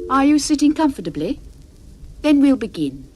Are you sitting comfortably? Then we'll begin.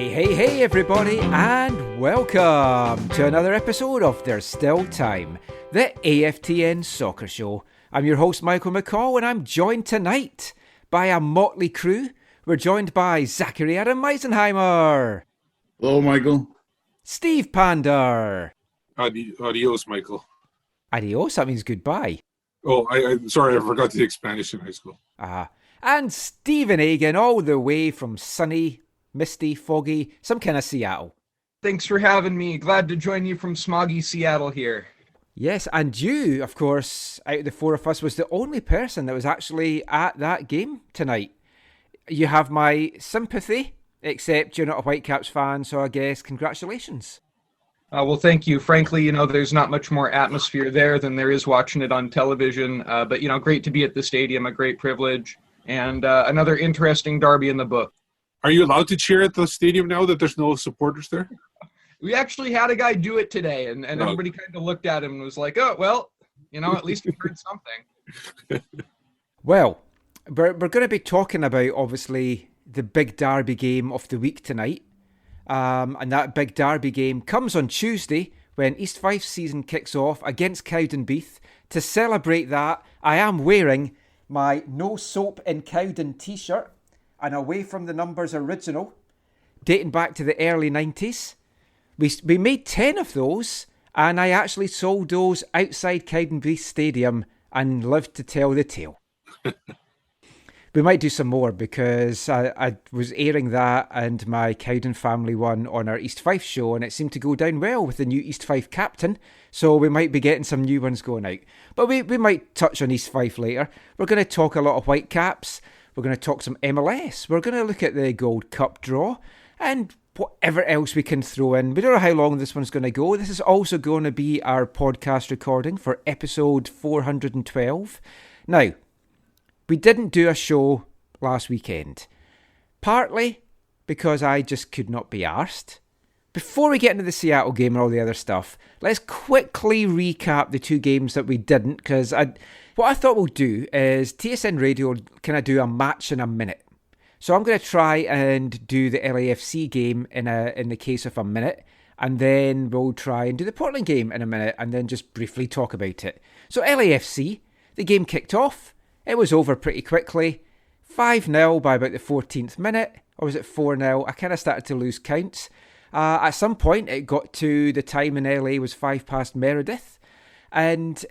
Hey everybody, and welcome to another episode of There's Still Time, the AFTN Soccer Show. I'm your host Michael McCall, and I'm joined tonight by a motley crew. We're joined by Zachary Adam Meisenheimer. Hello, Michael. Steve Pander. Adios, Michael. Adios, that means goodbye. Oh, I'm sorry, I forgot to take Spanish in high school. And Stephen Agen, all the way from sunny, misty, foggy, some kind of Seattle. Thanks for having me. Glad to join you from smoggy Seattle here. Yes, and you, of course, out of the four of us, was the only person that was actually at that game tonight. You have my sympathy, except you're not a Whitecaps fan, so I guess congratulations. Well, thank you. Frankly, there's not much more atmosphere there than there is watching it on television. But, great to be at the stadium, a great privilege, and another interesting derby in the book. Are you allowed to cheer at the stadium now that there's no supporters there? We actually had a guy do it today, and everybody kind of looked at him and was like, oh, well, at least we heard something. Well, we're going to be talking about, obviously, the big derby game of the week tonight. And that big derby game comes on Tuesday when East Fife's season kicks off against Cowdenbeath. To celebrate that, I am wearing my No Soap in Cowden t-shirt, and Away from the Numbers original, dating back to the early 90s. We made 10 of those, and I actually sold those outside Cowdenbeath Stadium and lived to tell the tale. We might do some more because I was airing that and my Cowden family one on our East Fife show, and it seemed to go down well with the new East Fife captain, so we might be getting some new ones going out. But we might touch on East Fife later. We're going to talk a lot of Whitecaps. We're going to talk some MLS. We're going to look at the Gold Cup draw and whatever else we can throw in. We don't know how long this one's going to go. This is also going to be our podcast recording for episode 412. Now, we didn't do a show last weekend, partly because I just could not be arsed. Before we get into the Seattle game and all the other stuff, let's quickly recap the two games that we didn't, because what I thought we'll do is TSN Radio kind of do a match in a minute. So I'm going to try and do the LAFC game in the case of a minute, and then we'll try and do the Portland game in a minute, and then just briefly talk about it. So LAFC, the game kicked off. It was over pretty quickly. 5-0 by about the 14th minute, or was it 4-0? I kind of started to lose counts. At some point, it got to the time in LA was 5 past Meredith, and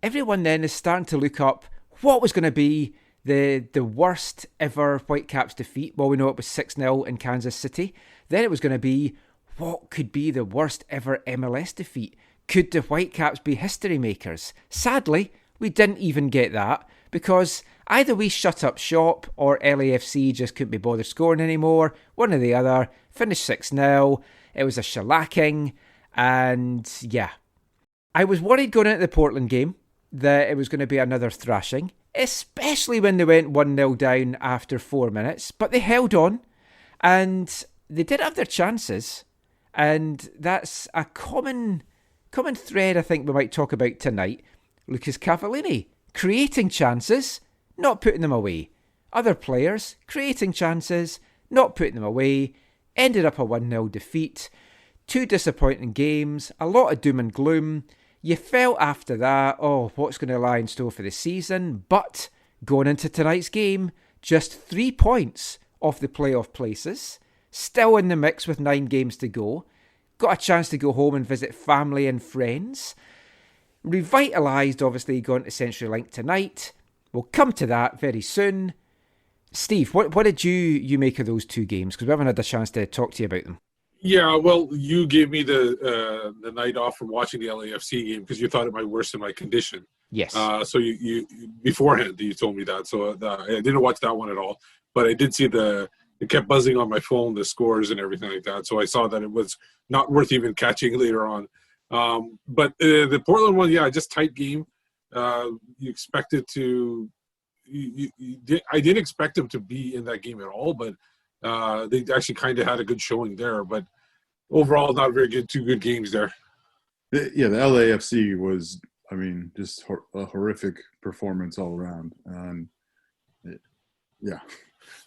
everyone then is starting to look up what was going to be the worst ever Whitecaps defeat. Well, we know it was 6-0 in Kansas City. Then it was going to be, what could be the worst ever MLS defeat? Could the Whitecaps be history makers? Sadly, we didn't even get that, because either we shut up shop or LAFC just couldn't be bothered scoring anymore. One or the other. Finished 6-0. It was a shellacking. And yeah, I was worried going into the Portland game that it was going to be another thrashing, especially when they went 1-0 down after 4 minutes. But they held on, and they did have their chances. And that's a common thread I think we might talk about tonight. Lucas Cavallini creating chances, not putting them away. Other players creating chances, not putting them away. Ended up a 1-0 defeat. 2 disappointing games, a lot of doom and gloom. You felt after that, what's going to lie in store for the season? But going into tonight's game, just 3 points off the playoff places, still in the mix with 9 games to go, got a chance to go home and visit family and friends, revitalised, obviously, going to CenturyLink tonight. We'll come to that very soon. Steve, what did you make of those 2 games? Because we haven't had a chance to talk to you about them. Yeah, well, you gave me the night off from watching the LAFC game because you thought it might worsen my condition. Yes. So you beforehand you told me that. So I didn't watch that one at all, but I did see it kept buzzing on my phone, the scores and everything like that. So I saw that it was not worth even catching later on. But the Portland one, yeah, just tight game. You expected to. I didn't expect them to be in that game at all, but they actually kind of had a good showing there. But overall, not very good. 2 good games there. Yeah, the LAFC was, just a horrific performance all around. Yeah,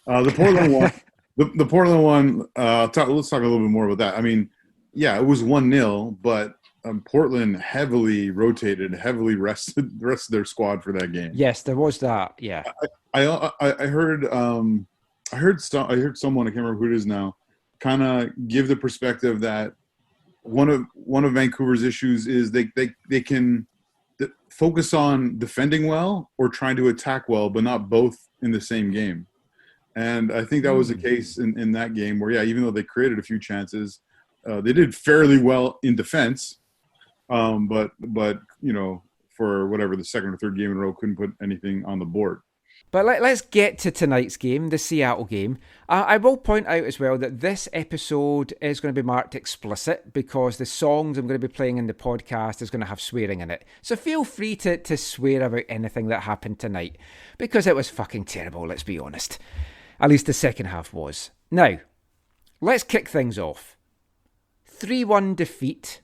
the Portland one. The Portland one. Let's talk a little bit more about that. Yeah, it was 1-0, but Portland heavily rotated, heavily rested the rest of their squad for that game. Yes, there was that. Yeah, I heard someone, I can't remember who it is now, kind of give the perspective that one of Vancouver's issues is they can focus on defending well or trying to attack well, but not both in the same game. And I think that was the case in that game where, yeah, even though they created a few chances, they did fairly well in defense. But for whatever, the second or third game in a row, couldn't put anything on the board. But let's get to tonight's game, the Seattle game. I will point out as well that this episode is going to be marked explicit because the songs I'm going to be playing in the podcast is going to have swearing in it. So feel free to swear about anything that happened tonight because it was fucking terrible, let's be honest. At least the second half was. Now, let's kick things off. 3-1 defeat,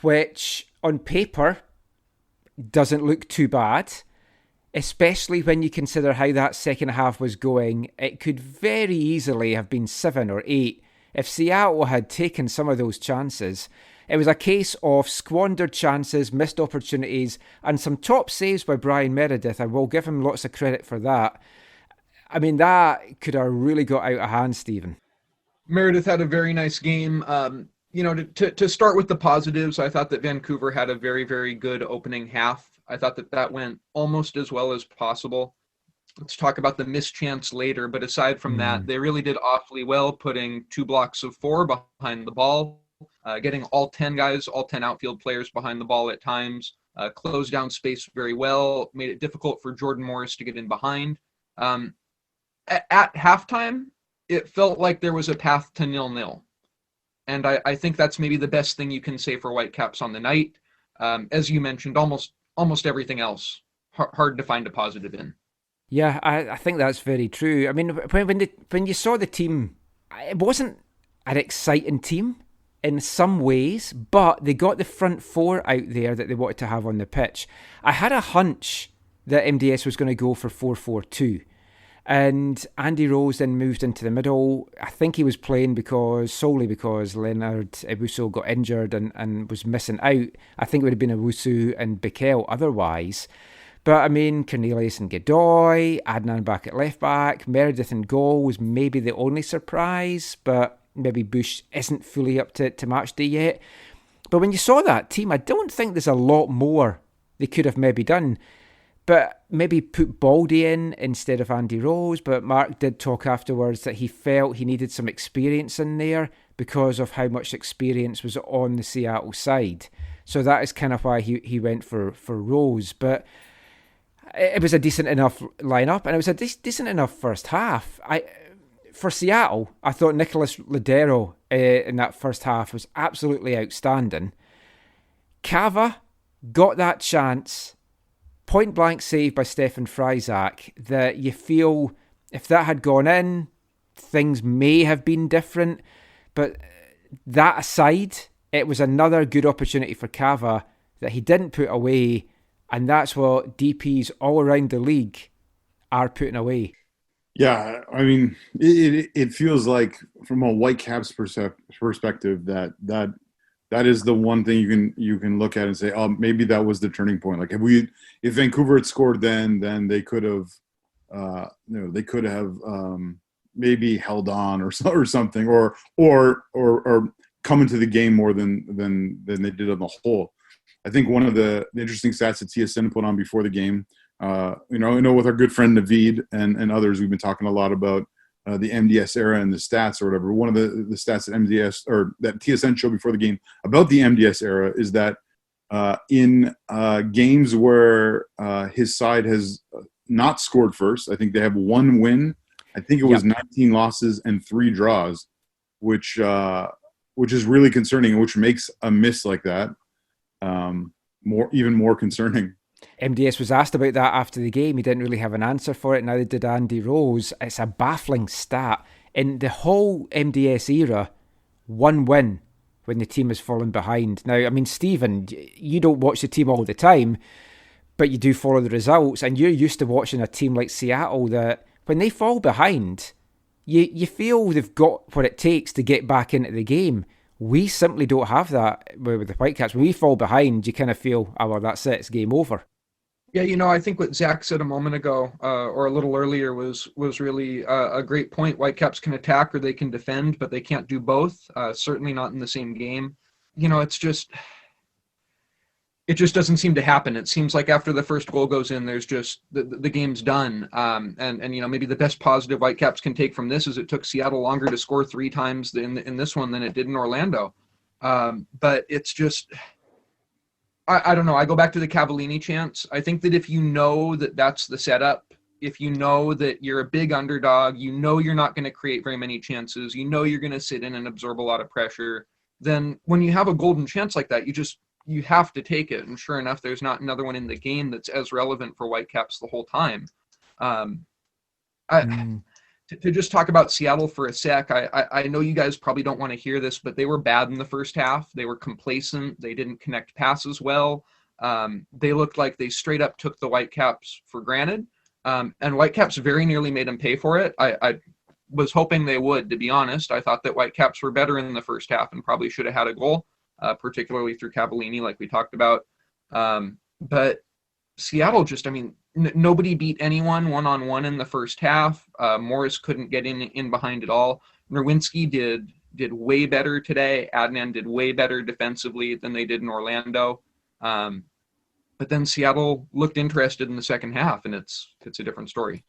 which on paper doesn't look too bad, especially when you consider how that second half was going. It could very easily have been 7 or 8 if Seattle had taken some of those chances. It was a case of squandered chances, missed opportunities, and some top saves by Brian Meredith. I will give him lots of credit for that. That could have really got out of hand, Stephen. Meredith had a very nice game. To start with the positives, I thought that Vancouver had a very, very good opening half. I thought that went almost as well as possible. Let's talk about the missed chance later, but aside from that, they really did awfully well, putting 2 blocks of 4 behind the ball, getting all 10 outfield players behind the ball at times, closed down space very well, made it difficult for Jordan Morris to get in behind. At halftime, it felt like there was a path to 0-0. And I think that's maybe the best thing you can say for Whitecaps on the night. As you mentioned, almost everything else, hard to find a positive in. Yeah, I think that's very true. When you saw the team, it wasn't an exciting team in some ways, but they got the front 4 out there that they wanted to have on the pitch. I had a hunch that MDS was going to go for 4-4-2. And Andy Rose then moved into the middle. I think he was playing solely because Leonard Owusu got injured and was missing out. I think it would have been Owusu and Bikel otherwise. But Cornelius and Godoy, Adnan back at left back, Meredith in goal was maybe the only surprise, but maybe Bush isn't fully up to match day yet. But when you saw that team, I don't think there's a lot more they could have maybe done. But maybe put Baldy in instead of Andy Rose. But Marc did talk afterwards that he felt he needed some experience in there because of how much experience was on the Seattle side. So that is kind of why he went for Rose. But it was a decent enough lineup, and it was a decent enough first half. For Seattle, I thought Nicholas Lodeiro in that first half was absolutely outstanding. Cava got that chance. Point blank save by Stefan Freizak that you feel if that had gone in, things may have been different. But that aside, it was another good opportunity for Cava that he didn't put away. And that's what DPs all around the league are putting away. Yeah, it feels like from a Whitecaps perspective that that is the one thing you can look at and say, oh, maybe that was the turning point. Like if Vancouver had scored then they could have, maybe held on or something, or come into the game more than they did on the whole. I think one of the interesting stats that TSN put on before the game, I know with our good friend Naveed and others, we've been talking a lot about the MDS era and the stats or whatever. One of the stats that MDS or that TSN showed before the game about the MDS era is that in games where his side has not scored first, I think they have one win. I think it was 19 losses and 3 draws, which is really concerning, and which makes a miss like that even more concerning. MDS was asked about that after the game. He didn't really have an answer for it. Neither did Andy Rose. It's a baffling stat. In the whole MDS era, 1 win when the team has fallen behind. Now, I mean, Stephen, you don't watch the team all the time, but you do follow the results, and you're used to watching a team like Seattle that when they fall behind, you feel they've got what it takes to get back into the game. We simply don't have that with the Whitecaps. When we fall behind, you kind of feel, oh, well, that's it, it's game over. Yeah, I think what Zach said a moment ago, or a little earlier, was really a great point. Whitecaps can attack or they can defend, but they can't do both. Certainly not in the same game. It just doesn't seem to happen. It seems like after the first goal goes in, there's just the game's done. And maybe the best positive Whitecaps can take from this is it took Seattle longer to score 3 times in this one than it did in Orlando. But it's just, I don't know. I go back to the Cavallini chance. I think that if you know that that's the setup, if you know that you're a big underdog, you're not going to create very many chances, you're going to sit in and absorb a lot of pressure, then when you have a golden chance like that, you have to take it. And sure enough, there's not another one in the game that's as relevant for Whitecaps the whole time. To just talk about Seattle for a sec, I know you guys probably don't want to hear this, but they were bad in the first half. They were complacent. They didn't connect passes well. They looked like they straight up took the Whitecaps for granted. And Whitecaps very nearly made them pay for it. I was hoping they would, to be honest. I thought that Whitecaps were better in the first half and probably should have had a goal, particularly through Cavallini, like we talked about. But Seattle just, nobody beat anyone one-on-one in the first half. Morris couldn't get in behind at all. Nerwinski did way better today. Adnan did way better defensively than they did in Orlando. But then Seattle looked interested in the second half, and it's a different story.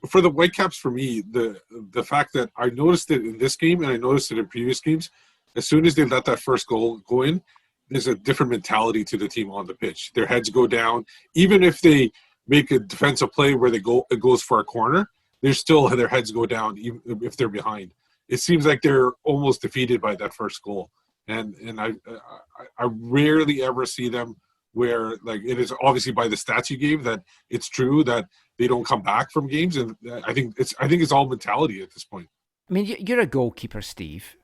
For the Whitecaps, for me, the fact that I noticed it in this game and I noticed it in previous games, as soon as they let that first goal go in, there's a different mentality to the team on the pitch. Their heads go down. Even if they make a defensive play where it goes for a corner, their heads go down even if they're behind. It seems like they're almost defeated by that first goal. And I rarely ever see them where, like, it is obviously by the stats you gave that it's true that they don't come back from games, and I think it's all mentality at this point. I mean, you're a goalkeeper, Steve.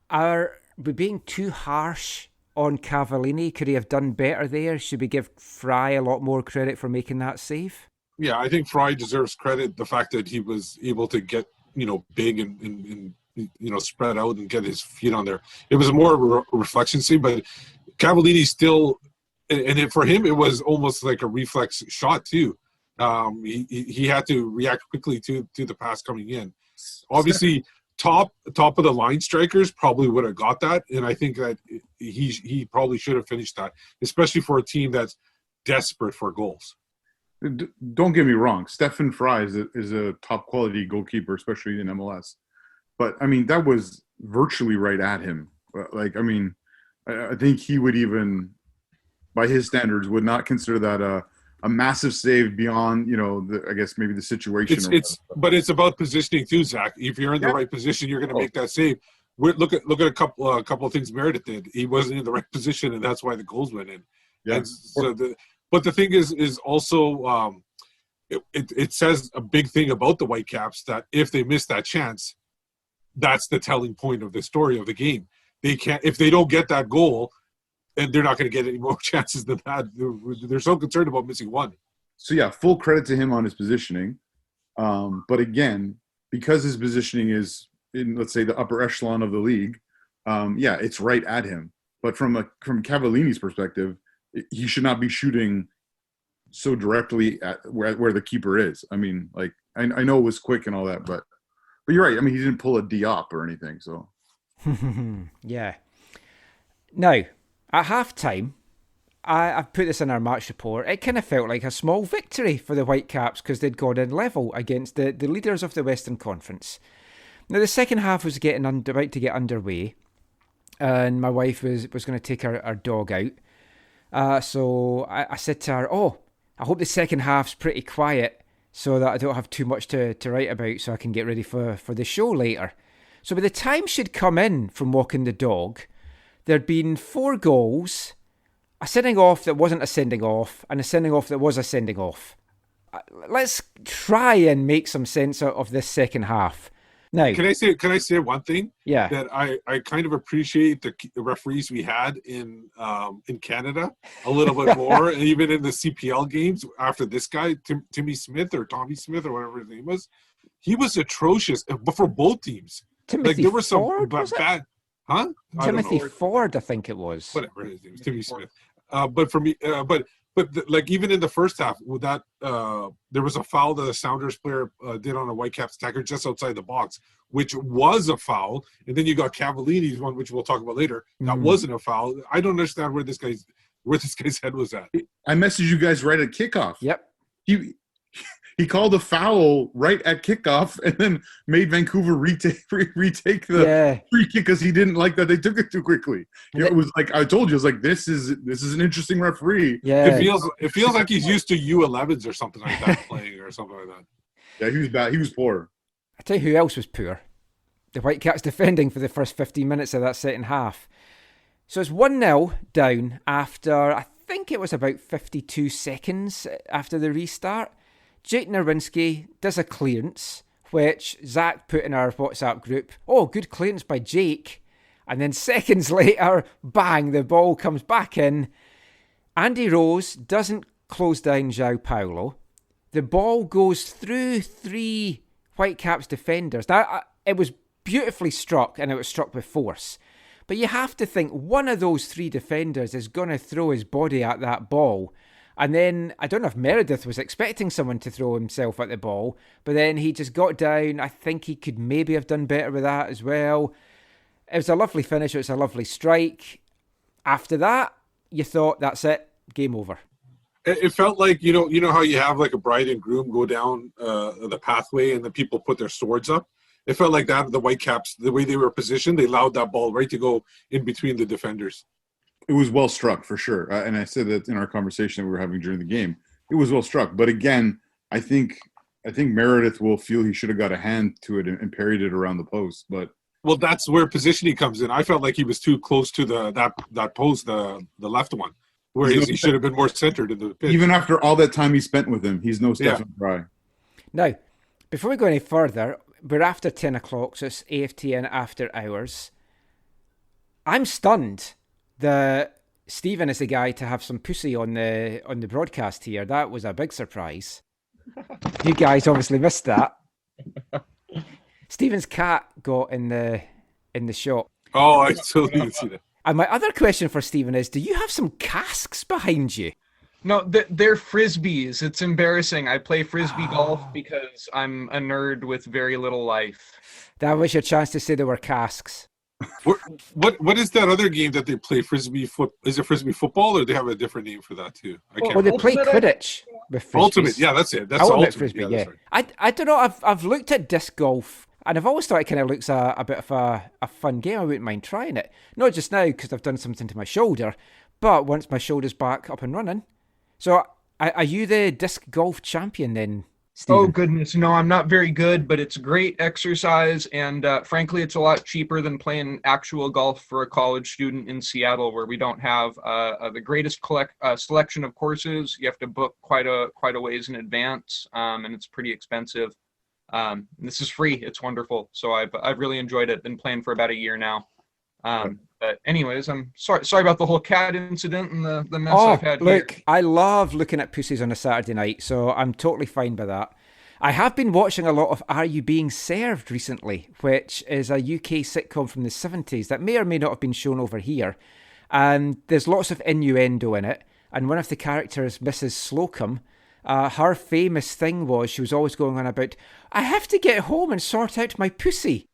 Are we being too harsh on Cavallini? Could he have done better there? Should we give Fry a lot more credit for making that save? Yeah, I think Fry deserves credit. The fact that he was able to get big and spread out and get his feet on there. It was more of a reflection save, but Cavallini still. And for him, it was almost like a reflex shot too. He had to react quickly to the pass coming in. Obviously, top of the line strikers probably would have got that, and I think that he probably should have finished that, especially for a team that's desperate for goals. Don't get me wrong, Stefan Fry is a top quality goalkeeper, especially in MLS. But that was virtually right at him. I think he would even, by his standards, would not consider that a massive save beyond, I guess maybe the situation. But it's about positioning too, Zach. If you're in the right position, you're going to make that save. Look at a couple of things Meredith did. He wasn't in the right position, and that's why the goals went in. Yeah. But the thing is also it says a big thing about the Whitecaps that if they miss that chance, that's the telling point of the story of the game. They can't, if they don't get that goal, and they're not going to get any more chances than that. They're so concerned about missing one. So, yeah, full credit to him on his positioning. But again, because his positioning is in, let's say, the upper echelon of the league, it's right at him. But from Cavallini's perspective, he should not be shooting so directly at where the keeper is. I mean, like I know it was quick and all that, but you're right. I mean, he didn't pull a Diop or anything. So yeah. Now at halftime, I've put this in our match report. It kind of felt like a small victory for the Whitecaps because they'd gone in level against the leaders of the Western Conference. Now the second half was about to get underway, and my wife was going to take our dog out. So I said to her, "Oh, I hope the second half's pretty quiet so that I don't have too much to write about so I can get ready for the show later." So by the time she'd come in from walking the dog, there'd been 4 goals, a sending off that wasn't a sending off, and a sending off that was a sending off. Let's try and make some sense out of this second half. Now, can I say one thing? Yeah. That I kind of appreciate the referees we had in Canada a little bit more, and even in the CPL games after this guy, Tommy Smith or whatever his name was, he was atrocious, but for both teams. Timothy like there were some Ford, bad, huh? Timothy Ford, I think it was. Whatever his name is, Timmy Smith. But for me, like even in the first half, with that there was a foul that the Sounders player did on a Whitecaps attacker just outside the box, which was a foul. And then you got Cavallini's one, which we'll talk about later. That wasn't a foul. I don't understand where this guy's head was at. I messaged you guys right at kickoff. Yep. He called a foul right at kickoff and then made Vancouver retake the free kick because he didn't like that they took it too quickly. It was like I told you, it was like this is an interesting referee. Yeah, it feels like he's used to U11s or something like that playing or something like that. Yeah, he was bad. He was poor. I tell you who else was poor. The Whitecaps defending for the first 15 minutes of that second half. So it's 1-0 down after I think it was about 52 seconds after the restart. Jake Nerwinski does a clearance, which Zach put in our WhatsApp group. Oh, good clearance by Jake. And then seconds later, bang, the ball comes back in. Andy Rose doesn't close down João Paulo. The ball goes through 3 Whitecaps defenders. Now, it was beautifully struck, and it was struck with force. But you have to think one of those 3 defenders is going to throw his body at that ball. And then, I don't know if Meredith was expecting someone to throw himself at the ball, but then he just got down. I think he could maybe have done better with that as well. It was a lovely finish. It was a lovely strike. After that, you thought, that's it, game over. It felt like, you know how you have like a bride and groom go down the pathway and the people put their swords up? It felt like that, the Whitecaps, the way they were positioned, they allowed that ball right to go in between the defenders. It was well struck for sure, and I said that in our conversation that we were having during the game. It was well struck, but again, I think Meredith will feel he should have got a hand to it and parried it around the post. But well, that's where positioning comes in. I felt like he was too close to that post, the left one, whereas he should have been more centered in the pitch. Even after all that time he spent with him, he's no Stephen Fry. Now, before we go any further, we're after 10 o'clock, so it's AFTN After Hours. I'm stunned that Stephen is the guy to have some pussy on the broadcast here. That was a big surprise. You guys obviously missed that. Stephen's cat got in the shot. Oh, I still didn't see that. And my other question for Stephen is, do you have some casks behind you? No, they're Frisbees. It's embarrassing. I play Frisbee golf because I'm a nerd with very little life. That was your chance to say they were casks. What is that other game that they play? Frisbee Is it Frisbee football, or do they have a different name for that too? I can't they play Quidditch with Frisbees. Ultimate, yeah, that's it. That's Ultimate Ultimate Frisbee, yeah. Right. I don't know. I've looked at disc golf, and I've always thought it kind of looks a bit of a fun game. I wouldn't mind trying it. Not just now because I've done something to my shoulder, but once my shoulder's back up and running. So, are you the disc golf champion then, Stephen? Oh, goodness. No, I'm not very good, but it's great exercise. And frankly, it's a lot cheaper than playing actual golf for a college student in Seattle, where we don't have the greatest selection of courses. You have to book quite a ways in advance, and it's pretty expensive. This is free. It's wonderful. So I've really enjoyed it. Been playing for about a year now. But anyways, I'm sorry about the whole cat incident and the mess I've had look, here. I love looking at pussies on a Saturday night, so I'm totally fine by that. I have been watching a lot of Are You Being Served recently, which is a UK sitcom from the 70s that may or may not have been shown over here. And there's lots of innuendo in it. And one of the characters, Mrs. Slocum, her famous thing was she was always going on about, I have to get home and sort out my pussy.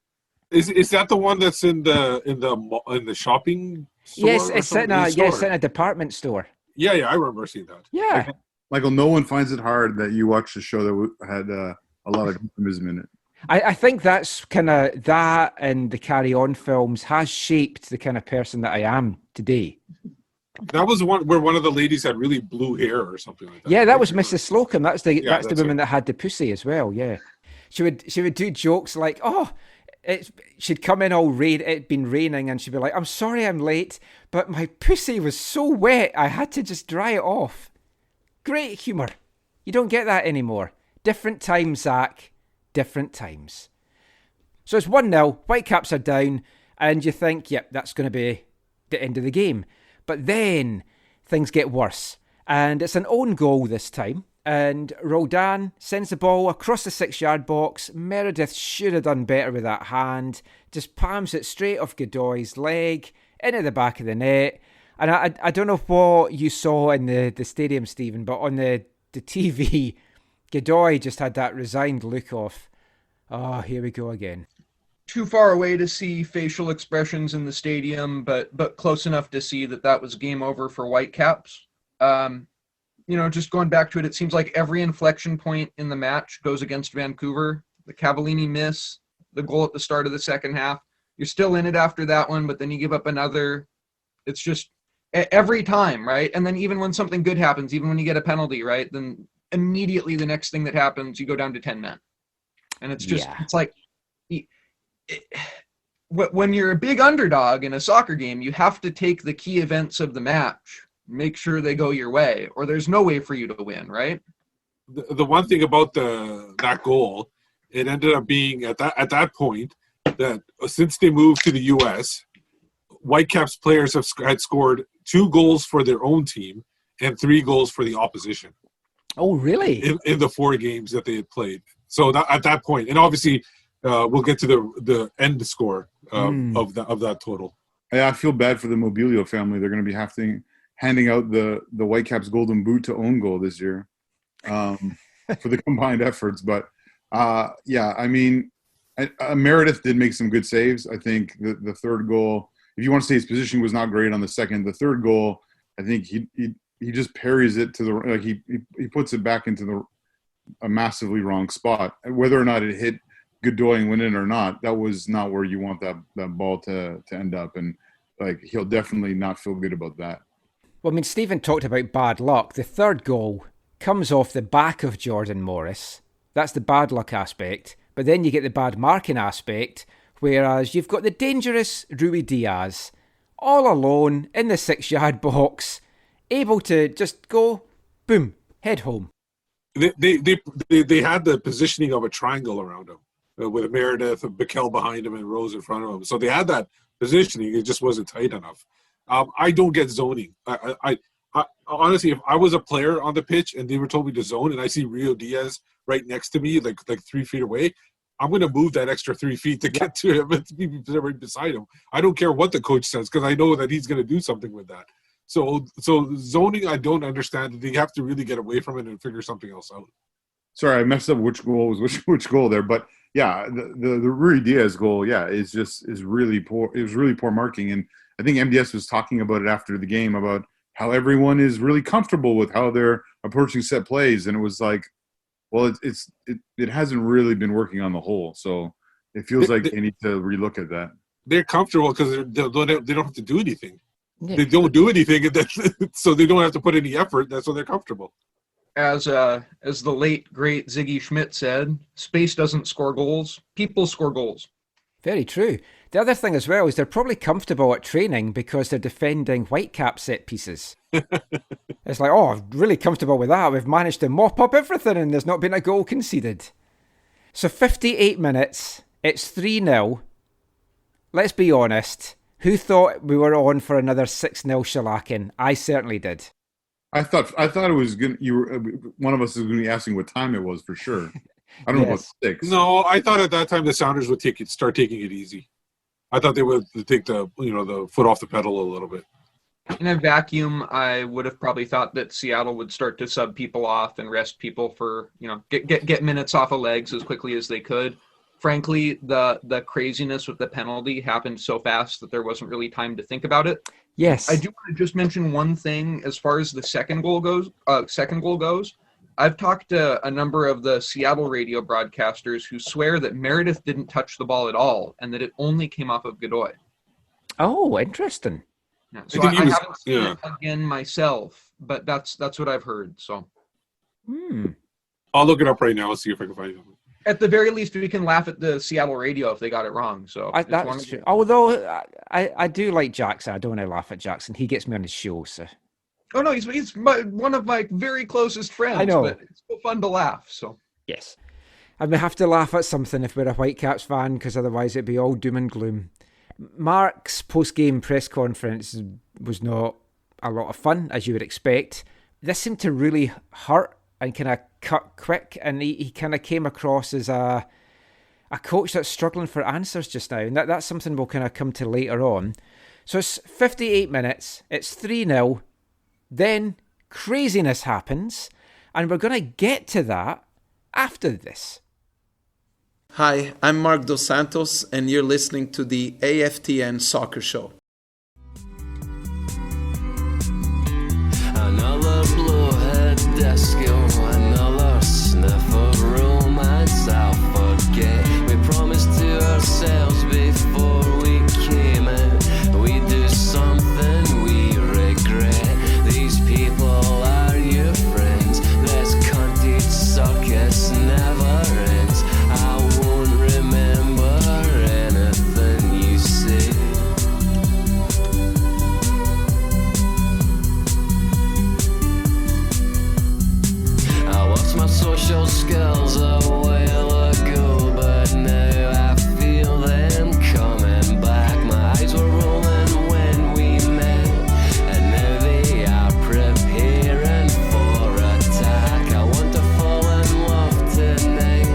Is that the one that's in the shopping store? Yes, it's in a department store. Yeah, I remember seeing that. Yeah. Michael, no one finds it hard that you watched a show that had a lot of euphemism in it. I think that's kind of that, and the Carry On films has shaped the kind of person that I am today. That was one where one of the ladies had really blue hair or something like that. Yeah, that was Mrs. Slocum. That's the woman it. that had the pussy as well. Yeah, she would do jokes like, she'd come in all rain. It'd been raining, and she'd be like, "I'm sorry, I'm late, but my pussy was so wet, I had to just dry it off." Great humour. You don't get that anymore. Different times, Zach. Different times. So it's 1-0. Whitecaps are down, and you think, yep, that's going to be the end of the game. But then things get worse, and it's an own goal this time. And Roldan sends the ball across the 6-yard box. Meredith should have done better with that hand. Just palms it straight off Godoy's leg into the back of the net. And I don't know what you saw in the stadium, Stephen, but on the TV, Godoy just had that resigned look of, oh, here we go again. Too far away to see facial expressions in the stadium, but close enough to see that was game over for Whitecaps. Just going back to it, it seems like every inflection point in the match goes against Vancouver. The Cavallini miss, the goal at the start of the second half. You're still in it after that one, but then you give up another. It's just every time, right? And then even when something good happens, even when you get a penalty, right, then immediately the next thing that happens, you go down to 10 men. And it's just, It's like, when you're a big underdog in a soccer game, you have to take the key events of the match, make sure they go your way, or there's no way for you to win, right? The one thing about that goal, it ended up being at that point that since they moved to the US, Whitecaps players had scored 2 goals for their own team and 3 goals for the opposition. Oh, really? In the 4 games that they had played. So at that point, and obviously we'll get to the end score of that total. Yeah, I feel bad for the Mobilio family. They're going to be handing out the Whitecaps Golden Boot to own goal this year for the combined efforts. But Meredith did make some good saves. I think the third goal, if you want to say his position was not great on the second, the third goal, I think he just parries it to he puts it back into a massively wrong spot. Whether or not it hit Godoy and went in or not, that was not where you want that ball to end up. And he'll definitely not feel good about that. Well, I mean, Stephen talked about bad luck. The third goal comes off the back of Jordan Morris. That's the bad luck aspect. But then you get the bad marking aspect, whereas you've got the dangerous Rui Diaz all alone in the 6-yard box, able to just go, boom, head home. They had the positioning of a triangle around him, with Meredith and Bikel behind him and Rose in front of him. So they had that positioning. It just wasn't tight enough. I don't get zoning. I honestly, if I was a player on the pitch and they were told me to zone and I see Rio Diaz right next to me, like 3 feet away, I'm going to move that extra 3 feet to get to him and be right beside him. I don't care what the coach says because I know that he's going to do something with that. So zoning, I don't understand. They have to really get away from it and figure something else out. Sorry, I messed up which goal was which goal there, but yeah, the Rui Diaz goal, yeah, is really poor. It was really poor marking, and I think MDS was talking about it after the game about how everyone is really comfortable with how they're approaching set plays, and it was like, well, it hasn't really been working on the whole, so it feels like they need to relook at that. They're comfortable because they don't have to do anything. Yeah. They don't do anything, so they don't have to put any effort. That's why they're comfortable. As the late great Ziggy Schmidt said, space doesn't score goals; people score goals. Very true. The other thing as well is they're probably comfortable at training because they're defending Whitecap set pieces. It's like, oh, I'm really comfortable with that. We've managed to mop up everything and there's not been a goal conceded. So 58 minutes, it's 3-0. Let's be honest. Who thought we were on for another 6-0 shellacking? I certainly did. I thought it was good. One of us is going to be asking what time it was for sure. I don't know about 6. No, I thought at that time the Sounders would start taking it easy. I thought they would take the foot off the pedal a little bit. In a vacuum, I would have probably thought that Seattle would start to sub people off and rest people for, get minutes off of legs as quickly as they could. Frankly, the craziness with the penalty happened so fast that there wasn't really time to think about it. Yes. I do want to just mention one thing as far as the second goal goes. I've talked to a number of the Seattle radio broadcasters who swear that Meredith didn't touch the ball at all and that it only came off of Godoy. Oh, interesting. Yeah, so I haven't seen it again myself, but that's what I've heard. So I'll look it up right now and see if I can find it. At the very least, we can laugh at the Seattle radio if they got it wrong. So that's true. Although I do like Jackson. I don't want to laugh at Jackson. He gets me on his show. So. Oh no, he's one of my very closest friends. I know. But it's so fun to laugh. So yes, and we have to laugh at something if we're a Whitecaps fan, because otherwise it'd be all doom and gloom. Marc's post-game press conference was not a lot of fun, as you would expect. This seemed to really hurt and kind of cut quick, and he kind of came across as a coach that's struggling for answers just now, and that's something we'll kind of come to later on. So it's 58 minutes, it's 3-0, then craziness happens, and we're going to get to that after this. Hi, I'm Marc dos Santos, and you're listening to the AFTN Soccer Show. Another blowhead disco, another sniff of romance I'll forget. We promised to ourselves before we came out we'd do something we regret. These people are your friends. This conceded circus never ends. I won't remember anything you said. I lost my social skills a while ago, but now I feel them coming back. My eyes were rolling when we met, and now they are preparing for attack. I want to fall in love tonight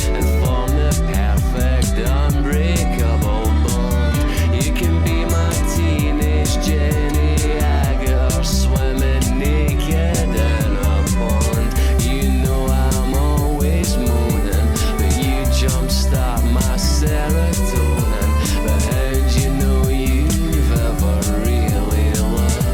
and form the perfect unbreakable bond. You can be my teenage Jenny Ager, swimming naked in a pond. You know I'm always moaning, but you jumpstart my serotonin. But how'd you know you've ever really loved?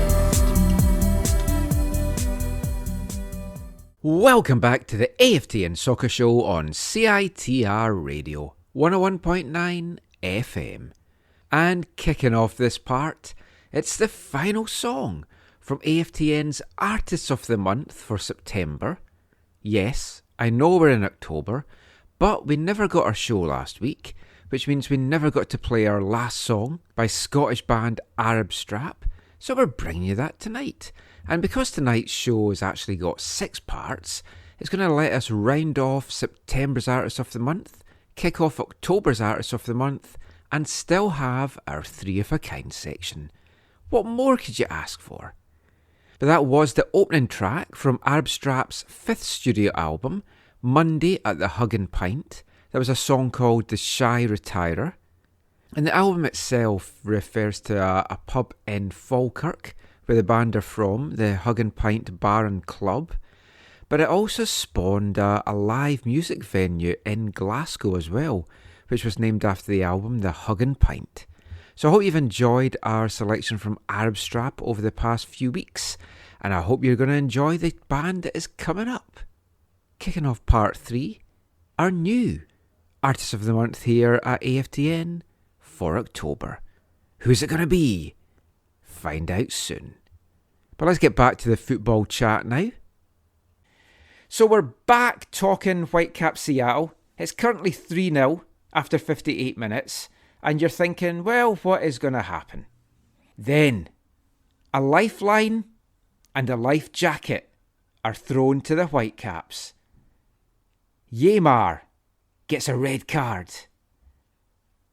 Welcome back to the AFTN Soccer Show on CITR Radio 101.9 FM. And kicking off this part, it's the final song from AFTN's Artists of the Month for September. Yes, I know we're in October, but we never got our show last week, which means we never got to play our last song by Scottish band Arab Strap, so we're bringing you that tonight. And because tonight's show has actually got 6 parts, it's going to let us round off September's Artist of the Month, kick off October's Artist of the Month, and still have our 3 of a kind section. What more could you ask for? But that was the opening track from Arab Strap's 5th studio album, Monday at the Hug and Pint. There was a song called The Shy Retirer. And the album itself refers to a pub in Falkirk, where the band are from, the Hug and Pint Bar and Club. But it also spawned a live music venue in Glasgow as well, which was named after the album The Hug and Pint. So I hope you've enjoyed our selection from Arab Strap over the past few weeks, and I hope you're going to enjoy the band that is coming up. Kicking off part 3, our new Artist of the Month here at AFTN for October. Who's it going to be? Find out soon. But let's get back to the football chat now. So we're back talking Whitecaps Seattle. It's currently 3-0 after 58 minutes. And you're thinking, well, what is going to happen? Then, a lifeline and a life jacket are thrown to the Whitecaps. Yemar gets a red card.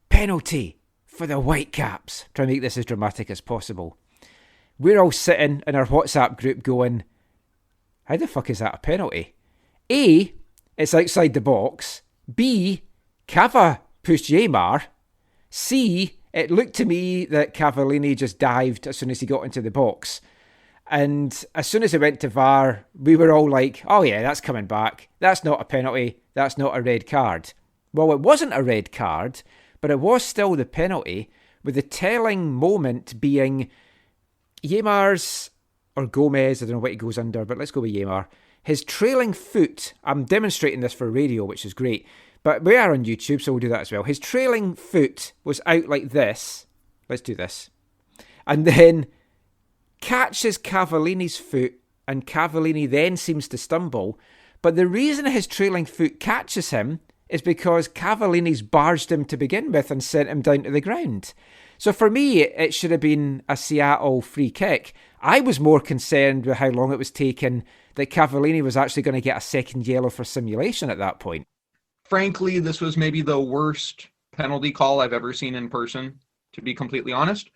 Penalty for the Whitecaps. Try and make this as dramatic as possible. We're all sitting in our WhatsApp group going, how the fuck is that a penalty? A, it's outside the box. B, Cava pushed Yemar. C, it looked to me that Cavallini just dived as soon as he got into the box. And as soon as it went to VAR, we were all like, oh yeah, that's coming back. That's not a penalty. That's not a red card. Well, it wasn't a red card, but it was still the penalty, with the telling moment being Yemar's, or Gomez, I don't know what he goes under, but let's go with Yemar. His trailing foot, I'm demonstrating this for radio, which is great, but we are on YouTube, so we'll do that as well. His trailing foot was out like this. Let's do this. And then catches Cavallini's foot, and Cavallini then seems to stumble. But the reason his trailing foot catches him is because Cavallini's barged him to begin with and sent him down to the ground. So for me, it should have been a Seattle free kick. I was more concerned with how long it was taking, that Cavallini was actually going to get a second yellow for simulation at that point. Frankly, this was maybe the worst penalty call I've ever seen in person, to be completely honest.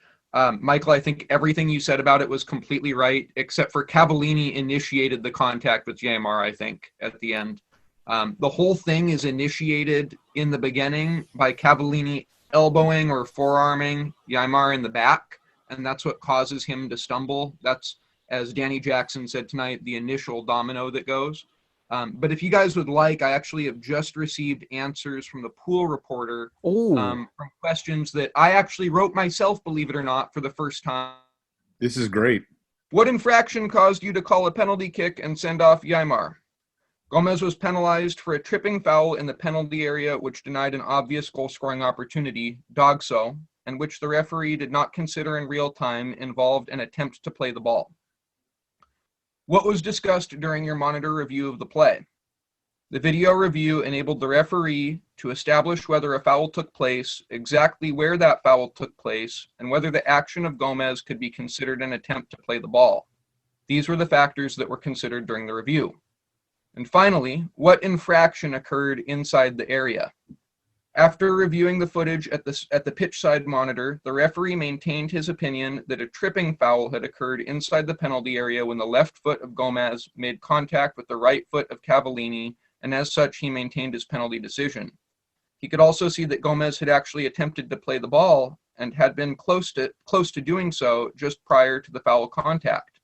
Michael, I think everything you said about it was completely right, except for Cavallini initiated the contact with Yeimar, I think, at the end. The whole thing is initiated in the beginning by Cavallini elbowing or forearming Yeimar in the back, and that's what causes him to stumble. That's, as Danny Jackson said tonight, the initial domino that goes. But if you guys would like, I actually have just received answers from the pool reporter from questions that I actually wrote myself, believe it or not, for the first time. This is great. What infraction caused you to call a penalty kick and send off Yeimar? Gomez was penalized for a tripping foul in the penalty area, which denied an obvious goal-scoring opportunity, Dogso, and which the referee did not consider in real time involved an attempt to play the ball. What was discussed during your monitor review of the play? The video review enabled the referee to establish whether a foul took place, exactly where that foul took place, and whether the action of Gomez could be considered an attempt to play the ball. These were the factors that were considered during the review. And finally, what infraction occurred inside the area? After reviewing the footage at the pitch side monitor, the referee maintained his opinion that a tripping foul had occurred inside the penalty area when the left foot of Gomez made contact with the right foot of Cavallini, and as such, he maintained his penalty decision. He could also see that Gomez had actually attempted to play the ball and had been close to doing so just prior to the foul contact.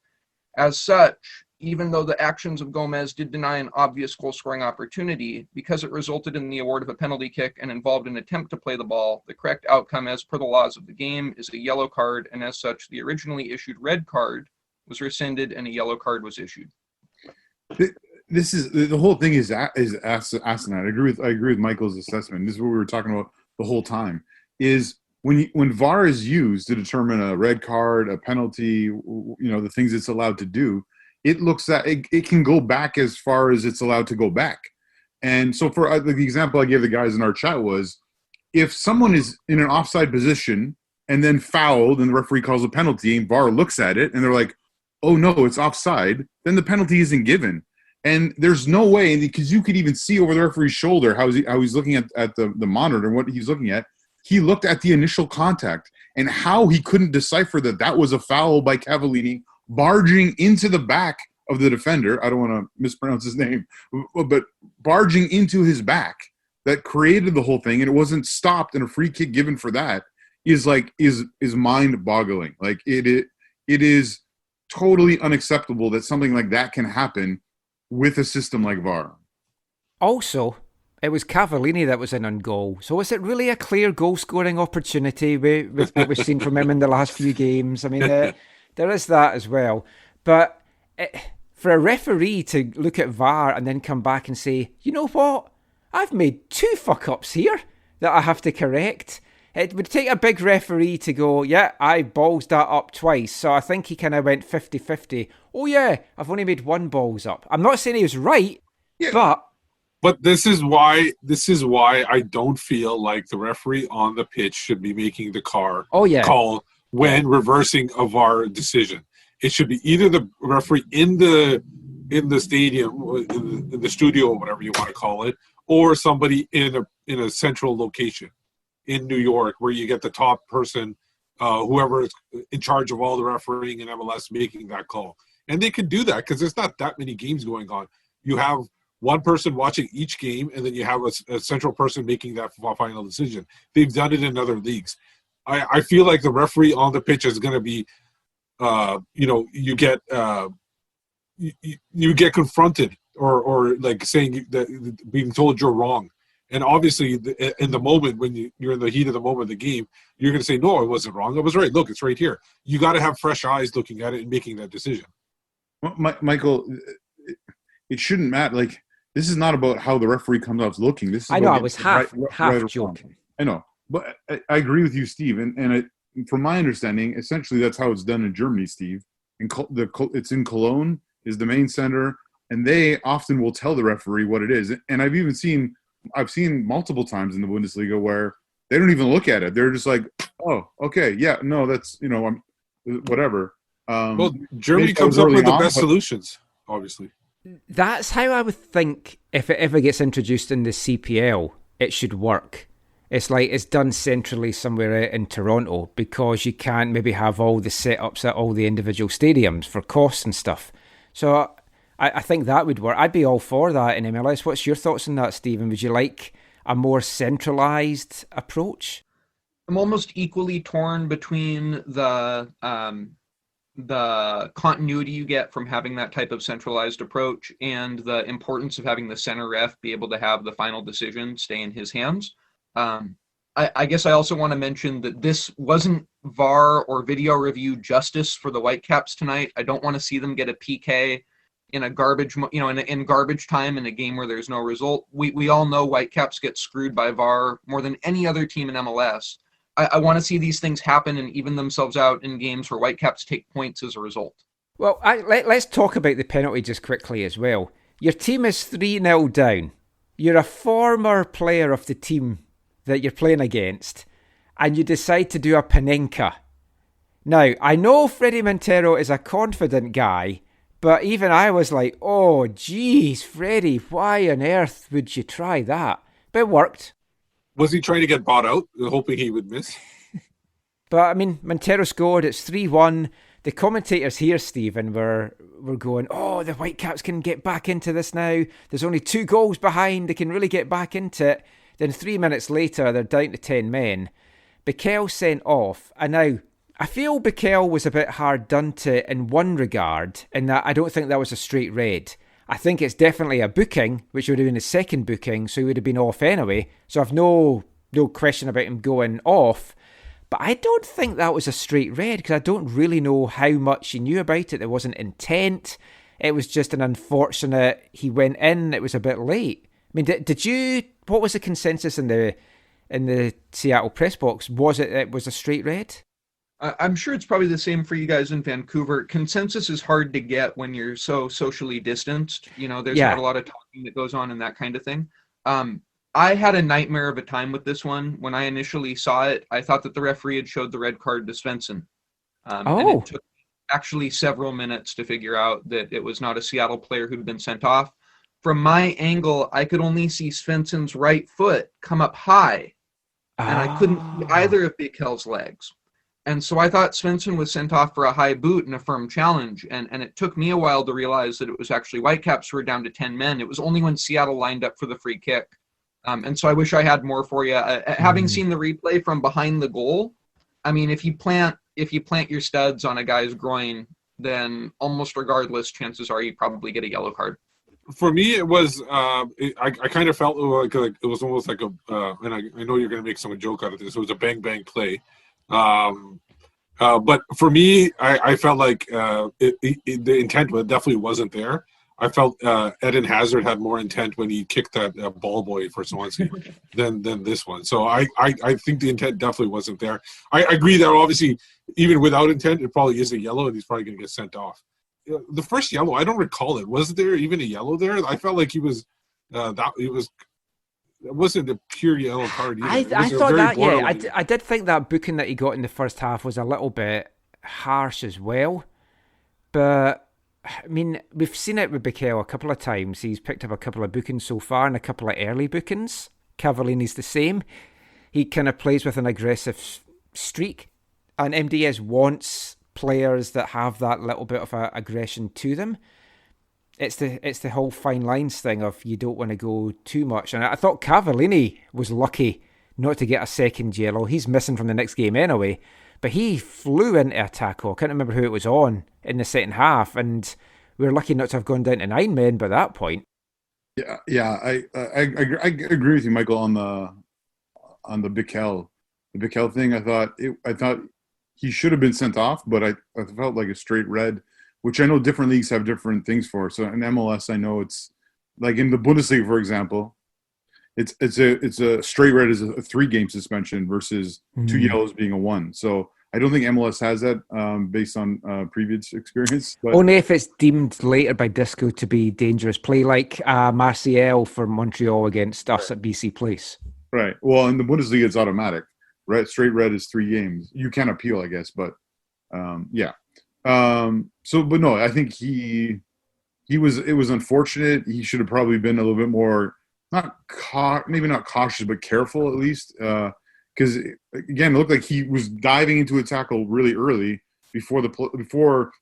As such, even though the actions of Gomez did deny an obvious goal-scoring opportunity, because it resulted in the award of a penalty kick and involved an attempt to play the ball, the correct outcome as per the laws of the game is a yellow card, and as such, the originally issued red card was rescinded and a yellow card was issued. This is the whole thing is asinine. I agree with Michael's assessment. This is what we were talking about the whole time. Is when VAR is used to determine a red card, a penalty, the things it's allowed to do, it looks at it can go back as far as it's allowed to go back. And so for the example I gave the guys in our chat was, if someone is in an offside position and then fouled and the referee calls a penalty and VAR looks at it and they're like, oh no, it's offside, then the penalty isn't given. And there's no way, because you could even see over the referee's shoulder how he's looking at the monitor and what he's looking at. He looked at the initial contact and how he couldn't decipher that was a foul by Cavallini barging into the back of the defender. I don't want to mispronounce his name, but barging into his back that created the whole thing, and it wasn't stopped and a free kick given for that is mind boggling. Like it is totally unacceptable that something like that can happen with a system like VAR. Also, it was Cavallini that was in on goal. So is it really a clear goal-scoring opportunity with what we've seen from him in the last few games? I mean, there is that as well. But for a referee to look at VAR and then come back and say, you know what? I've made 2 fuck-ups here that I have to correct. It would take a big referee to go, yeah, I balls that up twice. So I think he kind of went 50-50. Oh yeah, I've only made 1 balls up. I'm not saying he was right, But this is why I don't feel like the referee on the pitch should be making the call when reversing a VAR decision. It should be either the referee in the stadium, in the studio, or whatever you want to call it, or somebody in a central location in New York, where you get the top person, whoever is in charge of all the refereeing in MLS, making that call. And they can do that because there's not that many games going on. You have one person watching each game, and then you have a central person making that final decision. They've done it in other leagues. I feel like the referee on the pitch is going to be, you get you get confronted or like saying that being told you're wrong. And obviously, in the moment when you're in the heat of the moment of the game, you're going to say, no, I wasn't wrong. I was right. Look, it's right here. You got to have fresh eyes looking at it and making that decision. Well, Michael, it shouldn't matter. Like, this is not about how the referee comes out looking. This is I know, I was half right joking. I know. But I agree with you, Steve. And from my understanding, essentially that's how it's done in Germany, Steve. It's in Cologne is the main center, and they often will tell the referee what it is. And I've seen multiple times in the Bundesliga where they don't even look at it. They're just like, oh, okay, yeah, no, that's, whatever. Well, Germany comes up with the best solutions, obviously. That's how I would think if it ever gets introduced in the CPL, it should work. It's like it's done centrally somewhere in Toronto because you can't maybe have all the setups at all the individual stadiums for costs and stuff. So I think that would work. I'd be all for that in MLS. What's your thoughts on that, Stephen? Would you like a more centralised approach? I'm almost equally torn between the continuity you get from having that type of centralized approach and the importance of having the center ref be able to have the final decision stay in his hands. I guess I also want to mention that this wasn't VAR or video review justice for the Whitecaps tonight. I don't want to see them get a PK in a garbage, in garbage time in a game where there's no result. We all know Whitecaps get screwed by VAR more than any other team in MLS. I want to see these things happen and even themselves out in games where Whitecaps take points as a result. Well, let's talk about the penalty just quickly as well. Your team is 3-0 down. You're a former player of the team that you're playing against, and you decide to do a Panenka. Now, I know Freddie Montero is a confident guy, but even I was like, oh, geez, Freddie, why on earth would you try that? But it worked. Was he trying to get bought out, hoping he would miss? But, I mean, Montero scored. It's 3-1. The commentators here, Stephen, were going, oh, the Whitecaps can get back into this now. There's only 2 goals behind. They can really get back into it. Then 3 minutes later, they're down to 10 men. Bikel sent off. And now, I feel Bikel was a bit hard done to in one regard, in that I don't think that was a straight red. I think it's definitely a booking, which would have been a second booking, so he would have been off anyway. So I've no question about him going off. But I don't think that was a straight red, because I don't really know how much he knew about it. There wasn't intent. It was just an unfortunate, he went in, it was a bit late. I mean, did you, what was the consensus in the Seattle press box? Was it was a straight red? I'm sure it's probably the same for you guys in Vancouver. Consensus is hard to get when you're so socially distanced. There's not a lot of talking that goes on and that kind of thing. I had a nightmare of a time with this one. When I initially saw it, I thought that the referee had showed the red card to Svensson. And it took actually several minutes to figure out that it was not a Seattle player who'd been sent off. From my angle, I could only see Svensson's right foot come up high, and I couldn't see either of Bikel's legs. And so I thought Svensson was sent off for a high boot and a firm challenge, and it took me a while to realize that it was actually Whitecaps who were down to 10 men. It was only when Seattle lined up for the free kick. And so I wish I had more for you. Having seen the replay from behind the goal, I mean, if you plant your studs on a guy's groin, then almost regardless, chances are you probably get a yellow card. For me, it was. I kind of felt like it was almost like a. And I know you're going to make some joke out of this. It was a bang bang play, but for me, I felt like the intent definitely wasn't there. I felt Eden Hazard had more intent when he kicked that ball boy for Swansea than this one. So I think the intent definitely wasn't there. I agree that obviously even without intent, it probably is a yellow, and he's probably going to get sent off. The first yellow, I don't recall it. Was there even a yellow there? I felt like he was it wasn't a pure yellow card either. I thought that, yeah. I did think that booking that he got in the first half was a little bit harsh as well. But, I mean, we've seen it with Bikel a couple of times. He's picked up a couple of bookings so far and a couple of early bookings. Cavallini's the same. He kind of plays with an aggressive streak. And MDS wants players that have that little bit of aggression to them. It's the whole fine lines thing of you don't want to go too much. And I thought Cavallini was lucky not to get a second yellow. He's missing from the next game anyway. But he flew into a tackle. I can't remember who it was on in the second half, and we were lucky not to have gone down to 9 men by that point. Yeah. I agree with you, Michael, on the Bikel thing. I thought he should have been sent off, but I felt like a straight red, which I know different leagues have different things for. So in MLS, I know it's like in the Bundesliga, for example, it's a straight red is a 3-game suspension versus 2 yellows being a 1. So I don't think MLS has that based on previous experience. But only if it's deemed later by Disco to be dangerous play, like Martial for Montreal against us at BC Place. Right. Well, in the Bundesliga, it's automatic. Right. Straight red is 3 games. You can appeal, I guess, but yeah. But no, I think it was unfortunate. He should have probably been a little bit more, maybe not cautious, but careful at least. Because again, it looked like he was diving into a tackle really early before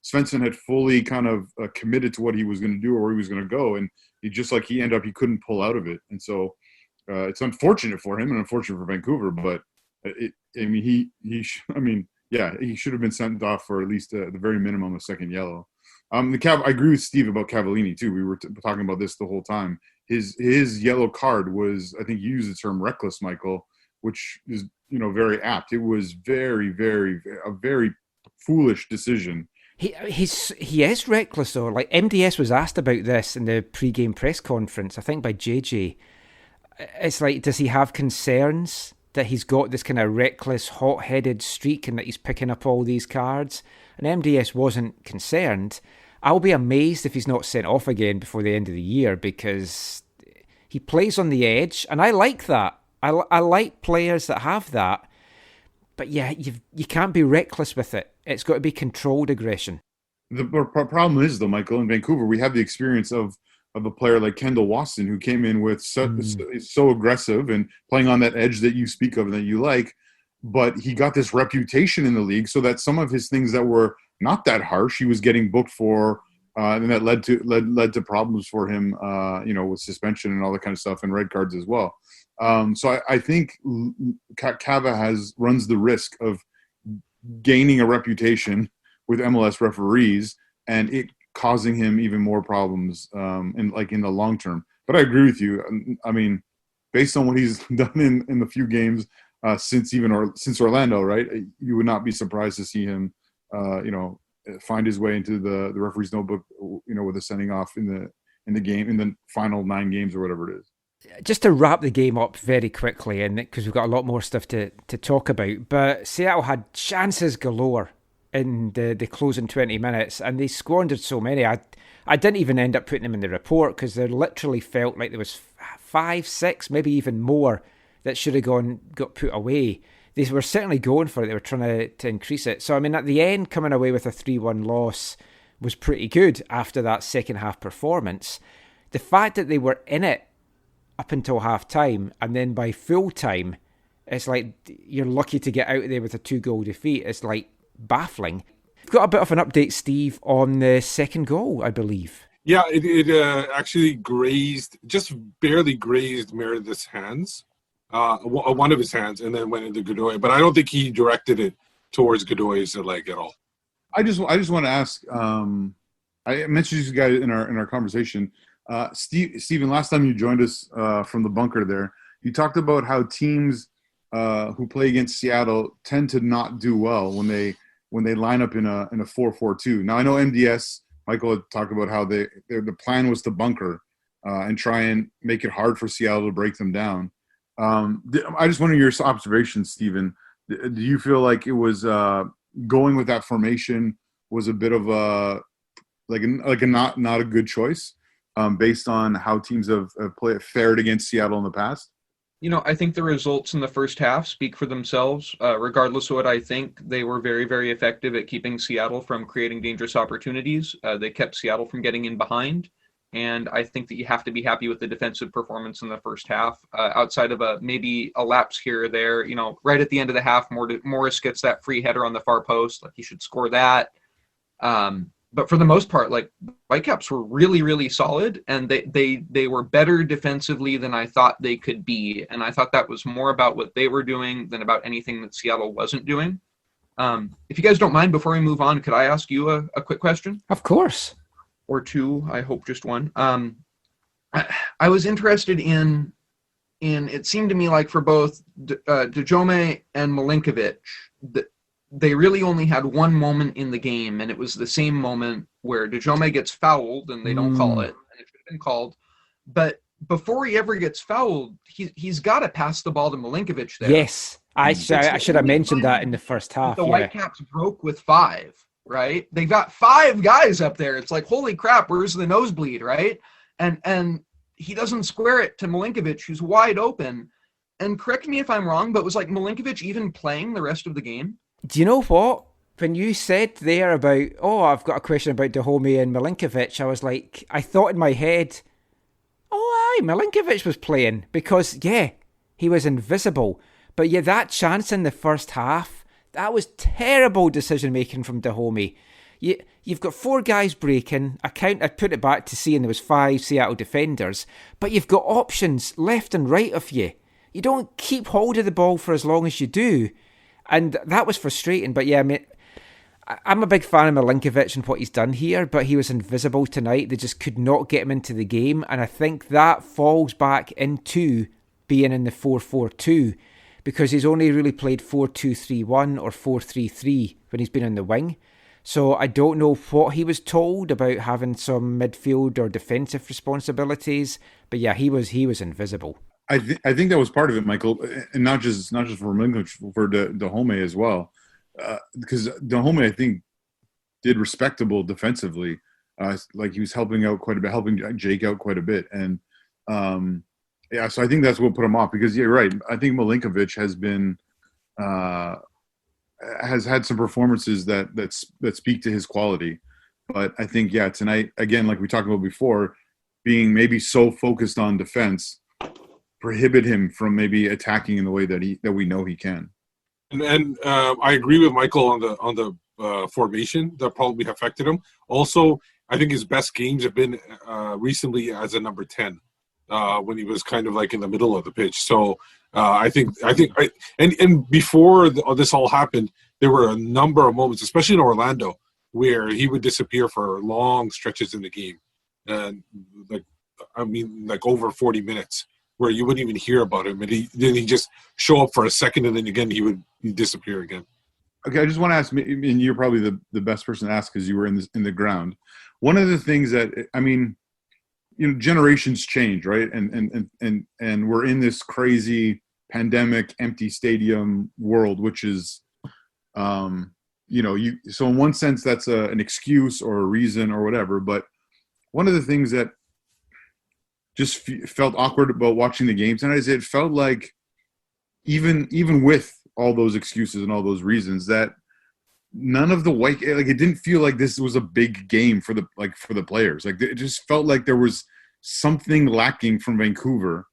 Svensson had fully kind of committed to what he was going to do or where he was going to go, and he ended up he couldn't pull out of it, and so it's unfortunate for him and unfortunate for Vancouver. But he should have been sent off for at least the very minimum a second yellow. I agree with Steve about Cavallini too. We were talking about this the whole time. His yellow card was, I think you used the term reckless, Michael, which is very apt. It was very, very a very foolish decision. He is reckless though. Like MDS was asked about this in the pre-game press conference, I think by JJ. It's like, does he have concerns that he's got this kind of reckless, hot-headed streak and that he's picking up all these cards? And MDS wasn't concerned. I'll be amazed if he's not sent off again before the end of the year, because he plays on the edge, and I like that. I like players that have that. But yeah, you can't be reckless with it. It's got to be controlled aggression. The problem is, though, Michael, in Vancouver, we have the experience of a player like Kendall Waston, who came in with so aggressive and playing on that edge that you speak of and that you like, but he got this reputation in the league so that some of his things that were not that harsh, he was getting booked for, and that led to problems for him, with suspension and all that kind of stuff and red cards as well. So I think Cava runs the risk of gaining a reputation with MLS referees and it causing him even more problems in the long term. But I agree with you. I mean, based on what he's done in the few games since Orlando, right? You would not be surprised to see him, find his way into the referee's notebook, with a sending off in the game, in the final 9 games or whatever it is. Just to wrap the game up very quickly, and because we've got a lot more stuff to talk about, but Seattle had chances galore in the closing 20 minutes, and they squandered so many. I didn't even end up putting them in the report because there literally felt like there was 5, 6, maybe even more that should have got put away. They were certainly going for it. They were trying to increase it. So, I mean, at the end, coming away with a 3-1 loss was pretty good after that second half performance. The fact that they were in it up until half time, and then by full time, it's like you're lucky to get out of there with a 2-goal defeat. It's like baffling. We've got a bit of an update, Steve, on the second goal, I believe. Yeah, it actually just barely grazed Meredith's hands, one of his hands, and then went into Godoy. But I don't think he directed it towards Godoy's leg at all. I just want to ask. I mentioned you guys in our conversation. Steven, last time you joined us from the bunker there, you talked about how teams who play against Seattle tend to not do well when they line up in a 4-4-2. Now I know MDS, Michael had talked about how the plan was to bunker and try and make it hard for Seattle to break them down. I just wonder your observations, Steven. Do you feel like it was going with that formation was a bit of a not a good choice? Based on how teams have fared against Seattle in the past? I think the results in the first half speak for themselves. Regardless of what I think, they were very, very effective at keeping Seattle from creating dangerous opportunities. They kept Seattle from getting in behind. And I think that you have to be happy with the defensive performance in the first half. Outside of maybe a lapse here or there, right at the end of the half, Morris gets that free header on the far post. Like, he should score that. but for the most part, like, Whitecaps were really, really solid, and they were better defensively than I thought they could be. And I thought that was more about what they were doing than about anything that Seattle wasn't doing. If you guys don't mind, before we move on, could I ask you a quick question? Of course. Or two, I hope just one. I was interested in it seemed to me like for both Dejome and Milinkovic, they really only had one moment in the game, and it was the same moment where Dejome gets fouled and they don't call it, and it should have been called. But before he ever gets fouled, he's got to pass the ball to Milinkovic there. Yes, I should have mentioned that in the first half. The Whitecaps broke with 5, right? They got 5 guys up there. It's like, holy crap, where's the nosebleed, right? And he doesn't square it to Milinkovic, who's wide open. And correct me if I'm wrong, but was like Milinkovic even playing the rest of the game? Do you know what? When you said there about, I've got a question about Dejome and Milinkovic, I was like, I thought in my head, Milinkovic was playing because, yeah, he was invisible. But yeah, that chance in the first half, that was terrible decision-making from Dejome. You've got 4 guys breaking. I put it back to see, and there was 5 Seattle defenders. But you've got options left and right of you. You don't keep hold of the ball for as long as you do. And that was frustrating. But yeah, I mean, I'm a big fan of Milinkovic and what he's done here, but he was invisible tonight. They just could not get him into the game. And I think that falls back into being in the 4-4-2, because he's only really played 4-2-3-1 or 4-3-3 when he's been on the wing. So I don't know what he was told about having some midfield or defensive responsibilities, but yeah, he was invisible. I think that was part of it, Michael, and not just for Milinkovic, for Dejome as well, because Dejome, I think, did respectable defensively. Like he was helping out quite a bit, helping Jake out quite a bit, and so I think that's what put him off. Because you're right, I think Milinkovic has been. Has had some performances that speak to his quality, but I think tonight, again, like we talked about before, being maybe so focused on defense prohibit him from maybe attacking in the way that we know he can. And I agree with Michael on the formation that probably affected him. Also, I think his best games have been recently as a number 10 when he was kind of like in the middle of the pitch. So. I think before this all happened, there were a number of moments, especially in Orlando, where he would disappear for long stretches in the game, and like over 40 minutes, where you wouldn't even hear about him, and then he just show up for a second, and then again he'd disappear again. Okay, I just want to ask, and you're probably the best person to ask because you were in the ground. One of the things that generations change, right? And we're in this crazy pandemic, empty stadium world, which is, so in one sense that's an excuse or a reason or whatever. But one of the things that just felt awkward about watching the games tonight is it felt like even with all those excuses and all those reasons, that none of the it didn't feel like this was a big game for the players. Like it just felt like there was something lacking from Vancouver.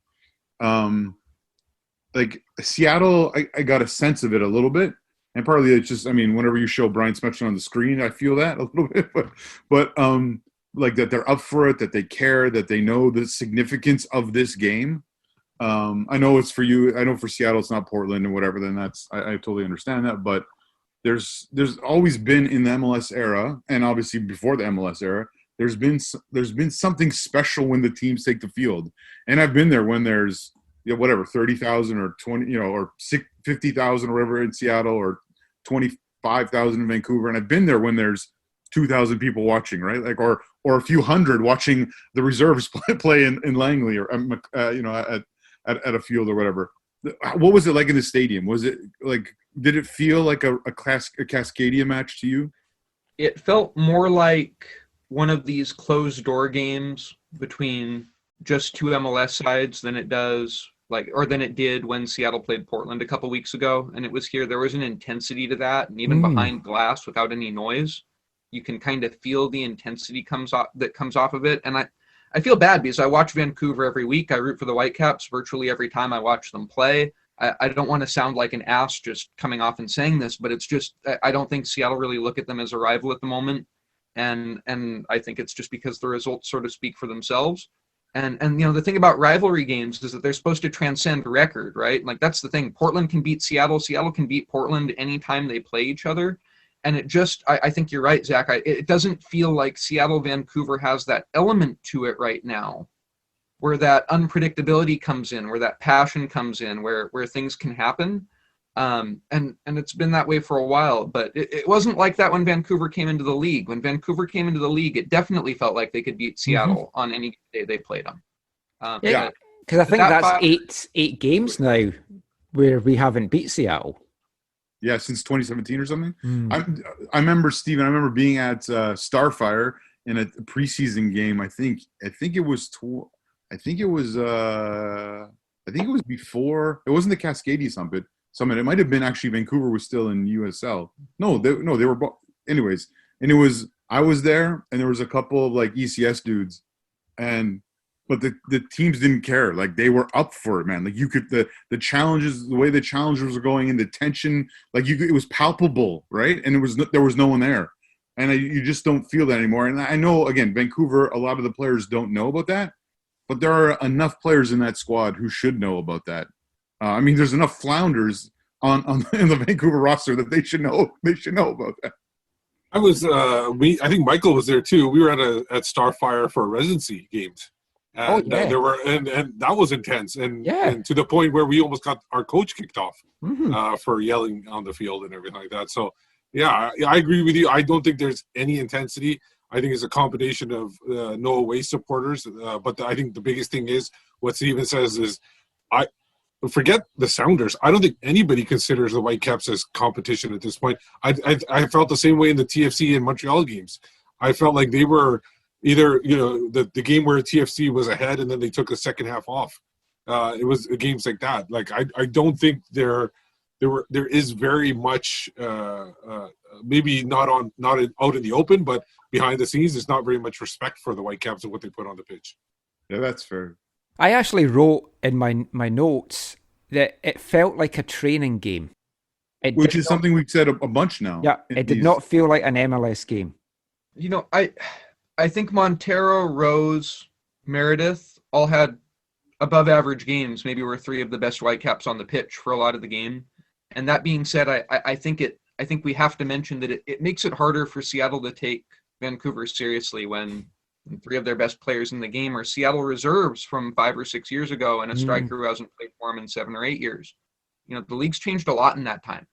Like Seattle, I got a sense of it a little bit, and partly it's just, whenever you show Brian Schmetzer on the screen, I feel that a little bit, but like that they're up for it, that they care, that they know the significance of this game. I know it's for you. I know for Seattle, it's not Portland and whatever. Then I totally understand that, but there's always been in the MLS era, and obviously before the MLS era, there's been something special when the teams take the field, and I've been there when there's 30,000 or 20, or 50,000 or whatever in Seattle, or 25,000 in Vancouver. And I've been there when there's 2,000 people watching, right? Like, or a few hundred watching the reserves play in Langley, or, at a field or whatever. What was it like in the stadium? Was it like, did it feel like a Cascadia match to you? It felt more like one of these closed door games between just 2 MLS sides than it did when Seattle played Portland a couple weeks ago. And it was here. There was an intensity to that. And even behind glass without any noise, you can kind of feel the intensity comes off of it. And I feel bad because I watch Vancouver every week. I root for the Whitecaps virtually every time I watch them play. I don't want to sound like an ass just coming off and saying this, but it's just, I don't think Seattle really look at them as a rival at the moment. And I think it's just because the results sort of speak for themselves. And the thing about rivalry games is that they're supposed to transcend record, right? Like, that's the thing. Portland can beat Seattle. Seattle can beat Portland anytime they play each other. And it just, I think you're right, Zach. It doesn't feel like Seattle-Vancouver has that element to it right now, where that unpredictability comes in, where that passion comes in, where things can happen. And it's been that way for a while, but it wasn't like that when Vancouver came into the league. When Vancouver came into the league, it definitely felt like they could beat Seattle on any day they played them. Yeah, because I think that's eight games now where we haven't beat Seattle. Yeah, since 2017 or something. I remember, Steven, I remember being at Starfire in a preseason game. I think it was before. It wasn't the Cascadia Summit. It might have been actually Vancouver was still in USL. No, they were both. Anyways, and I was there, and there was a couple of like ECS dudes, but the teams didn't care. Like, they were up for it, man. Like, you could the challenges, the way the challengers were going, and the tension, like it was palpable, right? And there was no one there, and you just don't feel that anymore. And I know, again, Vancouver, a lot of the players don't know about that, but there are enough players in that squad who should know about that. I mean, there's enough flounders in the Vancouver roster that they should know. They should know about that. I think Michael was there too. We were at Starfire for residency games. And there were, and that was intense, and to the point where we almost got our coach kicked off for yelling on the field and everything like that. So, yeah, I agree with you. I don't think there's any intensity. I think it's a combination of no away supporters. But I think the biggest thing is what Steven says is, forget the Sounders. I don't think anybody considers the Whitecaps as competition at this point. I felt the same way in the TFC and Montreal games. I felt like they were either, the game where TFC was ahead and then they took the second half off. It was games like that. Like, I don't think there is very much maybe not out in the open, but behind the scenes, there's not very much respect for the Whitecaps and what they put on the pitch. Yeah, that's fair. I actually wrote in my notes that it felt like a training game. Which is something we've said a bunch now. Yeah, it did not feel like an MLS game. I think Montero, Rose, Meredith all had above average games, maybe were three of the best Whitecaps on the pitch for a lot of the game. And that being said, I think we have to mention that it makes it harder for Seattle to take Vancouver seriously when three of their best players in the game are Seattle reserves from 5 or 6 years ago, and a striker who hasn't played for them in 7 or 8 years. The league's changed a lot in that time.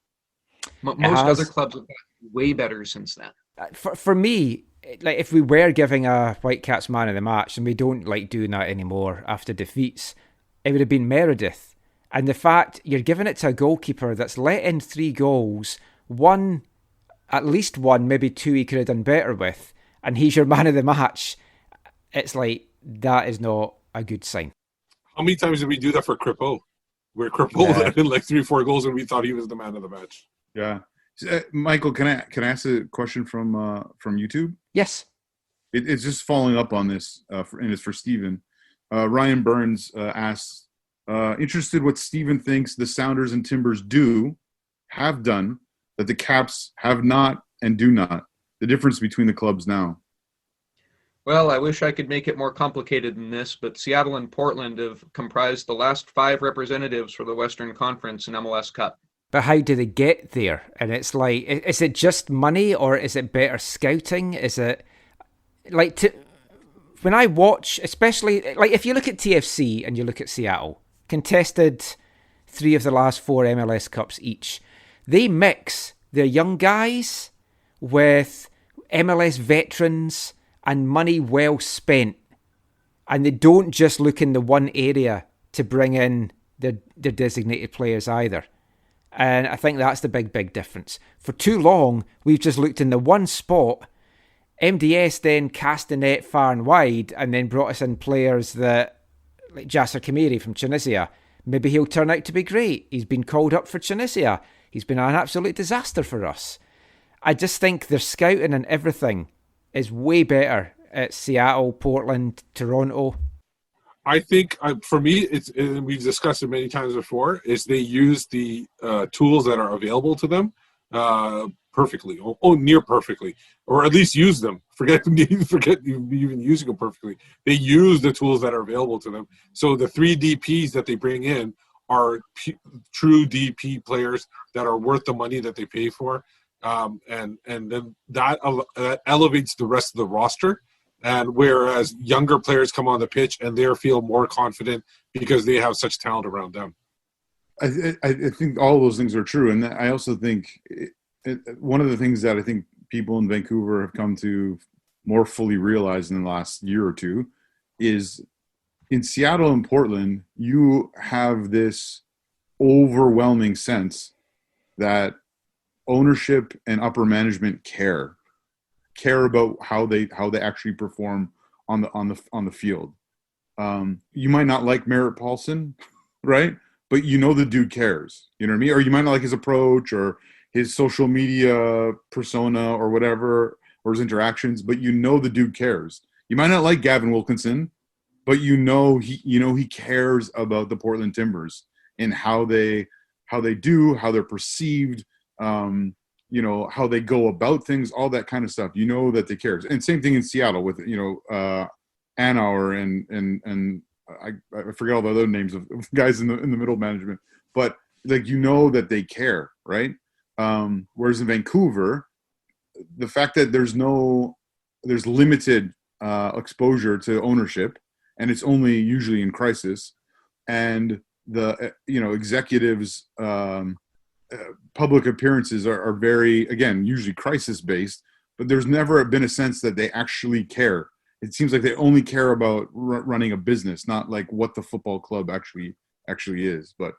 Most other clubs have gotten way better since then. For me, like, if we were giving a Whitecaps man of the match, and we don't like doing that anymore after defeats, it would have been Meredith. And the fact you're giving it to a goalkeeper that's let in 3 goals, at least one, maybe 2 he could have done better with, and he's your man of the match, it's like, that is not a good sign. How many times did we do that for Kripo? Where Kripo let in like 3-4 goals and we thought he was the man of the match. Yeah. Michael, can I ask a question from YouTube? Yes. It's just following up on this, and it's for Steven. Ryan Burns asks, interested what Steven thinks the Sounders and Timbers have done, that the Caps have not and do not. The difference between the clubs now. Well, I wish I could make it more complicated than this, but Seattle and Portland have comprised the last 5 representatives for the Western Conference in MLS Cup. But how do they get there? And it's like, is it just money, or is it better scouting? Is it like, when I watch, especially like if you look at TFC and you look at Seattle, contested 3 of the last 4 MLS Cups each, they mix their young guys with MLS veterans and money well spent, and they don't just look in the one area to bring in their designated players either. And I think that's the big difference. For too long, we've just looked in the one spot. MDS then cast the net far and wide, and then brought us in players that, like Jasser Kamiri from Tunisia, maybe he'll turn out to be great. He's been called up for Tunisia. He's been an absolute disaster for us. I just think their scouting and everything is way better at Seattle, Portland, Toronto. I think, for me, and we've discussed it many times before, is they use the tools that are available to them perfectly, or near perfectly, or at least use them forget even using them perfectly. They use the tools that are available to them. So the 3 DPs that they bring in are true DP players that are worth the money that they pay for, and then that elevates the rest of the roster. And whereas younger players come on the pitch and they feel more confident because they have such talent around them. I think all those things are true, and I also think one of the things that I think people in Vancouver have come to more fully realize in the last year or two is in Seattle and Portland, you have this overwhelming sense that ownership and upper management care about how they actually perform on the field. You might not like Merritt Paulson, right? But you know the dude cares. You know what I mean? Or you might not like his approach or his social media persona or whatever, or his interactions, but you know the dude cares. You might not like Gavin Wilkinson, but you know he cares about the Portland Timbers and how they do, how they're perceived, how they go about things, all that kind of stuff. You know that they cares. And same thing in Seattle with Anauer and I forget all the other names of guys in the middle management, but like that they care, right? Whereas in Vancouver, the fact that there's limited exposure to ownership, and it's only usually in crisis, and the executives' public appearances are very, again, usually crisis based, but there's never been a sense that they actually care. It seems like they only care about running a business, not like what the football club actually is. But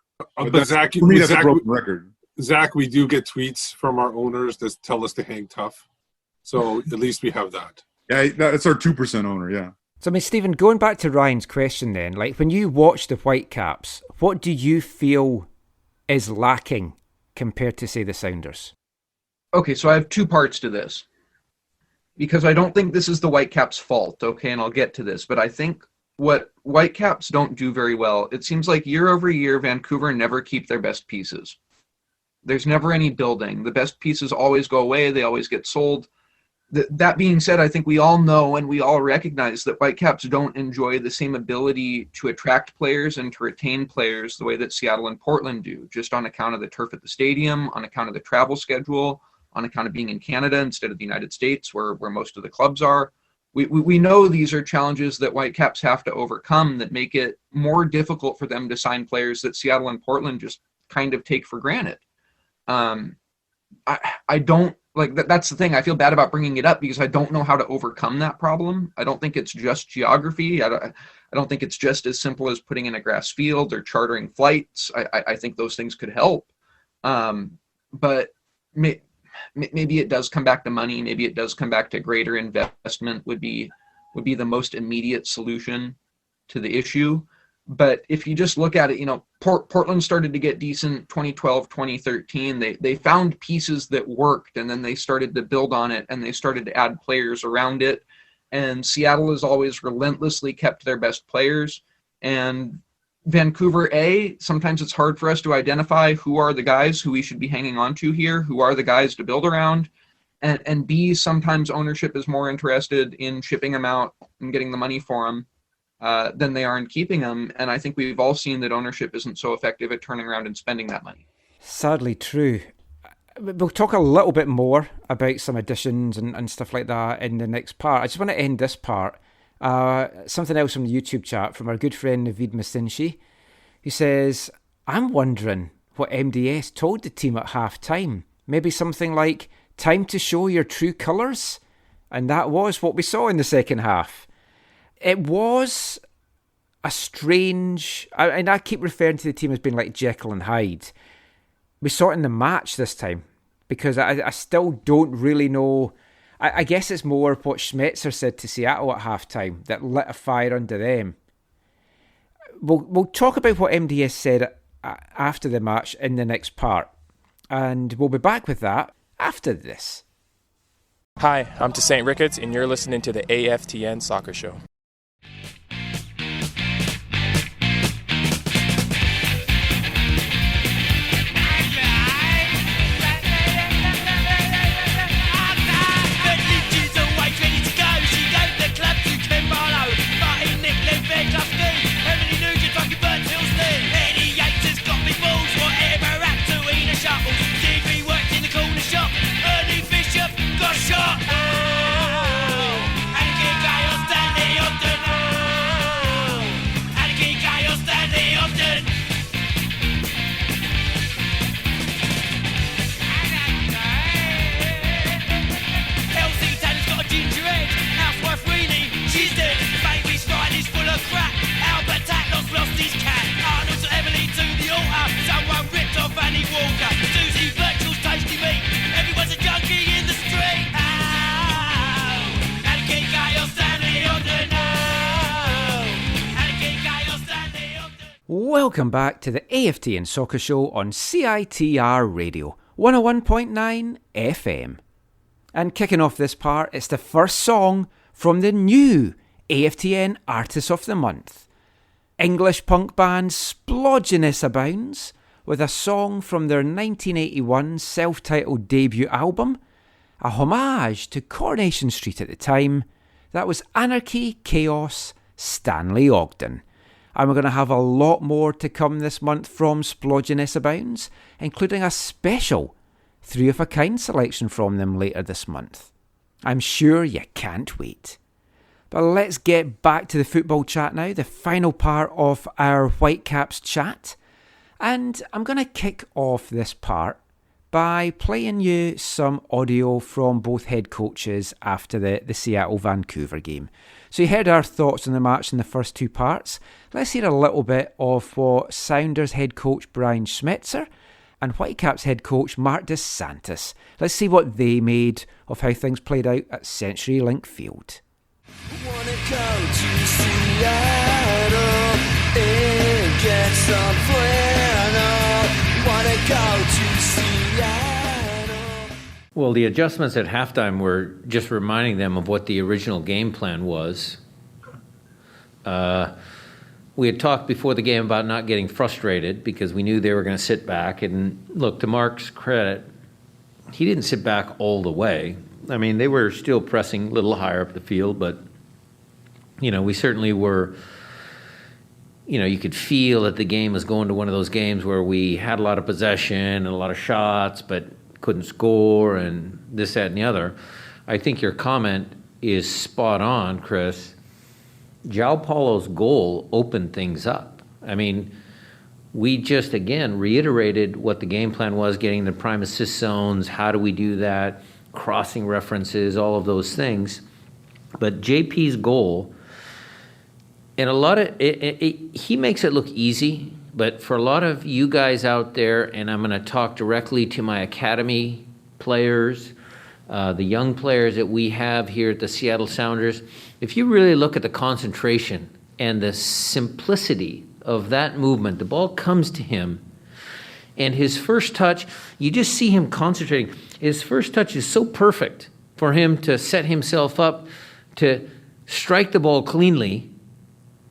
Zach, for me, that's a broken record. Zach, we do get tweets from our owners that tell us to hang tough. So at least we have that. Yeah, that's our 2% owner, yeah. So, I mean, Stephen, going back to Ryan's question then, like when you watch the Whitecaps, what do you feel is lacking compared to, say, the Sounders? Okay, so I have 2 parts to this. Because I don't think this is the Whitecaps' fault, okay, and I'll get to this, but I think what Whitecaps don't do very well, it seems like year over year, Vancouver never keep their best pieces. There's never any building. The best pieces always go away. They always get sold. That being said, I think we all know and we all recognize that Whitecaps don't enjoy the same ability to attract players and to retain players the way that Seattle and Portland do, just on account of the turf at the stadium, on account of the travel schedule, on account of being in Canada instead of the United States, where most of the clubs are. We know these are challenges that Whitecaps have to overcome that make it more difficult for them to sign players that Seattle and Portland just kind of take for granted. I don't like that. That's the thing. I feel bad about bringing it up because I don't know how to overcome that problem. I don't think it's just geography. I don't think it's just as simple as putting in a grass field or chartering flights. I think those things could help. But maybe it does come back to money. Maybe it does come back to greater investment would be the most immediate solution to the issue. But if you just look at it, Portland started to get decent 2012, 2013. They found pieces that worked, and then they started to build on it, and they started to add players around it. And Seattle has always relentlessly kept their best players. And Vancouver, sometimes it's hard for us to identify who are the guys who we should be hanging on to here, who are the guys to build around. And B, sometimes ownership is more interested in shipping them out and getting the money for them than they are in keeping them. And I think we've all seen that ownership isn't so effective at turning around and spending that money. Sadly true. We'll talk a little bit more about some additions and stuff like that in the next part. I just want to end this part. Something else from the YouTube chat from our good friend Naveed Masinshi, who says, I'm wondering what MDS told the team at half-time. Maybe something like, time to show your true colours? And that was what we saw in the second half. It was a strange... and I keep referring to the team as being like Jekyll and Hyde. We saw it in the match this time, because I still don't really know... I guess it's more what Schmetzer said to Seattle at halftime that lit a fire under them. We'll talk about what MDS said after the match in the next part, and we'll be back with that after this. Hi, I'm St. Ricketts, and you're listening to the AFTN Soccer Show. Ready to Welcome back to the AFTN Soccer Show on CITR Radio, 101.9 FM. And kicking off this part, it's the first song from the new AFTN Artist of the Month. English punk band Splodginess abounds with a song from their 1981 self-titled debut album, a homage to Coronation Street at the time. That was Anarchy, Chaos, Stanley Ogden. And we're going to have a lot more to come this month from Splodginess abounds, including a special 3-of-a-kind selection from them later this month. I'm sure you can't wait. But let's get back to the football chat now, the final part of our Whitecaps chat. And I'm going to kick off this part by playing you some audio from both head coaches after the Seattle-Vancouver game. So you heard our thoughts on the match in the first two parts. Let's hear a little bit of what Sounders head coach Brian Schmetzer and Whitecaps head coach Marc Santos. Let's see what they made of how things played out at CenturyLink Field. Wanna go to Seattle and get some flannel. Wanna go to Seattle. Well, the adjustments at halftime were just reminding them of what the original game plan was. We had talked before the game about not getting frustrated because we knew they were going to sit back. And look, to Marc's credit, he didn't sit back all the way. I mean, they were still pressing a little higher up the field, but, you know, we certainly were, you know, you could feel that the game was going to one of those games where we had a lot of possession and a lot of shots, but couldn't score and this, that, and the other. I think your comment is spot on, Chris. João Paulo's goal opened things up. I mean, we just, again, reiterated what the game plan was, getting the prime assist zones, how do we do that, crossing references, all of those things. But JP's goal, and a lot of he makes it look easy, but for a lot of you guys out there, and I'm going to talk directly to my academy players, the young players that we have here at the Seattle Sounders, if you really look at the concentration and the simplicity of that movement, the ball comes to him, and his first touch, you just see him concentrating. His first touch is so perfect for him to set himself up to strike the ball cleanly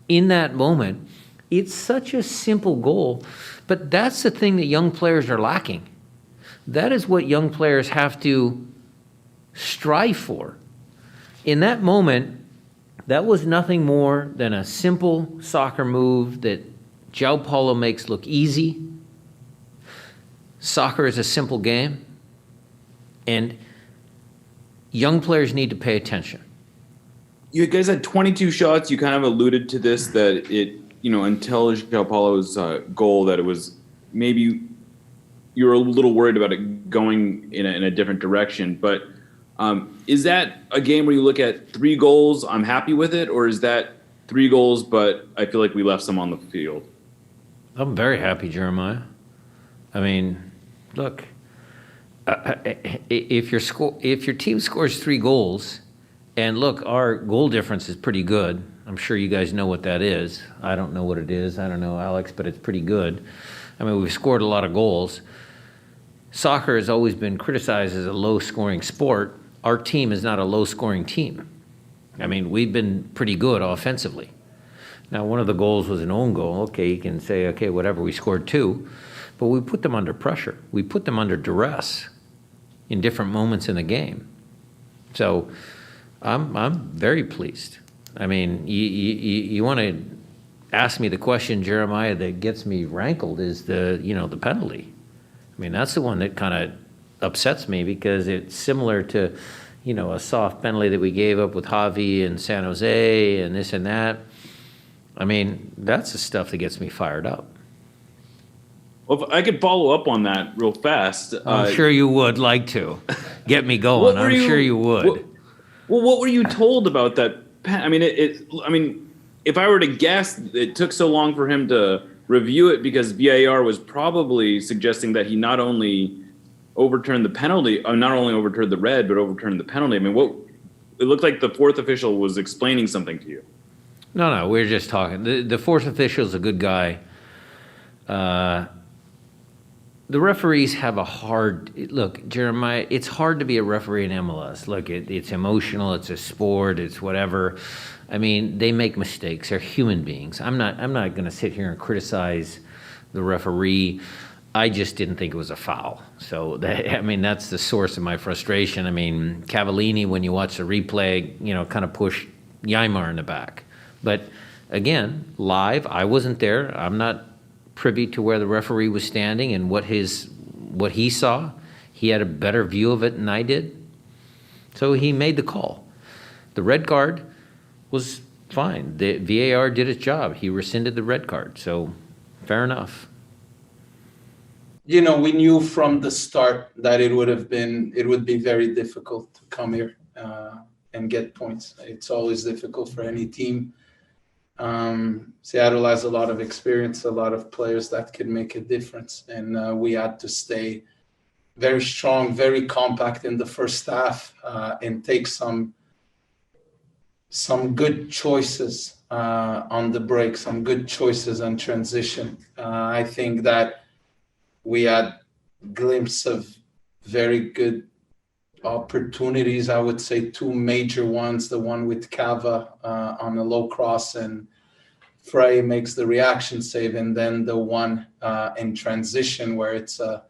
in that moment. It's such a simple goal, but that's the thing that young players are lacking. That is what young players have to strive for. In that moment, that was nothing more than a simple soccer move that João Paulo makes look easy. Soccer is a simple game, and young players need to pay attention. You guys had 22 shots. You kind of alluded to this, that it, you know, until João Paulo's goal, that it was maybe you were a little worried about it going in a different direction. But is that a game where you look at 3 goals, I'm happy with it, or is that 3 goals, but I feel like we left some on the field? I'm very happy, Jeremiah. I mean, look, if your team scores 3 goals, and look, our goal difference is pretty good. I'm sure you guys know what that is. I don't know what it is. I don't know, Alex, but it's pretty good. I mean, we've scored a lot of goals. Soccer has always been criticized as a low-scoring sport. Our team is not a low-scoring team. I mean, we've been pretty good offensively. Now, one of the goals was an own goal. Okay, you can say, okay, whatever, we scored 2. But we put them under pressure. We put them under duress in different moments in the game. So I'm very pleased. I mean, you want to ask me the question, Jeremiah, that gets me rankled is the penalty. I mean, that's the one that kind of upsets me because it's similar to, a soft penalty that we gave up with Javi and San Jose and this and that. I mean, that's the stuff that gets me fired up. Well, if I could follow up on that real fast. I'm sure you would like to. Get me going. I'm sure you would. What were you told about that? I mean, if I were to guess, it took so long for him to review it because VAR was probably suggesting that he not only overturned the penalty, not only overturned the red, but overturned the penalty. I mean, it looked like the fourth official was explaining something to you. No, we're just talking. The fourth official is a good guy. The referees have a hard look, Jeremiah. It's hard to be a referee in MLS. Look, it's emotional. It's a sport. It's whatever. I mean, they make mistakes. They're human beings. I'm not going to sit here and criticize the referee. I just didn't think it was a foul. So that's the source of my frustration. I mean, Cavallini, when you watch the replay, kind of pushed Ymar in the back. But again, live, I wasn't there. I'm not privy to where the referee was standing and what he saw. He had a better view of it than I did. So he made the call. The red card was fine. The VAR did its job. He rescinded the red card. So fair enough. We knew from the start that it would be very difficult to come here and get points. It's always difficult for any team. Seattle has a lot of experience, a lot of players that can make a difference. And we had to stay very strong, very compact in the first half and take some good choices on the break, some good choices on transition. I think that we had glimpses of very good opportunities. I would say two major ones, the one with Cava on a low cross and Frey makes the reaction save, and then the one in transition where it's a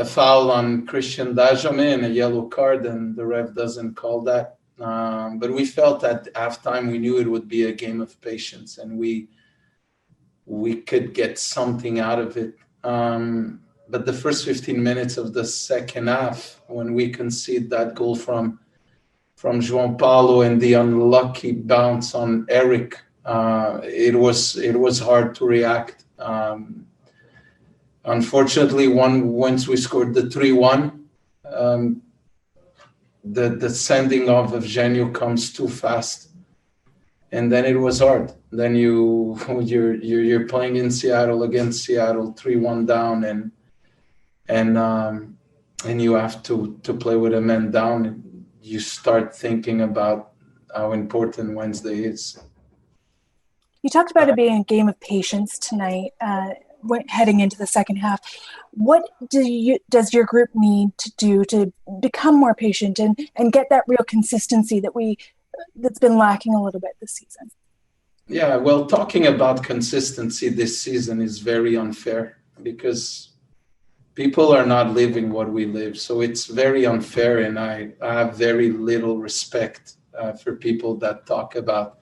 foul on Christian Dajame and a yellow card, and the ref doesn't call that. But we felt at halftime, we knew it would be a game of patience, and we could get something out of it. But the first 15 minutes of the second half, when we concede that goal from João Paulo and the unlucky bounce on Eric, it was hard to react. Unfortunately, once we scored the 3-1, the sending off of Genio comes too fast, and then it was hard. Then you're playing in Seattle against Seattle, 3-1 down, and you have to play with a man down. And you start thinking about how important Wednesday is. You talked about it being a game of patience tonight, heading into the second half. What does your group need to do to become more patient and get that real consistency that's been lacking a little bit this season? Yeah, well, talking about consistency this season is very unfair because people are not living what we live. So it's very unfair, and I have very little respect for people that talk about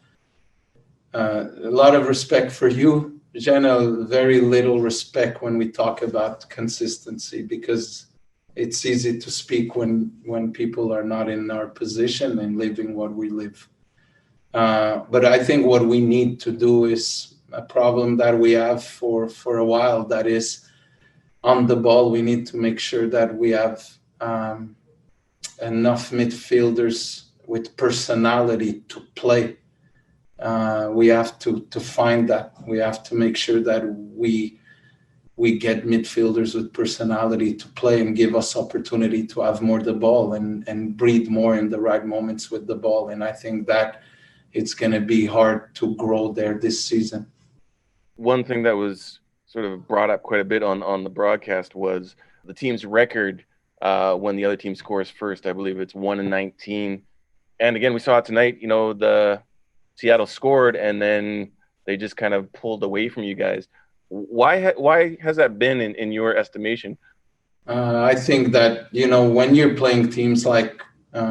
a lot of respect for you, Jenna, very little respect when we talk about consistency, because it's easy to speak when people are not in our position and living what we live. But I think what we need to do is a problem that we have for a while, that is on the ball. We need to make sure that we have enough midfielders with personality to play. We have to find that. We have to make sure that we get midfielders with personality to play and give us opportunity to have more the ball and breathe more in the right moments with the ball. And I think that it's going to be hard to grow there this season. One thing that was sort of brought up quite a bit on the broadcast was the team's record when the other team scores first. I believe it's 1-19. And again, we saw it tonight, the Seattle scored and then they just kind of pulled away from you guys. Why has that been in your estimation? I think that, when you're playing teams like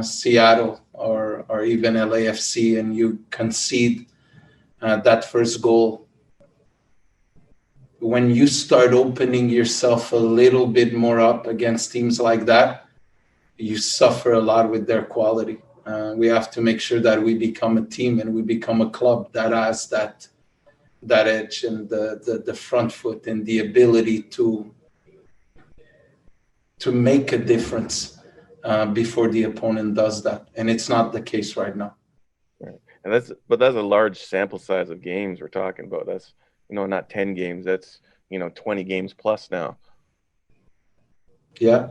Seattle or even LAFC and you concede that first goal, when you start opening yourself a little bit more up against teams like that, you suffer a lot with their quality. We have to make sure that we become a team and we become a club that has that edge and the front foot and the ability to make a difference before the opponent does that. And it's not the case right now. Right. And that's a large sample size of games we're talking about. That's, not 10 games. That's, 20 games plus now. Yeah.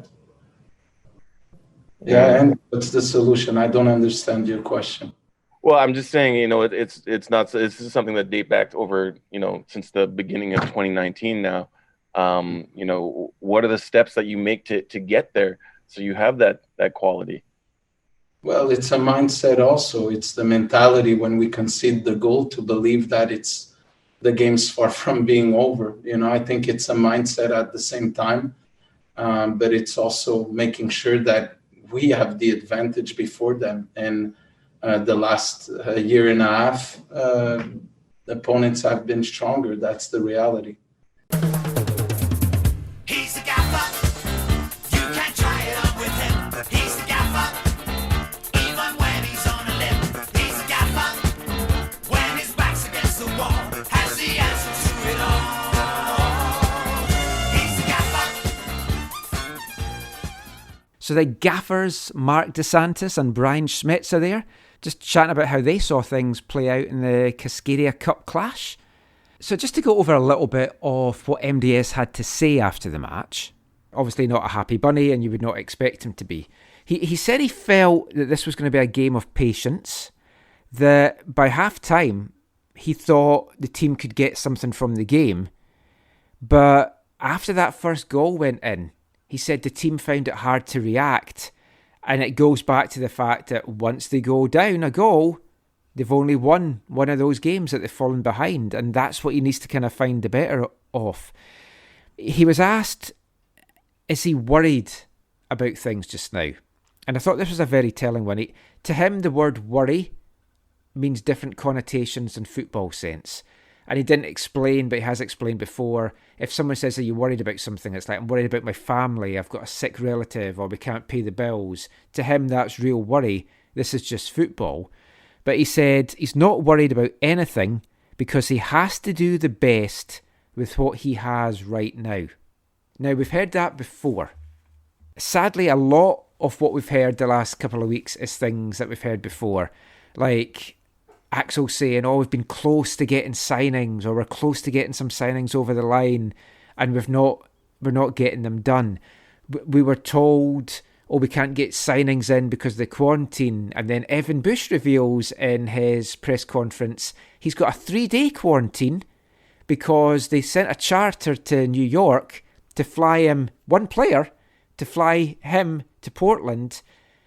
Yeah, and what's the solution? I don't understand your question. Well, I'm just saying, it's not. This is something that date back over, since the beginning of 2019 now. What are the steps that you make to get there so you have that quality? Well, it's a mindset also. It's the mentality when we concede the goal to believe that the game's far from being over. I think it's a mindset at the same time, but it's also making sure that we have the advantage before them. And the last year and a half, opponents have been stronger. That's the reality. He's the gaffer. You can't try it on with him. He's the gaffer. Even when he's on a limb. He's the gaffer. When his back's against the wall. Has the answer to it all. He's the gaffer. So the gaffers, Marc DeSantis and Brian Schmetzer there, just chatting about how they saw things play out in the Cascadia Cup clash. So just to go over a little bit of what MDS had to say after the match. Obviously not a happy bunny, and you would not expect him to be. He said he felt that this was going to be a game of patience, that by half-time he thought the team could get something from the game. But after that first goal went in, he said the team found it hard to react. And it goes back to the fact that once they go down a goal, they've only won one of those games that they've fallen behind. And that's what he needs to kind of find the better of. He was asked, is he worried about things just now? And I thought this was a very telling one. To him, the word worry means different connotations in football sense. And he didn't explain, but he has explained before. If someone says, are you worried about something? It's like, I'm worried about my family. I've got a sick relative, or we can't pay the bills. To him, that's real worry. This is just football. But he said he's not worried about anything because he has to do the best with what he has right now. Now, we've heard that before. Sadly, a lot of what we've heard the last couple of weeks is things that we've heard before. Like Axel saying, we've been close to getting signings, or we're close to getting some signings over the line, and we're not getting them done. We were told, we can't get signings in because of the quarantine. And then Evan Bush reveals in his press conference, he's got a 3-day quarantine because they sent a charter to New York to fly him, one player, to fly him to Portland.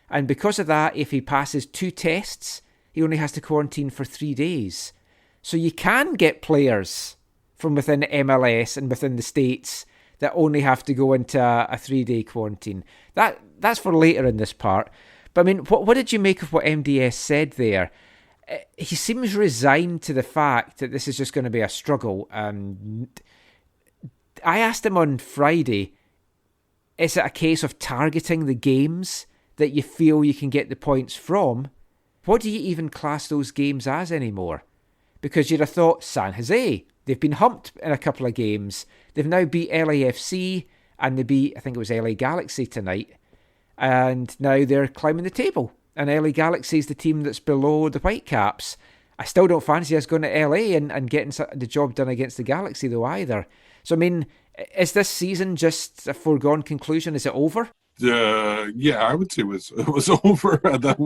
And because of that, if he passes 2 tests, he only has to quarantine for 3 days. So you can get players from within MLS and within the States that only have to go into a 3-day quarantine. That's for later in this part. But I mean, what did you make of what MDS said there? He seems resigned to the fact that this is just going to be a struggle. I asked him on Friday, is it a case of targeting the games that you feel you can get the points from? What do you even class those games as anymore? Because you'd have thought San Jose, they've been humped in a couple of games. They've now beat LAFC and they beat, I think it was LA Galaxy tonight. And now they're climbing the table. And LA Galaxy is the team that's below the Whitecaps. I still don't fancy us going to LA and getting the job done against the Galaxy though either. So I mean, is this season just a foregone conclusion? Is it over? Yeah, I would say it was over.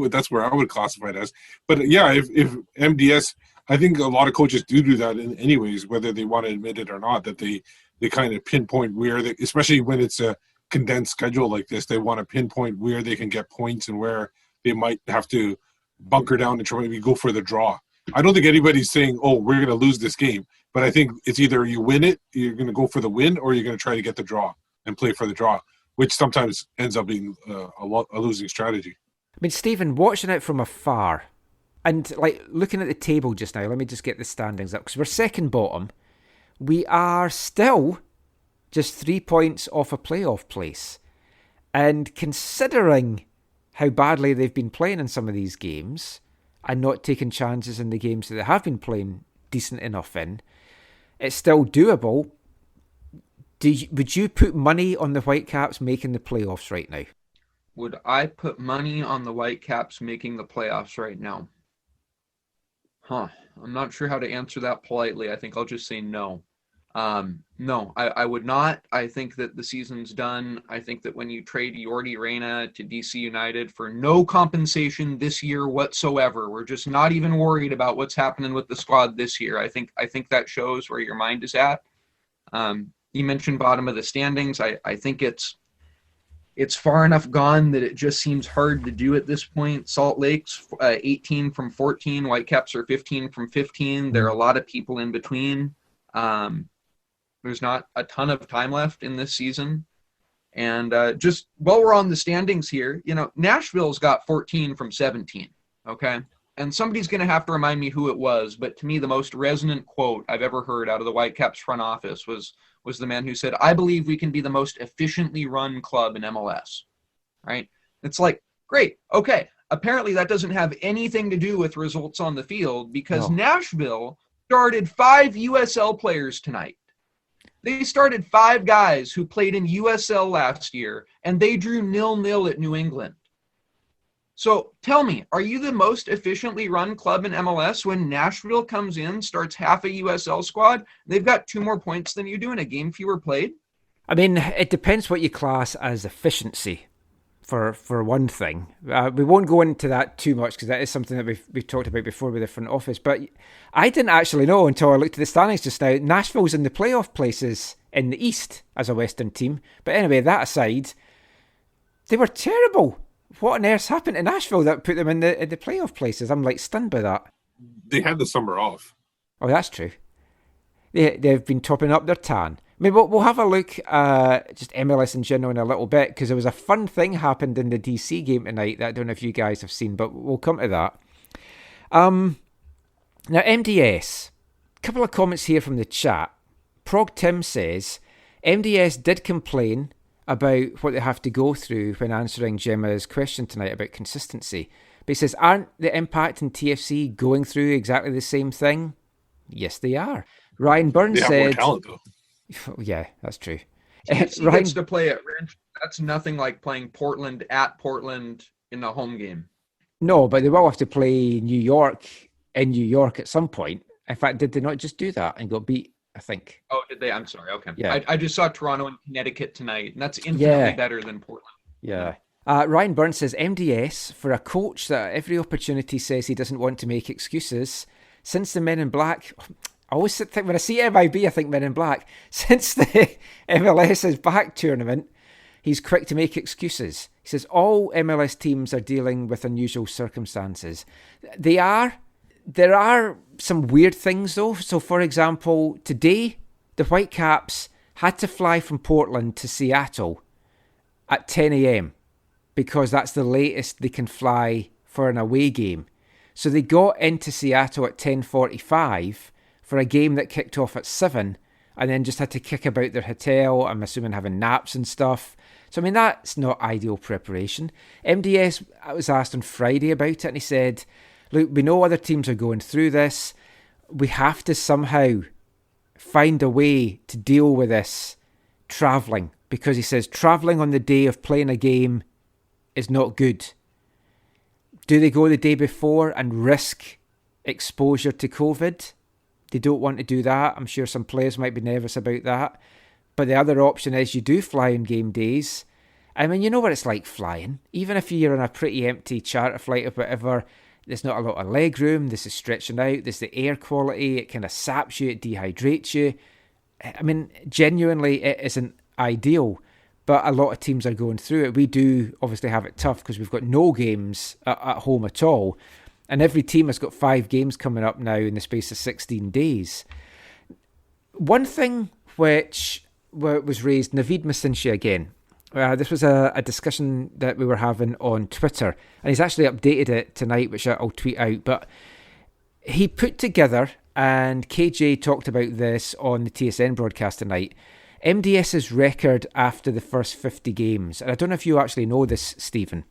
That's where I would classify it as. But yeah, if MDS, I think a lot of coaches do that in anyways, whether they want to admit it or not, that they kind of pinpoint where they, especially when it's a condensed schedule like this, they want to pinpoint where they can get points and where they might have to bunker down and try maybe go for the draw. I don't think anybody's saying, we're going to lose this game. But I think it's either you win it, you're going to go for the win, or you're going to try to get the draw and play for the draw, which sometimes ends up being a losing strategy. I mean, Stephen, watching it from afar and like looking at the table just now, let me just get the standings up because we're second bottom. We are still just 3 points off a playoff place. And considering how badly they've been playing in some of these games and not taking chances in the games that they have been playing decent enough in, it's still doable. Would you put money on the Whitecaps making the playoffs right now? Would I put money on the Whitecaps making the playoffs right now? I'm not sure how to answer that politely. I think I'll just say no. No, I would not. I think that the season's done. I think that when you trade Yordi Reyna to DC United for no compensation this year whatsoever, we're just not even worried about what's happening with the squad this year. I think that shows where your mind is at. You mentioned bottom of the standings. I think it's far enough gone that it just seems hard to do at this point. Salt Lake's 18 from 14. Whitecaps are 15 from 15. There are a lot of people in between. There's not a ton of time left in this season. And just while we're on the standings here, Nashville's got 14 from 17, okay? And somebody's going to have to remind me who it was, but to me, the most resonant quote I've ever heard out of the Whitecaps front office was the man who said, "I believe we can be the most efficiently run club in MLS," right? It's like, great, okay. Apparently that doesn't have anything to do with results on the field because Nashville started 5 USL players tonight. They started 5 guys who played in USL last year, and they drew 0-0 at New England. So tell me, are you the most efficiently run club in MLS when Nashville comes in, starts half a USL squad? They've got 2 more points than you do in a game fewer played? I mean, it depends what you class as efficiency, for one thing. We won't go into that too much because that is something that we've talked about before with the front office. But I didn't actually know until I looked at the standings just now. Nashville's in the playoff places in the East as a Western team. But anyway, that aside, they were terrible. What on earth's happened to Nashville that put them in the playoff places? I'm stunned by that. They had the summer off. Oh, that's true. They've been topping up their tan. I mean, we'll have a look at just MLS in general in a little bit because there was a fun thing happened in the DC game tonight that I don't know if you guys have seen, but we'll come to that. Now, MDS, a couple of comments here from the chat. Prog Tim says, MDS did complain about what they have to go through when answering Gemma's question tonight about consistency. But he says, aren't the Impact and TFC going through exactly the same thing? Yes, they are. Ryan Burns said... They have more talent, though. Yeah, that's true. TFC gets to play at Ranch. That's nothing like playing Portland at Portland in a home game. No, but they will have to play New York in New York at some point. In fact, did they not just do that and got beat, I think? Oh, did they? I'm sorry. Okay. Yeah. I just saw Toronto and Connecticut tonight, and that's infinitely better than Portland. Yeah. Ryan Burns says, MDS, for a coach that at every opportunity says he doesn't want to make excuses, since the Men in Black... I always think when I see MIB, I think Men in Black. Since the MLS is back tournament, he's quick to make excuses. He says all MLS teams are dealing with unusual circumstances. They are. There are some weird things though. So for example, today, the Whitecaps had to fly from Portland to Seattle at 10 a.m. because that's the latest they can fly for an away game. So they got into Seattle at 10:45 for a game that kicked off at 7 and then just had to kick about their hotel, I'm assuming having naps and stuff. So, I mean, that's not ideal preparation. MDS, I was asked on Friday about it and he said, look, we know other teams are going through this. We have to somehow find a way to deal with this travelling because he says travelling on the day of playing a game is not good. Do they go the day before and risk exposure to COVID? They don't want to do that. I'm sure some players might be nervous about that. But the other option is you do fly on game days. I mean, you know what it's like flying. Even if you're on a pretty empty charter flight or whatever, there's not a lot of leg room. This is stretching out. There's the air quality. It kind of saps you. It dehydrates you. I mean, genuinely, it isn't ideal. But a lot of teams are going through it. We do obviously have it tough because we've got no games at home at all. And every team has got 5 games coming up now in the space of 16 days. One thing which was raised, Naveed Masinshi again. This was a discussion that we were having on Twitter. And he's actually updated it tonight, which I'll tweet out. But he put together, and KJ talked about this on the TSN broadcast tonight, MDS's record after the first 50 games. And I don't know if you actually know this, Stephen.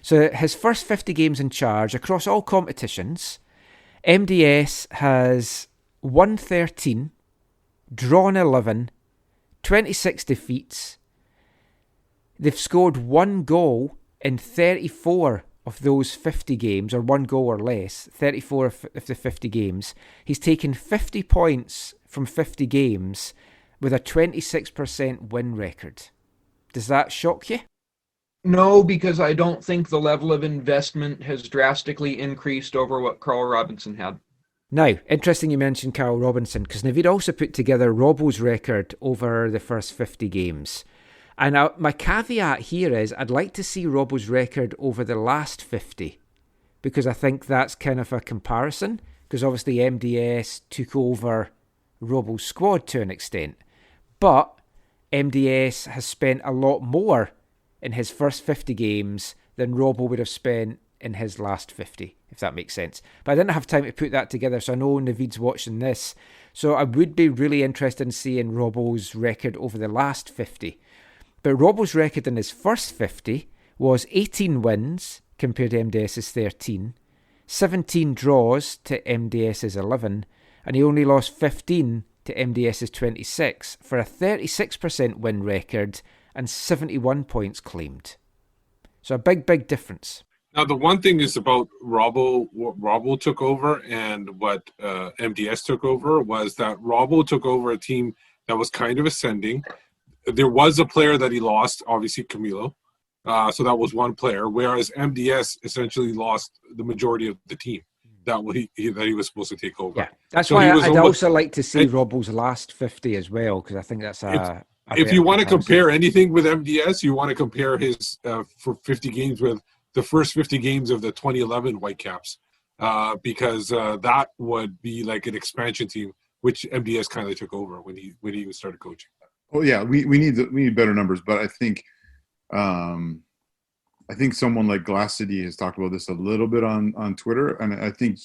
So his first 50 games in charge across all competitions, MDS has won 13, drawn 11, 26 defeats. They've scored 1 goal in 34 of those 50 games, or 1 goal or less, 34 of the 50 games. He's taken 50 points from 50 games with a 26% win record. Does that shock you? No, because I don't think the level of investment has drastically increased over what Carl Robinson had. Now, interesting you mentioned Carl Robinson, because Naveed also put together Robbo's record over the first 50 games. And my caveat here is I'd like to see Robbo's record over the last 50, because I think that's kind of a comparison, because obviously MDS took over Robbo's squad to an extent. But MDS has spent a lot more in his first 50 games than Robbo would have spent in his last 50, if that makes sense. But I didn't have time to put that together, so I know Naveed's watching this. So I would be really interested in seeing Robbo's record over the last 50. But Robbo's record in his first 50 was 18 wins compared to MDS's 13, 17 draws to MDS's 11, and he only lost 15 to MDS's 26 for a 36% win record and 71 points claimed. So a big difference. Now, the one thing is about Robbo, what Robbo took over and what MDS took over was that Robbo took over a team that was kind of ascending. There was a player that he lost, obviously Camilo. So that was one player, whereas MDS essentially lost the majority of the team that he was supposed to take over. Yeah, that's why I'd also like to see Robbo's last 50 as well, because I think that's if you want to compare anything with MDS, you want to compare his for 50 games with the first 50 games of the 2011 Whitecaps, because that would be like an expansion team, which MDS kind of took over when he started coaching. Oh yeah, we need better numbers, but I think someone like Glassity has talked about this a little bit on Twitter, and I think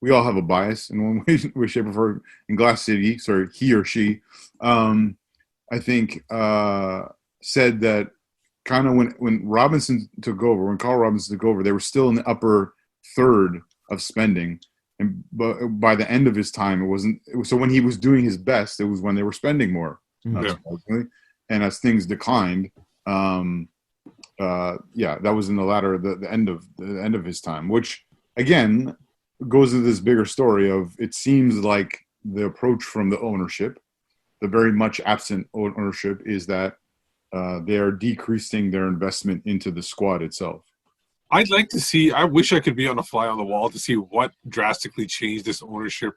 we all have a bias in one way, shape, or form. In Glassity, sorry, he or she, I think said that kind of when Robinson took over, when Carl Robinson took over, they were still in the upper third of spending, and by the end of his time, it wasn't. So when he was doing his best, it was when they were spending more, not surprisingly. And as things declined, that was in the end of his time, which again goes into this bigger story of it seems like the approach from the ownership, the very much absent ownership, is that they are decreasing their investment into the squad itself. I'd like to see. I wish I could be on a fly on the wall to see what drastically changed this ownership.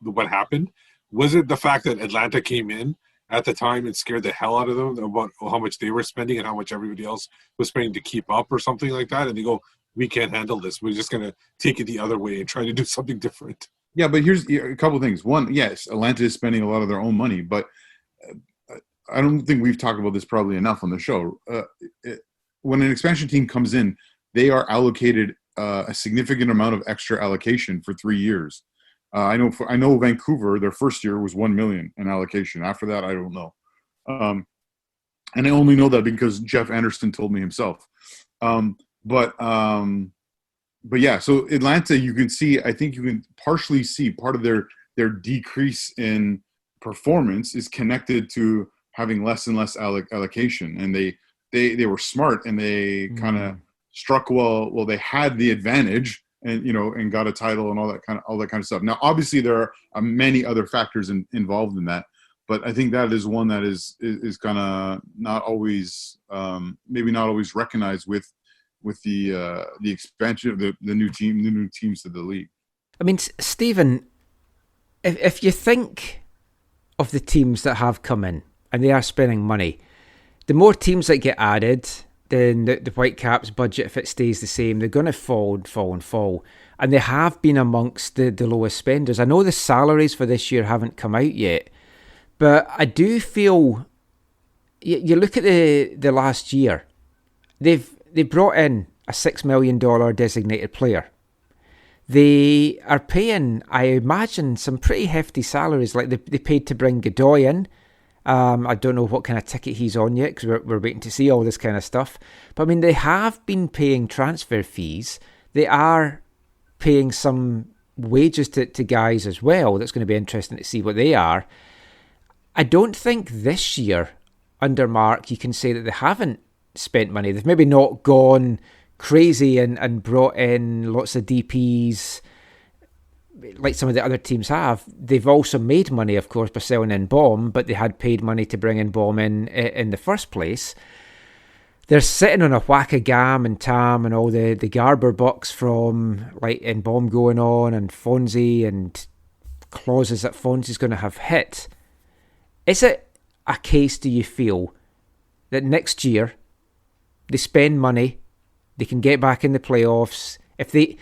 What happened? Was it the fact that Atlanta came in at the time and scared the hell out of them about how much they were spending and how much everybody else was spending to keep up, or something like that? And they go, "We can't handle this. We're just going to take it the other way and try to do something different." Yeah, but here's a couple of things. One, yes, Atlanta is spending a lot of their own money, but I don't think we've talked about this probably enough on the show. When an expansion team comes in, they are allocated a significant amount of extra allocation for 3 years. I know Vancouver, their first year was $1 million in allocation. After that, I don't know. And I only know that because Jeff Anderson told me himself. But yeah, so Atlanta, you can see, I think you can partially see part of their decrease in performance is connected to having less and less allocation. And they were smart, and they kind of struck well, they had the advantage, and got a title and all that kind of stuff. Now, obviously there are many other factors involved in that, but I think that is one that is kind of not always, maybe not always recognized with the expansion of the new teams to the league. I mean, Stephen, if you think of the teams that have come in and they are spending money, the more teams that get added, then the Whitecaps budget, if it stays the same, they're going to fall. And they have been amongst the lowest spenders. I know the salaries for this year haven't come out yet, but I do feel, you look at the last year, they brought in a $6 million designated player. They are paying, I imagine, some pretty hefty salaries. Like they paid to bring Godoy in. I don't know what kind of ticket he's on yet, because we're waiting to see all this kind of stuff. But I mean, they have been paying transfer fees. They are paying some wages to guys as well. That's going to be interesting to see what they are. I don't think this year, under Marc, you can say that they haven't spent money. They've maybe not gone crazy and brought in lots of DPs. like some of the other teams have, they've also made money, of course, by selling in Bomb, but they had paid money to bring in Bomb in the first place. They're sitting on a whack of Gam and Tam and all the Garber bucks from like in Bomb going on, and Fonzie and clauses that Fonzie's going to have hit. Is it a case, do you feel, that next year they spend money, they can get back in the playoffs? If they,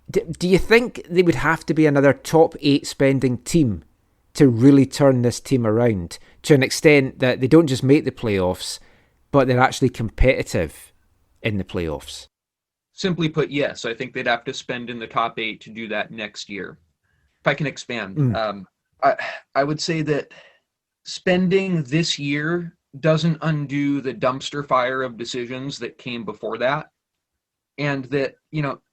do you think they would have to be another top 8 spending team to really turn this team around to an extent that they don't just make the playoffs, but they're actually competitive in the playoffs? Simply put, yes. I think they'd have to spend in the top 8 to do that next year. If I can expand, I would say that spending this year doesn't undo the dumpster fire of decisions that came before that. And that,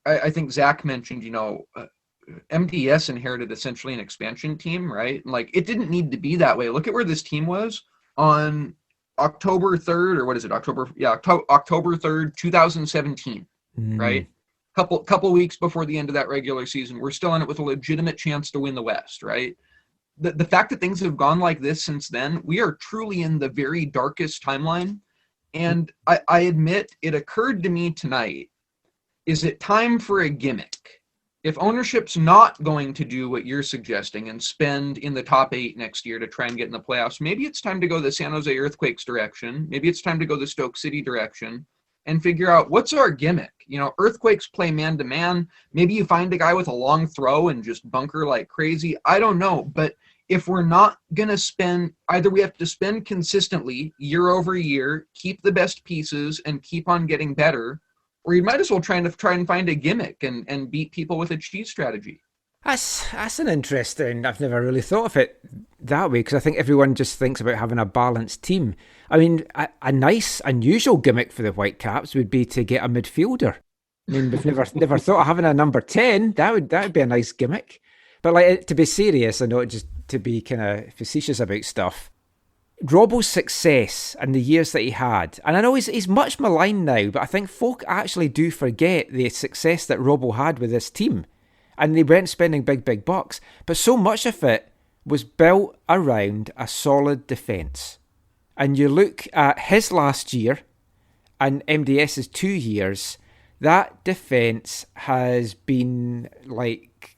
I think Zach mentioned, MDS inherited essentially an expansion team, right? Like, it didn't need to be that way. Look at where this team was on October 3rd, or what is it? October 3rd, 2017, right? Couple weeks before the end of that regular season. We're still in it with a legitimate chance to win the West, right? The fact that things have gone like this since then, we are truly in the very darkest timeline. And I admit, it occurred to me tonight, is it time for a gimmick? If ownership's not going to do what you're suggesting and spend in the top 8 next year to try and get in the playoffs, maybe it's time to go the San Jose Earthquakes direction. Maybe it's time to go the Stoke City direction and figure out what's our gimmick. Earthquakes play man-to-man. Maybe you find a guy with a long throw and just bunker like crazy. I don't know. But if we're not going to spend, either we have to spend consistently year over year, keep the best pieces, and keep on getting better, or you might as well try and find a gimmick and beat people with a cheese strategy. That's an interesting. I've never really thought of it that way, because I think everyone just thinks about having a balanced team. I mean, a nice, unusual gimmick for the Whitecaps would be to get a midfielder. I mean, we've never thought of having a number 10. That would be a nice gimmick. But like, to be serious and not just to be kind of facetious about stuff, Robbo's success and the years that he had, and I know he's much maligned now, but I think folk actually do forget the success that Robbo had with this team. And they went spending big bucks, but so much of it was built around a solid defence. And you look at his last year and MDS's 2 years, that defence has been like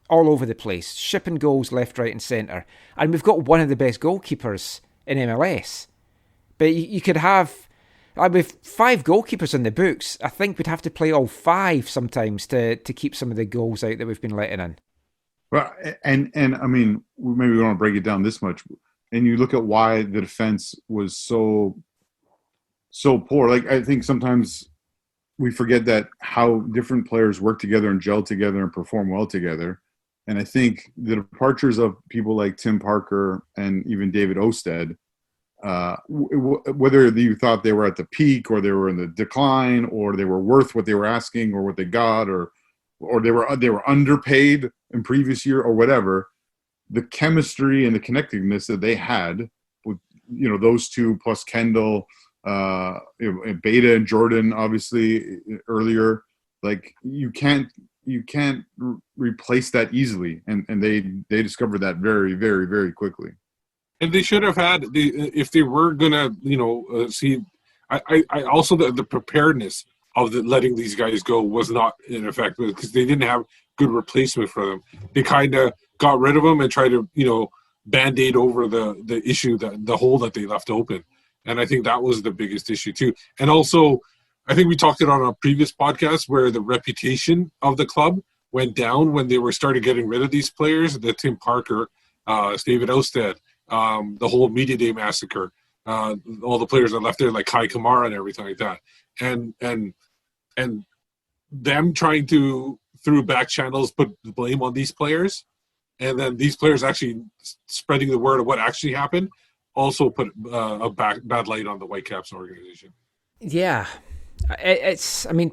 all over the place, shipping goals left, right and centre. And we've got one of the best goalkeepers in MLS. But you could have, with 5 goalkeepers in the books, I think we'd have to play all 5 sometimes to keep some of the goals out that we've been letting in. Well, and I mean, maybe we don't want to break it down this much, and you look at why the defense was so poor. Like, I think sometimes we forget that how different players work together and gel together and perform well together. And I think the departures of people like Tim Parker and even David Osted, whether you thought they were at the peak or they were in the decline or they were worth what they were asking or what they got or they were underpaid in previous year or whatever, the chemistry and the connectedness that they had with those two plus Kendall, Beta and Jordan obviously earlier, like you can't replace that easily, and they discovered that very, very, very quickly. And they should have had if they were gonna, see. I also the preparedness of letting these guys go was not in effect because they didn't have good replacement for them. They kind of got rid of them and tried to band-aid over the issue, the hole that they left open. And I think that was the biggest issue too. And also, I think we talked it on a previous podcast where the reputation of the club went down when they were started getting rid of these players, the Tim Parker, David Osted, the whole Media Day massacre, all the players that left there like Kai Kamara and everything like that. And them trying to, through back channels, put the blame on these players, and then these players actually spreading the word of what actually happened, also put a bad light on the Whitecaps organization. Yeah.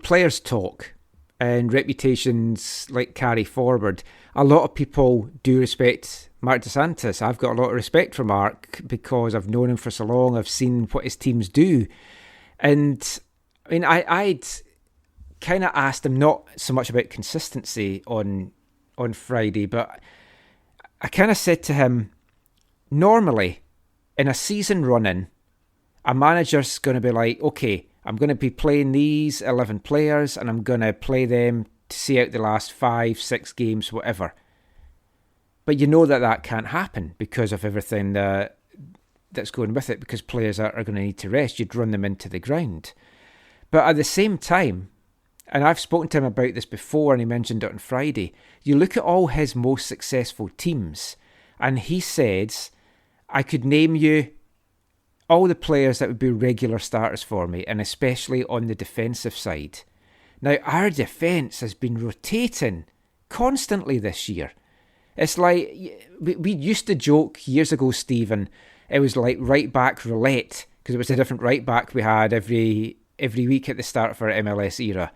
Players talk and reputations like carry forward. A lot of people do respect Marc Dos Santos. I've got a lot of respect for Marc because I've known him for so long. I've seen what his teams do. And I mean, I'd kind of asked him not so much about consistency on on Friday, but I kind of said to him, normally in a season running, a manager's going to be like, okay, I'm going to be playing these 11 players and I'm going to play them to see out the last 5, 6 games, whatever. But you know that can't happen because of everything that's going with it, because players are going to need to rest. You'd run them into the ground. But at the same time, and I've spoken to him about this before and he mentioned it on Friday, you look at all his most successful teams and he says, I could name you all the players that would be regular starters for me, and especially on the defensive side. Now, our defence has been rotating constantly this year. It's like, we used to joke years ago, Stephen, it was like right back roulette, because it was a different right back we had every week at the start of our MLS era.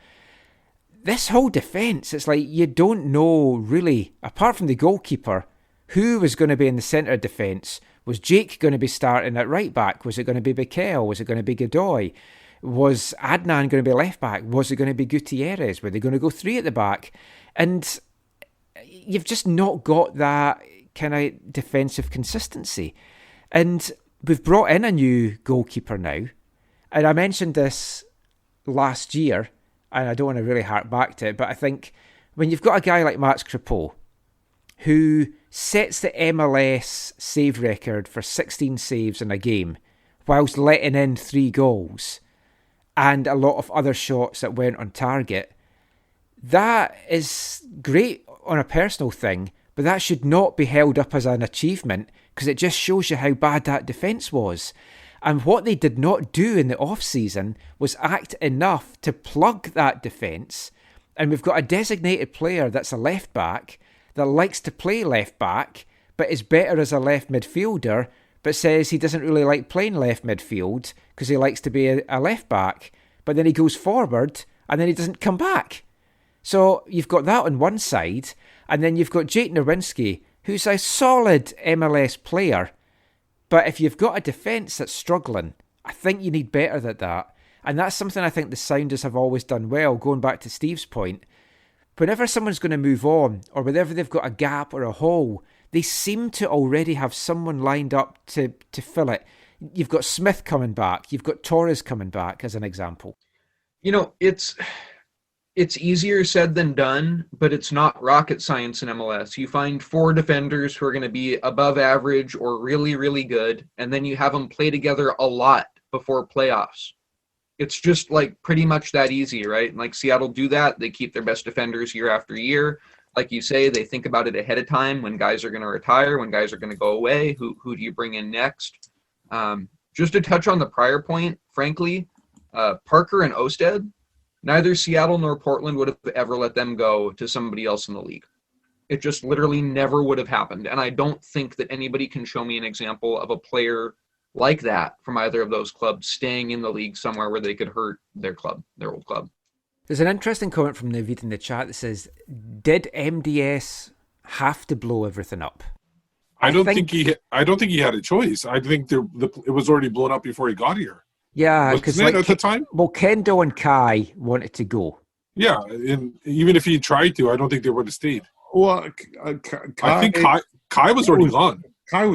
This whole defence, it's like you don't know really, apart from the goalkeeper, who was going to be in the centre of defence. Was Jake going to be starting at right back? Was it going to be Bikel? Was it going to be Godoy? Was Adnan going to be left back? Was it going to be Gutierrez? Were they going to go 3 at the back? And you've just not got that kind of defensive consistency. And we've brought in a new goalkeeper now. And I mentioned this last year, and I don't want to really hark back to it, but I think when you've got a guy like Mats Crepeau, who sets the MLS save record for 16 saves in a game, whilst letting in 3 goals, and a lot of other shots that went on target, that is great on a personal thing, but that should not be held up as an achievement, because it just shows you how bad that defence was. And what they did not do in the off-season was act enough to plug that defence. And we've got a designated player that's a left-back that likes to play left-back, but is better as a left midfielder, but says he doesn't really like playing left midfield because he likes to be a left-back. But then he goes forward, and then he doesn't come back. So you've got that on one side, and then you've got Jake Nowinski, who's a solid MLS player. But if you've got a defence that's struggling, I think you need better than that. And that's something I think the Sounders have always done well, going back to Steve's point. Whenever someone's going to move on, or whenever they've got a gap or a hole, they seem to already have someone lined up to fill it. You've got Smith coming back. You've got Torres coming back, as an example. You know, it's easier said than done, but it's not rocket science in MLS. You find 4 defenders who are going to be above average or really, really good, and then you have them play together a lot before playoffs. It's just like pretty much that easy, right? Like Seattle do that. They keep their best defenders year after year. Like you say, they think about it ahead of time when guys are going to retire, when guys are going to go away. Who do you bring in next? Just to touch on the prior point, frankly, Parker and Osted, neither Seattle nor Portland would have ever let them go to somebody else in the league. It just literally never would have happened. And I don't think that anybody can show me an example of a player like that from either of those clubs staying in the league somewhere where they could hurt their club, their old club. There's an interesting comment from Naveed in the chat that says, did MDS have to blow everything up? I don't think he had a choice. I think it was already blown up before he got here. Yeah, because at the time, well, Kendall and Kai wanted to go. Yeah, and even if he tried to, I don't think they would have stayed. Well, I think Kai was already gone. Kai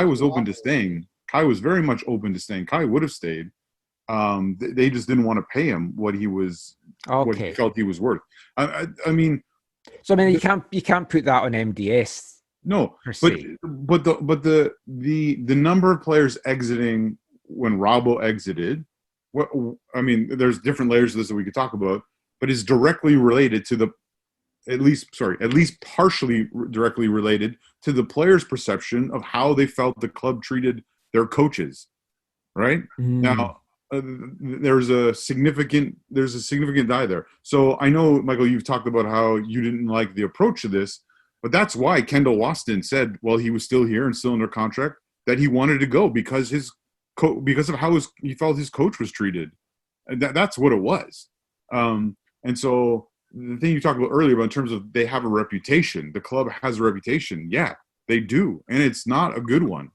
was open to staying. Kai was very much open to staying. Kai would have stayed. They just didn't want to pay him what he felt he was worth. I mean, you can't put that on MDS. No, but the number of players exiting when Robbo exited, there's different layers of this that we could talk about, but is directly related to at least partially directly related to the players' perception of how they felt the club treated their coaches. Right now, there's a significant die there. So I know, Michael, you've talked about how you didn't like the approach to this. But that's why Kendall Waston said, while he was still here and still under contract, that he wanted to go because of how he felt his coach was treated. And that's what it was. And so the thing you talked about earlier about in terms of they have a reputation, the club has a reputation. Yeah, they do. And it's not a good one.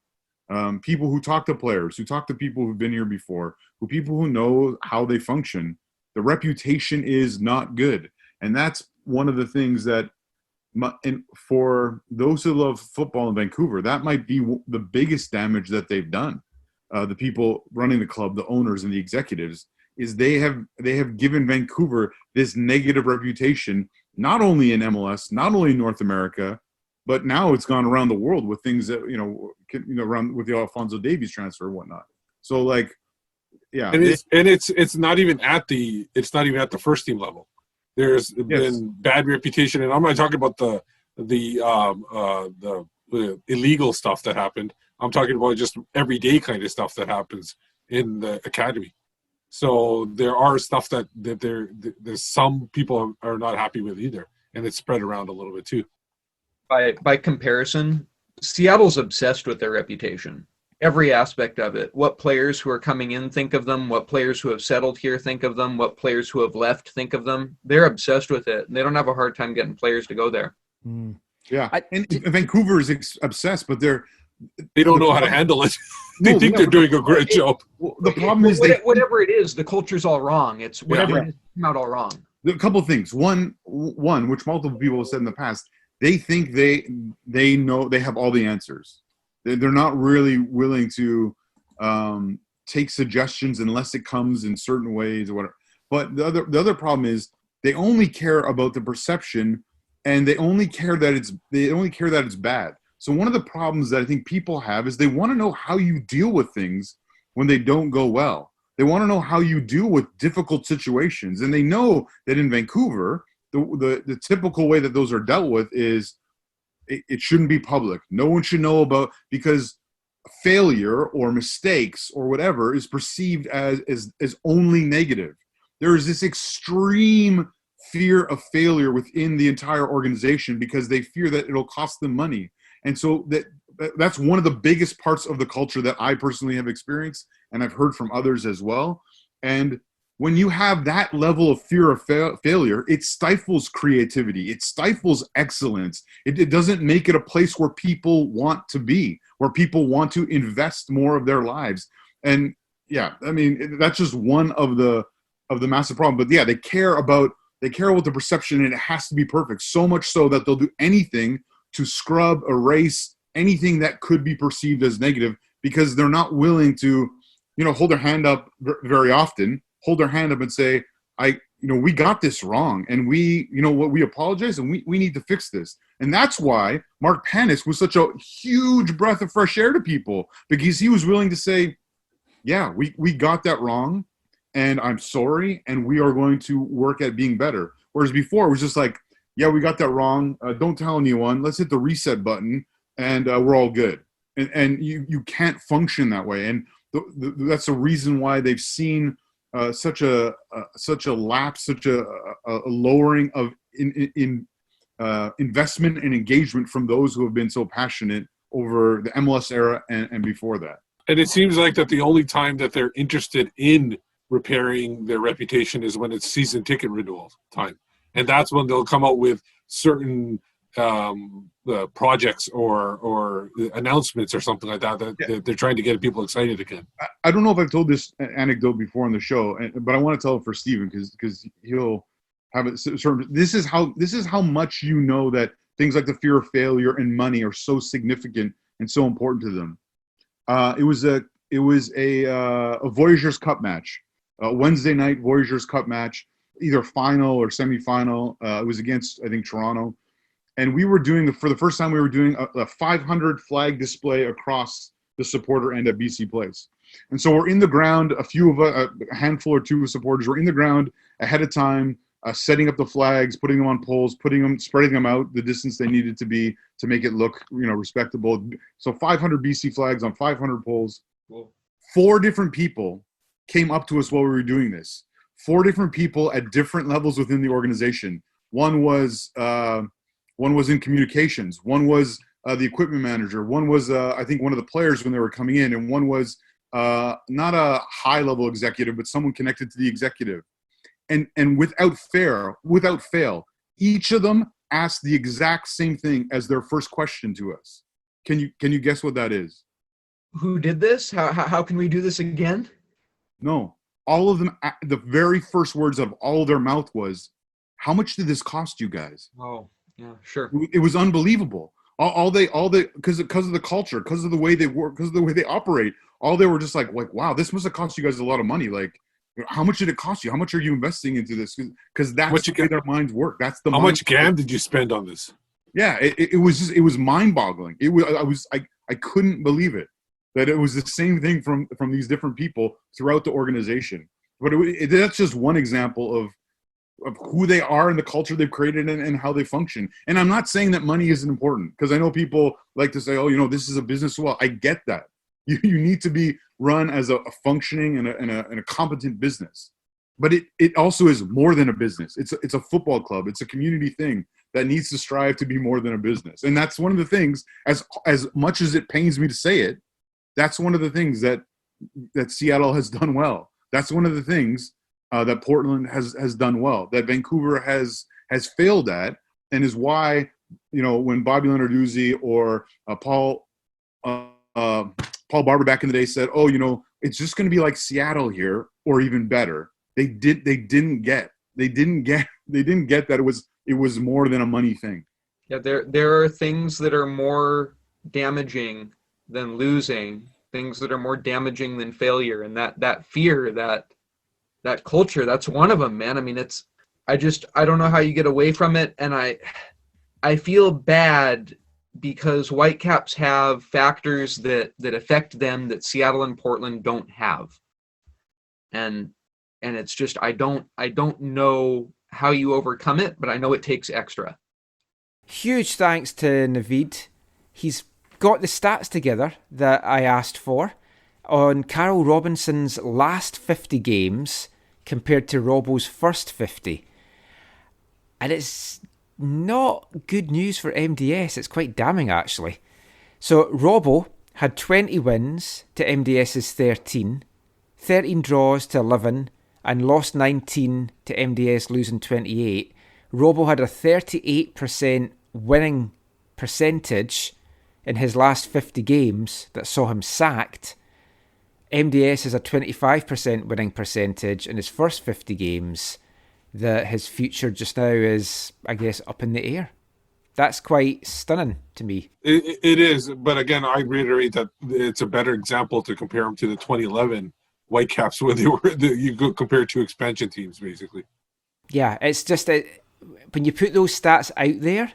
People who talk to players, who talk to people who've been here before, people who know how they function, the reputation is not good. And that's one of the things that And for those who love football in Vancouver, that might be the biggest damage that they've done. The people running the club, the owners and the executives, is they have given Vancouver this negative reputation, not only in MLS, not only in North America, but now it's gone around the world with things that, around with the Alphonso Davies transfer and whatnot. So like, yeah. And it's not even at the first team level. There's been bad reputation, and I'm not talking about the illegal stuff that happened. I'm talking about just everyday kind of stuff that happens in the academy. So there are stuff that there's some people are not happy with either, and it's spread around a little bit too. By comparison, Seattle's obsessed with their reputation. Every aspect of it. What players who are coming in think of them, what players who have settled here think of them, what players who have left think of them. They're obsessed with it. And they don't have a hard time getting players to go there. Yeah. And Vancouver is obsessed, but they don't know how to handle it. They think they're doing a great job. Well, the problem is whatever it is, the culture's all wrong. It's whatever it is, it's not all wrong. A couple of things. One, which multiple people have said in the past, they think they know they have all the answers. They're not really willing to take suggestions unless it comes in certain ways or whatever. But the other problem is they only care about the perception, and they only care that it's bad. So one of the problems that I think people have is they want to know how you deal with things when they don't go well. They want to know how you deal with difficult situations, and they know that in Vancouver, the typical way that those are dealt with is it shouldn't be public. No one should know about, because failure or mistakes or whatever is perceived as only negative. There is this extreme fear of failure within the entire organization because they fear that it'll cost them money. And so that's one of the biggest parts of the culture that I personally have experienced, and I've heard from others as well. And when you have that level of fear of failure, it stifles creativity. It stifles excellence. It doesn't make it a place where people want to be, where people want to invest more of their lives. And yeah, I mean, that's just one of the massive problems. But yeah, they care about the perception, and it has to be perfect. So much so that they'll do anything to scrub, erase anything that could be perceived as negative, because they're not willing to, hold their hand up very often. Hold their hand up and say, we got this wrong, and we apologize, and we need to fix this. And that's why Marc Panis was such a huge breath of fresh air to people, because he was willing to say, yeah, we got that wrong, and I'm sorry, and we are going to work at being better. Whereas before it was just like, yeah, we got that wrong. Don't tell anyone. Let's hit the reset button, and we're all good. And you can't function that way. And that's the reason why they've seen such a lapse, such a lowering of investment and engagement from those who have been so passionate over the MLS era and before that. And it seems like that the only time that they're interested in repairing their reputation is when it's season ticket renewal time. And that's when they'll come out with certain projects or announcements or something like that they're trying to get people excited again. I don't know if I've told this anecdote before on the show, but I want to tell it for Steven because he'll have it. This is how much that things like the fear of failure and money are so significant and so important to them. It was a Voyageurs Cup match, Wednesday night Voyageurs Cup match, either final or semifinal. It was against, I think, Toronto. And we were doing, for the first time, we were doing a 500 flag display across the supporter end at BC Place. And so we're in the ground, a handful or two of supporters were in the ground ahead of time, setting up the flags, putting them on poles, spreading them out the distance they needed to be to make it look, respectable. So 500 BC flags on 500 poles. Whoa. 4 different people came up to us while we were doing this. 4 different people at different levels within the organization. One was in communications. One was the equipment manager. One was, I think, one of the players when they were coming in. And one was not a high-level executive, but someone connected to the executive. And without fail, each of them asked the exact same thing as their first question to us. Can you guess what that is? Who did this? How can we do this again? No. All of them, the very first words out of all of their mouth was, how much did this cost you guys? Oh. Yeah, sure. It was unbelievable. All they because of the culture, because of the way they work, because of the way they operate. All they were just like, wow, this must have cost you guys a lot of money. Like, how much did it cost you? How much are you investing into this? Because that's the way their minds work. That's the how much GAM did you spend on this? Yeah, it was mind-boggling. I couldn't believe it that it was the same thing from these different people throughout the organization. But that's just one example of who they are and the culture they've created and how they function. And I'm not saying that money isn't important, because I know people like to say, oh, this is a business. Well, I get that. You need to be run as a functioning and a competent business. But it also is more than a business. It's a football club. It's a community thing that needs to strive to be more than a business. And that's one of the things, as much as it pains me to say it, that's one of the things that Seattle has done well. That's one of the things that Portland has done well, that Vancouver has failed at, and is why, when Bobby Lenarduzzi or Paul Barber back in the day said, oh, it's just going to be like Seattle here, or even better. They didn't get that it was more than a money thing. Yeah, there are things that are more damaging than losing, things that are more damaging than failure, and that fear, that culture, that's one of them, man. I mean, I don't know how you get away from it, and I feel bad because Whitecaps have factors that affect them that Seattle and Portland don't have, and it's just I don't know how you overcome it, but I know it takes extra. Huge thanks to Naveed. He's got the stats together that I asked for on Carol Robinson's last 50 games compared to Robbo's first 50. And it's not good news for MDS. It's quite damning, actually. So Robbo had 20 wins to MDS's 13 draws to 11, and lost 19 to MDS losing 28. Robbo had a 38% winning percentage in his last 50 games that saw him sacked. MDS has a 25% winning percentage in his first 50 games. His future just now is, I guess, up in the air. That's quite stunning to me. It is, but again, I reiterate that it's a better example to compare him to the 2011 Whitecaps, where you go compare two expansion teams, basically. Yeah, it's just that when you put those stats out there,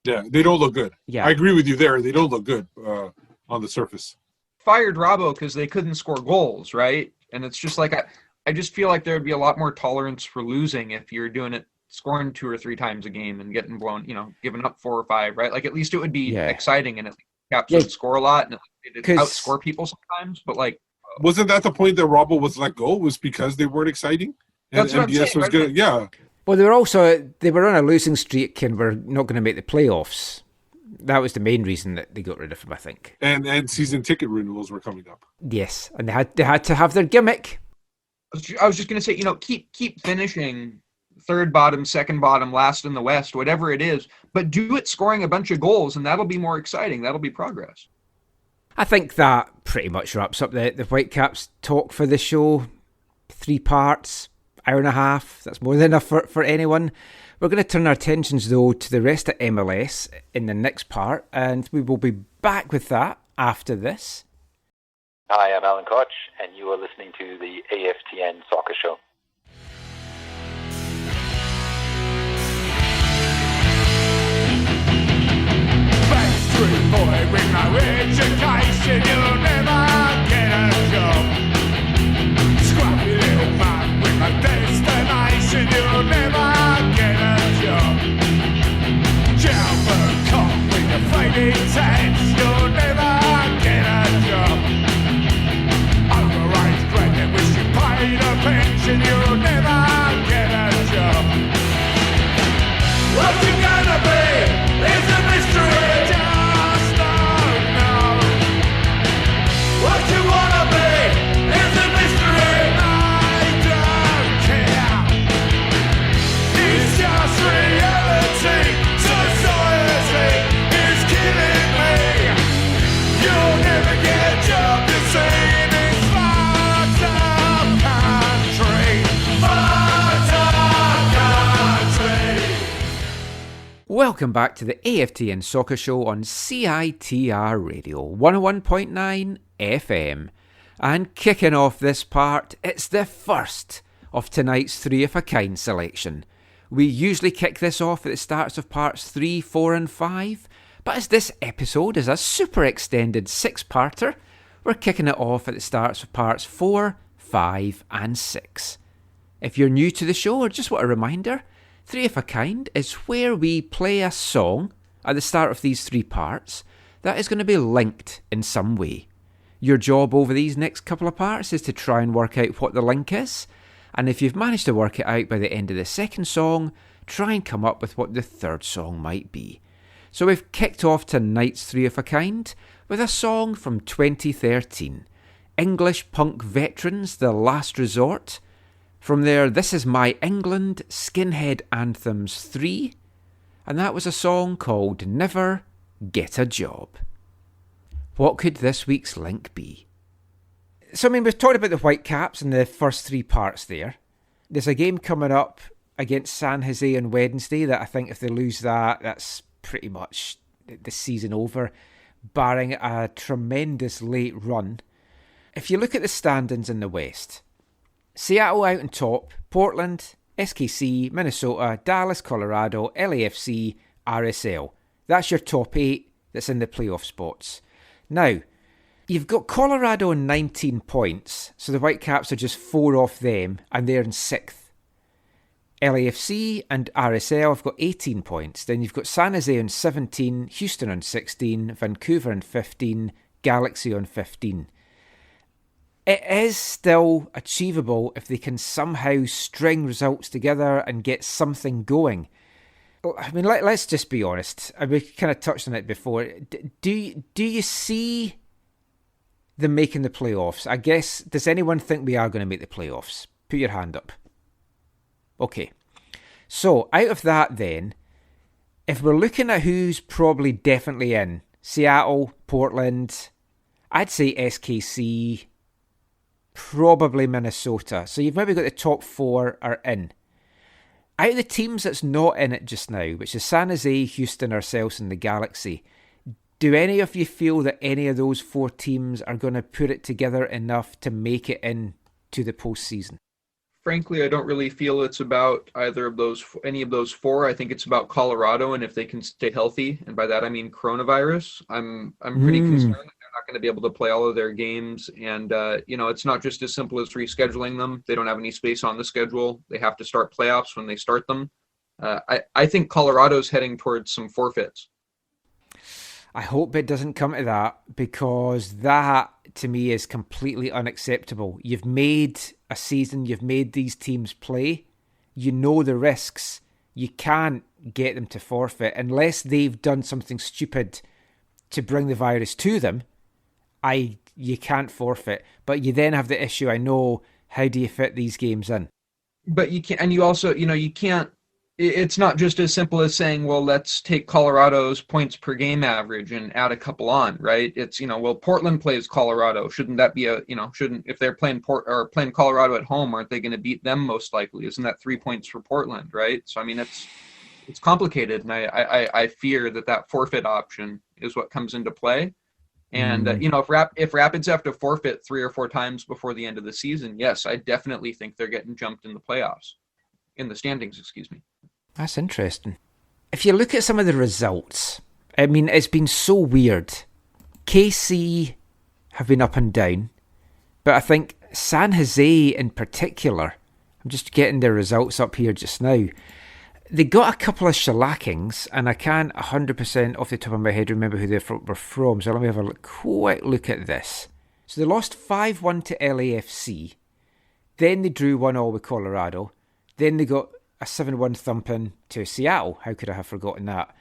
yeah, they don't look good. Yeah, I agree with you there. They don't look good on the surface. Fired Robbo because they couldn't score goals, right? And it's just like I just feel like there would be a lot more tolerance for losing if you're doing it, scoring 2 or 3 times a game and getting blown, giving up 4 or 5, right? Like at least it would be exciting, and at least Caps would score a lot and it'd outscore people sometimes, but like. Wasn't that the point that Robbo was let go? Was because they weren't exciting? And that's what MDS I'm saying, was right? good. Yeah. Well, they were on a losing streak and were not going to make the playoffs. That was the main reason that they got rid of him, I think. And season ticket renewals were coming up. Yes, and they had to have their gimmick. I was just going to say, keep finishing third bottom, second bottom, last in the West, whatever it is, but do it scoring a bunch of goals, and that'll be more exciting. That'll be progress. I think that pretty much wraps up the Whitecaps talk for the show. 3 parts, hour and a half. That's more than enough for anyone. We're going to turn our attentions, though, to the rest of MLS in the next part, and we will be back with that after this. Hi, I'm Alan Koch, and you are listening to the AFTN Soccer Show. Backstreet boy with no education, you'll never get a job. Scrappy little man with no destination, you'll never get a job. Jailbird cop with your faded tats, you'll never get a job. Overage graduate wish you paid a pension, you'll never get a job. What you gonna be is a mystery. Just don't know. Welcome back to the AFTN Soccer Show on CITR Radio 101.9 FM. And kicking off this part, it's the first of tonight's Three of a Kind selection. We usually kick this off at the starts of parts 3, 4 and 5, but as this episode is a super extended 6-parter, we're kicking it off at the starts of parts 4, 5 and 6. If you're new to the show, or just want a reminder, Three of a Kind is where we play a song at the start of these 3 parts that is going to be linked in some way. Your job over these next couple of parts is to try and work out what the link is, and if you've managed to work it out by the end of the second song, try and come up with what the third song might be. So we've kicked off tonight's Three of a Kind with a song from 2013, English Punk Veterans, The Last Resort. From there, This Is My England, Skinhead Anthems 3, and that was a song called Never Get a Job. What could this week's link be? So, we've talked about the Whitecaps in the first 3 parts there. There's a game coming up against San Jose on Wednesday that I think if they lose that, that's pretty much the season over, barring a tremendous late run. If you look at the standings in the West, Seattle out on top, Portland, SKC, Minnesota, Dallas, Colorado, LAFC, RSL. That's your top 8 that's in the playoff spots. Now, you've got Colorado on 19 points, so the Whitecaps are just 4 off them, and they're in 6th. LAFC and RSL have got 18 points. Then you've got San Jose on 17, Houston on 16, Vancouver on 15, Galaxy on 15. It is still achievable if they can somehow string results together and get something going. Let's just be honest. We kind of touched on it before. Do you see them making the playoffs? I guess, does anyone think we are going to make the playoffs? Put your hand up. Okay. So, out of that then, if we're looking at who's probably definitely in, Seattle, Portland, I'd say SKC, probably Minnesota. So you've maybe got the top 4 are in. Out of the teams that's not in it just now, which is San Jose, Houston, ourselves and the Galaxy, do any of you feel that any of those 4 teams are going to put it together enough to make it in to the postseason? Frankly, I don't really feel it's about any of those 4. I think it's about Colorado, and if they can stay healthy, and by that I mean coronavirus, I'm pretty concerned that they're not going to be able to play all of their games. And it's not just as simple as rescheduling them. They don't have any space on the schedule. They have to start playoffs when they start them. I think Colorado's heading towards some forfeits. I hope it doesn't come to that, because that, to me, is completely unacceptable. You've made a season, you've made these teams play, you know the risks, you can't get them to forfeit unless they've done something stupid to bring the virus to them. You can't forfeit, but you then have the issue, I know, how do you fit these games in? But you can't, and you also, you can't, it's not just as simple as saying, well, let's take Colorado's points per game average and add a couple on, right? It's, Portland plays Colorado. Shouldn't that be if they're playing playing Colorado at home, aren't they going to beat them most likely? Isn't that 3 points for Portland, right? So, it's complicated, and I fear that forfeit option is what comes into play. And, if Rapids have to forfeit 3 or 4 times before the end of the season, yes, I definitely think they're getting jumped in the playoffs. In the standings, excuse me. That's interesting. If you look at some of the results, it's been so weird. KC have been up and down, but I think San Jose in particular, I'm just getting their results up here just now. They got a couple of shellackings, and I can't 100% off the top of my head remember who they were from, so let me have a quick look at this. So they lost 5-1 to LAFC, then they drew 1-1 with Colorado, then they got a 7-1 thumping to Seattle. How could I have forgotten that?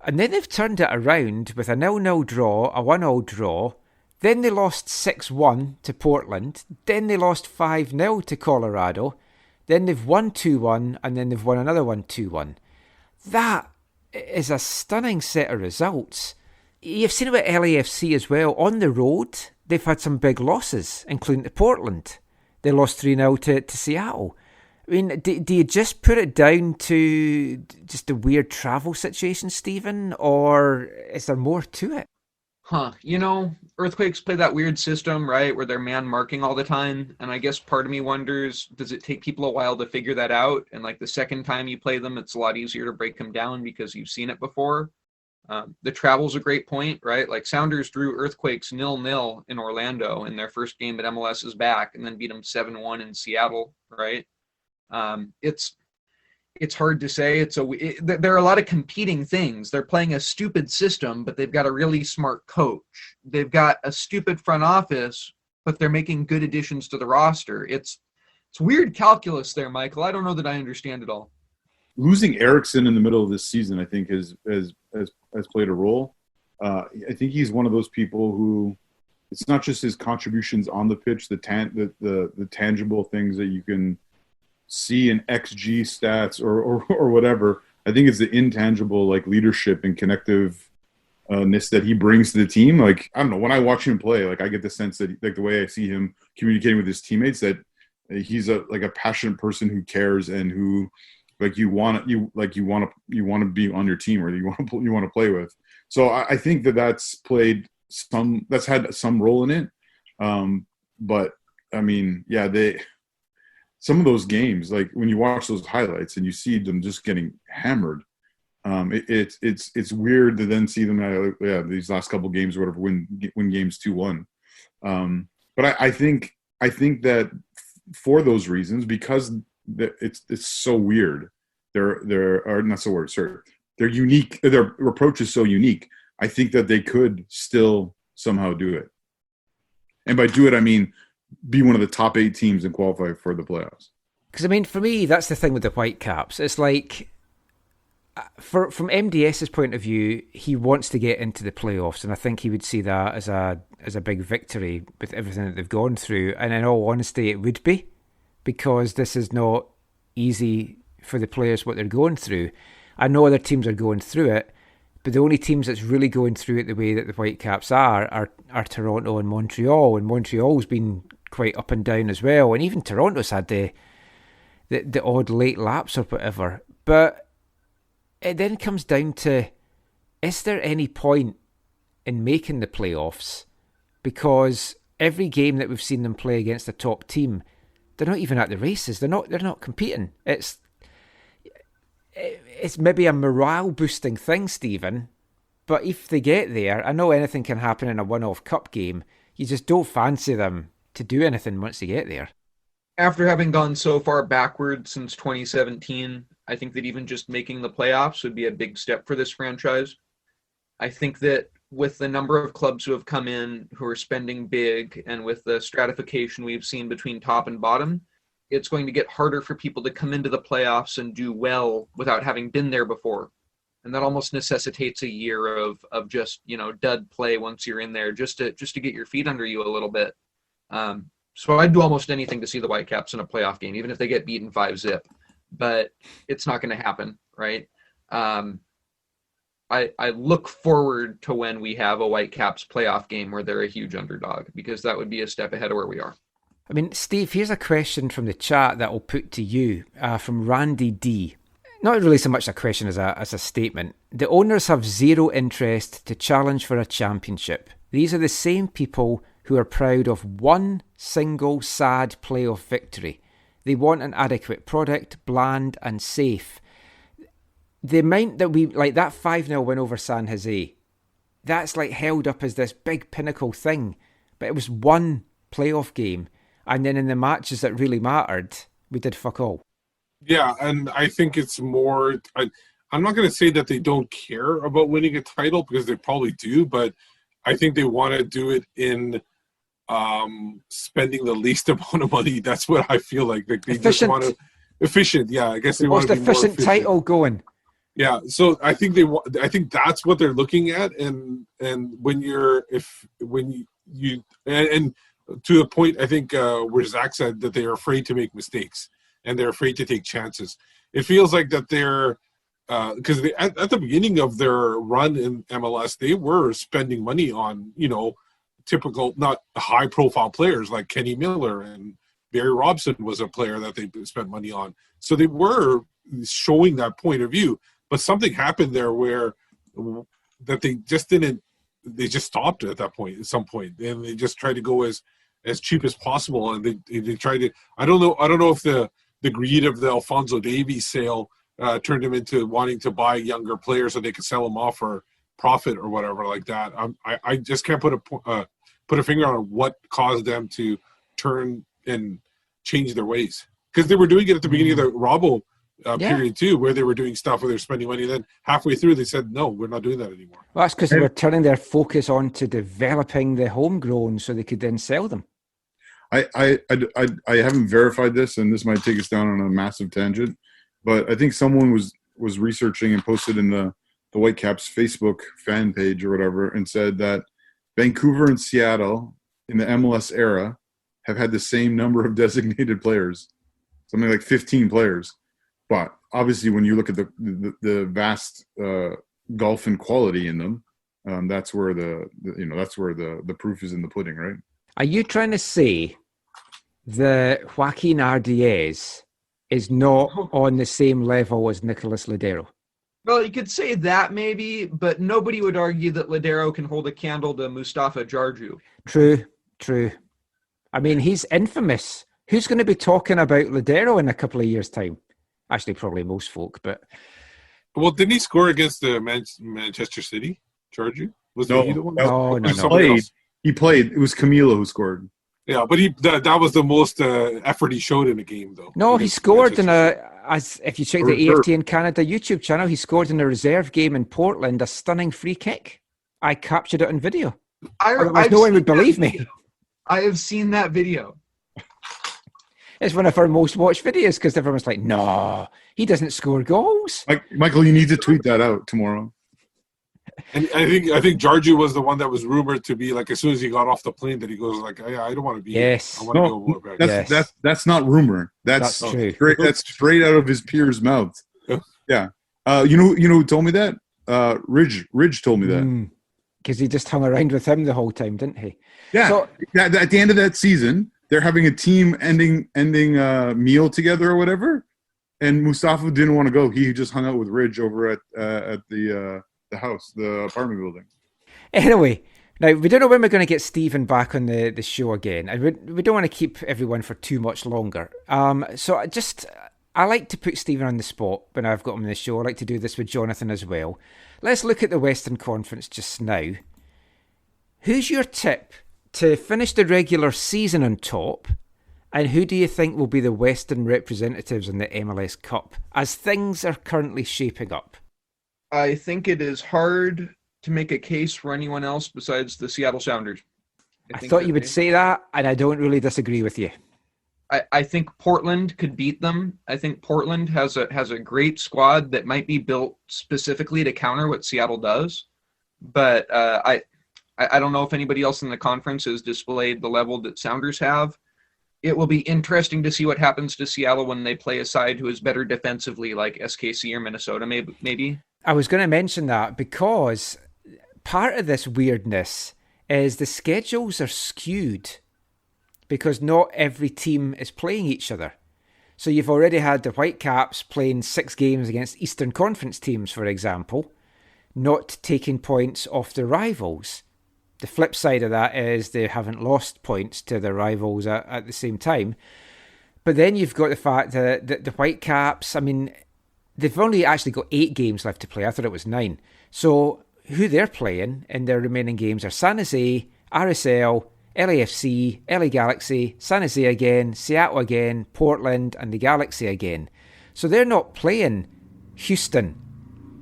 And then they've turned it around with a 0-0 draw, a 1-1 draw. Then they lost 6-1 to Portland. Then they lost 5-0 to Colorado. Then they've won 2-1, and then they've won another one 2-1. That is a stunning set of results. You've seen it with LAFC as well. On the road, they've had some big losses, including to Portland. They lost 3-0 to Seattle. I mean, do you just put it down to just the weird travel situation, Stephen, or is there more to it? Earthquakes play that weird system, right, where they're man marking all the time. And I guess part of me wonders, does it take people a while to figure that out? And like the second time you play them, it's a lot easier to break them down because you've seen it before. The travel's a great point, right? Like Sounders drew Earthquakes 0-0 in Orlando in their first game at MLS is back, and then beat them 7-1 in Seattle, right? It's hard to say. There are a lot of competing things. They're playing a stupid system, but they've got a really smart coach. They've got a stupid front office, but they're making good additions to the roster. It's weird calculus there, Michael. I don't know that I understand it all. Losing Eriksson in the middle of this season, I think, has played a role. I think he's one of those people who, it's not just his contributions on the pitch, the tangible things that you can see in XG stats or whatever. I think it's the intangible, like, leadership and connectiveness that he brings to the team. Like, I don't know, when I watch him play, like, I get the sense that, like, the way I see him communicating with his teammates, that he's a passionate person who cares and who, like, you want to be on your team, or you want to play with. So I think that's had some role in it. But I mean, yeah, some of those games, like when you watch those highlights and you see them just getting hammered, it's weird to then see them, these last couple games or whatever, win games 2-1. But I think that for those reasons, because it's so weird, they're not so weird, sorry, they're unique. Their approach is so unique. I think that they could still somehow do it. And by do it, I mean be one of the top 8 teams and qualify for the playoffs. Because, I mean, for me, that's the thing with the Whitecaps. It's like, from MDS's point of view, he wants to get into the playoffs, and I think he would see that as a big victory with everything that they've gone through. And in all honesty, it would be, because this is not easy for the players what they're going through. I know other teams are going through it, but the only teams that's really going through it the way that the Whitecaps are Toronto and Montreal, and Montreal's been quite up and down as well, and even Toronto's had the odd late lapse or whatever. But it then comes down to, is there any point in making the playoffs? Because every game that we've seen them play against a top team, they're not even at the races. They're not competing. It's maybe a morale boosting thing, Stephen, but if they get there, I know anything can happen in a one-off cup game. You just don't fancy them to do anything once they get there. After having gone so far backward since 2017, I think that even just making the playoffs would be a big step for this franchise. I think that with the number of clubs who have come in who are spending big, and with the stratification we've seen between top and bottom, it's going to get harder for people to come into the playoffs and do well without having been there before. And that almost necessitates a year of just, dud play once you're in there, just to get your feet under you a little bit. So I'd do almost anything to see the Whitecaps in a playoff game, even if they get beaten 5-0. But it's not going to happen, right? I look forward to when we have a Whitecaps playoff game where they're a huge underdog, because that would be a step ahead of where we are. I mean, Steve, here's a question from the chat that I'll put to you, from Randy D. Not really so much a question as a statement. The owners have zero interest to challenge for a championship. These are the same people who are proud of one single sad playoff victory. They want an adequate product, bland and safe. The amount that we, like that 5-0 win over San Jose, that's like held up as this big pinnacle thing. But it was one playoff game. And then in the matches that really mattered, we did fuck all. Yeah, and I think it's more... I'm not going to say that they don't care about winning a title, because they probably do, but I think they want to do it in spending the least amount of money. That's what I feel like. They efficient. Just want to... Efficient, yeah. I guess they want to be more efficient title going. Yeah, so I think I think that's what they're looking at, and when you to the point, I think where Zach said that they are afraid to make mistakes and they're afraid to take chances. It feels like that they're because at the beginning of their run in MLS, they were spending money on typical, not high profile players like Kenny Miller and Barry Robson was a player that they spent money on. So they were showing that point of view. But something happened there where that they just didn't. They just stopped at that point. At some point, and they just tried to go as cheap as possible. And they tried to. I don't know if the greed of the Alphonso Davies sale turned him into wanting to buy younger players so they could sell them off for profit or whatever like that. I just can't put a finger on what caused them to turn and change their ways, because they were doing it at the beginning of the Robbo period too, where they were doing stuff where they were spending money. And then halfway through, they said, "No, we're not doing that anymore." Well, that's because they were turning their focus on to developing the homegrown, so they could then sell them. I haven't verified this, and this might take us down on a massive tangent, but I think someone was researching and posted in the Whitecaps Facebook fan page or whatever, and said that Vancouver and Seattle in the MLS era have had the same number of designated players, something like 15 players. But obviously, when you look at the vast gulf in quality in them, that's where the proof is in the pudding, right? Are you trying to say that Joaquin Ardiez is not on the same level as Nicolas Ladero? Well, you could say that maybe, but nobody would argue that Ladero can hold a candle to Mustafa Jarju. True. I mean, he's infamous. Who's going to be talking about Ladero in a couple of years' time? Actually, probably most folk, but... Well, didn't he score against the Manchester City, Jarju? Was he the one? No. He played. It was Camilo who scored. Yeah, but that was the most effort he showed in the game, though. No, he scored in if you check the AFTN Canada YouTube channel, he scored in a reserve game in Portland, a stunning free kick. I captured it on video. Otherwise, no one would believe me. I have seen that video. It's one of our most watched videos because everyone's like, no, he doesn't score goals. Michael, you need to tweet that out tomorrow. And I think Jarju was the one that was rumored to be like, as soon as he got off the plane, that he goes like, I don't want to be here. I want to go back. That's not rumor. That's true. That's straight out of his peer's mouth. Yeah. You know who told me that? Ridge told me that. Because he just hung around with him the whole time, didn't he? Yeah. So, at the end of that season, they're having a team ending meal together or whatever, and Mustafa didn't want to go. He just hung out with Ridge over at the house, the apartment building. Anyway, now we don't know when we're going to get Stephen back on the show again, and we don't want to keep everyone for too much longer. So I like to put Stephen on the spot when I've got him on the show. I like to do this with Jonathan as well. Let's look at the Western Conference just now. Who's your tip to finish the regular season on top, and who do you think will be the Western representatives in the MLS Cup as things are currently shaping up? I think it is hard to make a case for anyone else besides the Seattle Sounders. I thought you would say that, and I don't really disagree with you. I think Portland could beat them. I think Portland has a great squad that might be built specifically to counter what Seattle does. But I don't know if anybody else in the conference has displayed the level that Sounders have. It will be interesting to see what happens to Seattle when they play a side who is better defensively, like SKC or Minnesota, maybe. I was going to mention that because part of this weirdness is the schedules are skewed because not every team is playing each other. So you've already had the Whitecaps playing 6 games against Eastern Conference teams, for example, not taking points off their rivals. The flip side of that is they haven't lost points to their rivals at the same time. But then you've got the fact that the Whitecaps, I mean, they've only actually got 8 games left to play. I thought it was 9. So who they're playing in their remaining games are San Jose, RSL, LAFC, LA Galaxy, San Jose again, Seattle again, Portland, and the Galaxy again. So they're not playing Houston.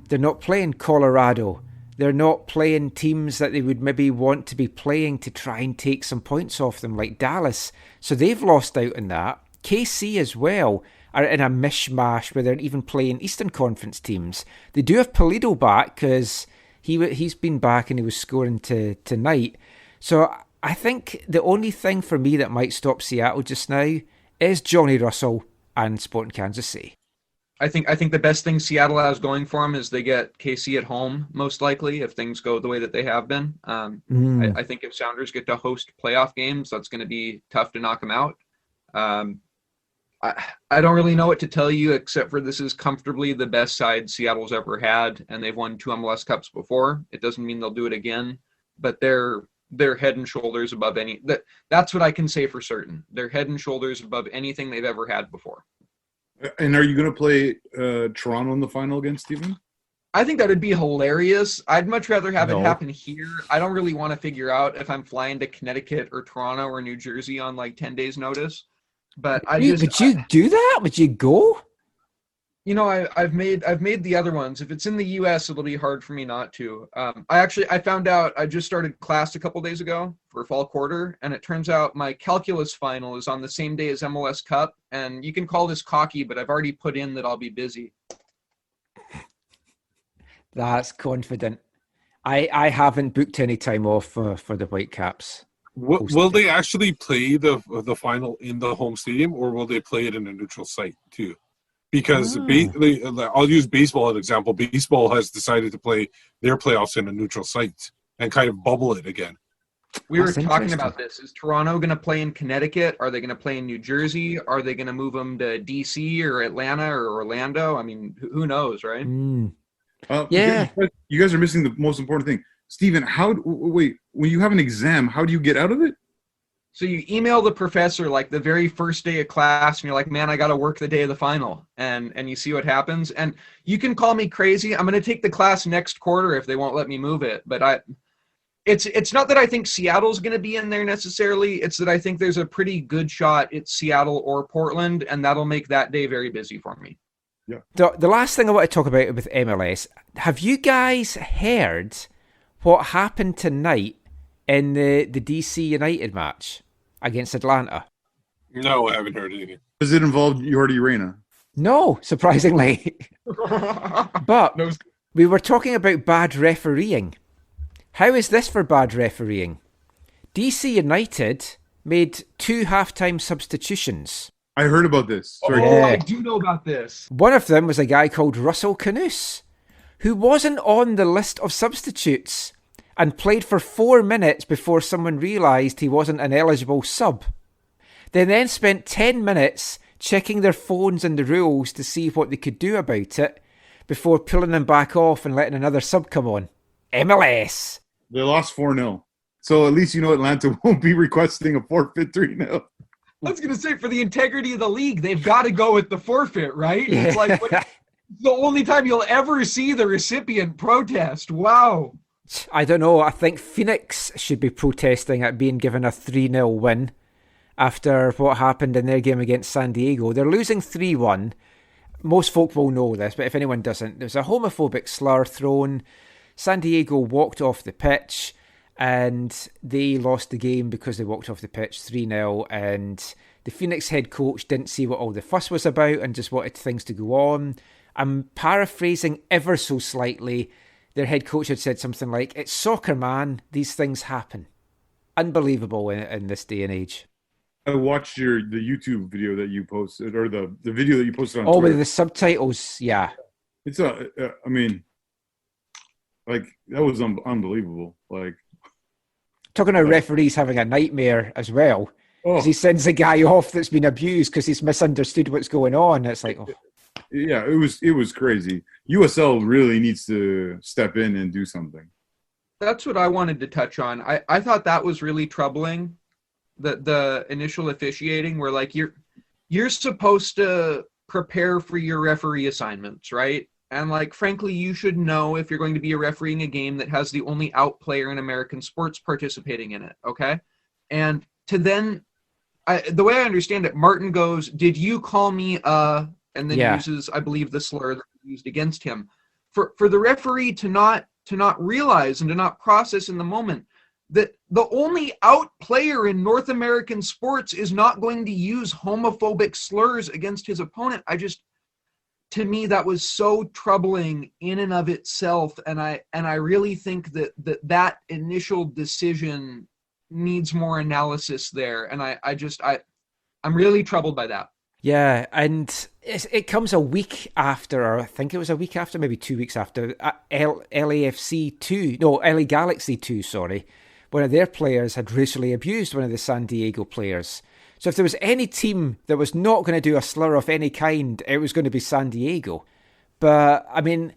They're not playing Colorado. They're not playing teams that they would maybe want to be playing to try and take some points off them, like Dallas. So they've lost out on that. KC as well are in a mishmash where they're even playing Eastern Conference teams. They do have Pulido back because he's been back and he was scoring tonight. So I think the only thing for me that might stop Seattle just now is Johnny Russell and Sporting Kansas City. I think the best thing Seattle has going for them is they get KC at home, most likely, if things go the way that they have been. I think if Sounders get to host playoff games, that's going to be tough to knock them out. I don't really know what to tell you except for this is comfortably the best side Seattle's ever had, and they've won 2 MLS Cups before. It doesn't mean they'll do it again, but they're head and shoulders above that's what I can say for certain. They're head and shoulders above anything they've ever had before. And are you going to play Toronto in the final again, Stephen? I think that would be hilarious. I'd much rather have it happen here. I don't really want to figure out if I'm flying to Connecticut or Toronto or New Jersey on like 10 days notice. But would you do that? Would you go? You know, I've made the other ones. If it's in the U.S., it'll be hard for me not to. I found out I just started class a couple days ago for fall quarter, and it turns out my calculus final is on the same day as MLS Cup. And you can call this cocky, but I've already put in that I'll be busy. That's confident. I haven't booked any time off for the Whitecaps. Will they actually play the final in the home stadium, or will they play it in a neutral site too? Because I'll use baseball as an example. Baseball has decided to play their playoffs in a neutral site and kind of bubble it again. We were talking about this. Is Toronto going to play in Connecticut? Are they going to play in New Jersey? Are they going to move them to D.C. or Atlanta or Orlando? I mean, who knows, right? Yeah. You guys are missing the most important thing. Stephen, when you have an exam, how do you get out of it? So you email the professor like the very first day of class, and you're like, man, I got to work the day of the final. And you see what happens. And you can call me crazy. I'm going to take the class next quarter if they won't let me move it. But it's not that I think Seattle's going to be in there necessarily. It's that I think there's a pretty good shot it's Seattle or Portland, and that'll make that day very busy for me. Yeah. The last thing I want to talk about with MLS, have you guys heard what happened tonight in the DC United match against Atlanta? No, I haven't heard anything. Does it involve Jordi Reyna? No, surprisingly. But we were talking about bad refereeing. How is this for bad refereeing? DC United made 2 halftime substitutions. I heard about this. Sorry. I do know about this. One of them was a guy called Russell Canoose, who wasn't on the list of substitutes and played for 4 minutes before someone realised he wasn't an eligible sub. They then spent 10 minutes checking their phones and the rules to see what they could do about it before pulling him back off and letting another sub come on. MLS! They lost 4-0. So at least you know Atlanta won't be requesting a forfeit 3-0. I was going to say, for the integrity of the league, they've got to go with the forfeit, right? Yeah. It's like the only time you'll ever see the recipient protest. Wow. I don't know. I think Phoenix should be protesting at being given a 3-0 win after what happened in their game against San Diego. They're losing 3-1. Most folk will know this, but if anyone doesn't, there's a homophobic slur thrown. San Diego walked off the pitch, and they lost the game because they walked off the pitch 3-0, and the Phoenix head coach didn't see what all the fuss was about and just wanted things to go on. I'm paraphrasing ever so slightly. Their head coach had said something like, "It's soccer, man. These things happen." Unbelievable in this day and age. I watched the YouTube video that you posted, or the video that you posted on Twitter. With the subtitles, yeah. It's I mean, like, that was unbelievable. Like, talking about referees having a nightmare as well. Because he sends a guy off that's been abused because he's misunderstood what's going on. It's like, yeah, it was crazy. USL really needs to step in and do something. That's what I wanted to touch on. I thought that was really troubling. The initial officiating, where like you're supposed to prepare for your referee assignments, right? And like, frankly, you should know if you're going to be refereeing a game that has the only out player in American sports participating in it, okay? And to then, the way I understand it, Martin goes, "Did you call me and then uses, I believe, the slur that was used against him. For the referee to not realize and to not process in the moment that the only out player in North American sports is not going to use homophobic slurs against his opponent. To me, that was so troubling in and of itself. And I really think that initial decision needs more analysis there. And I'm really troubled by that. Yeah, and it comes a week after, or I think it was a week after, maybe 2 weeks after, LA Galaxy 2, sorry. One of their players had racially abused one of the San Diego players. So if there was any team that was not going to do a slur of any kind, it was going to be San Diego. But, I mean,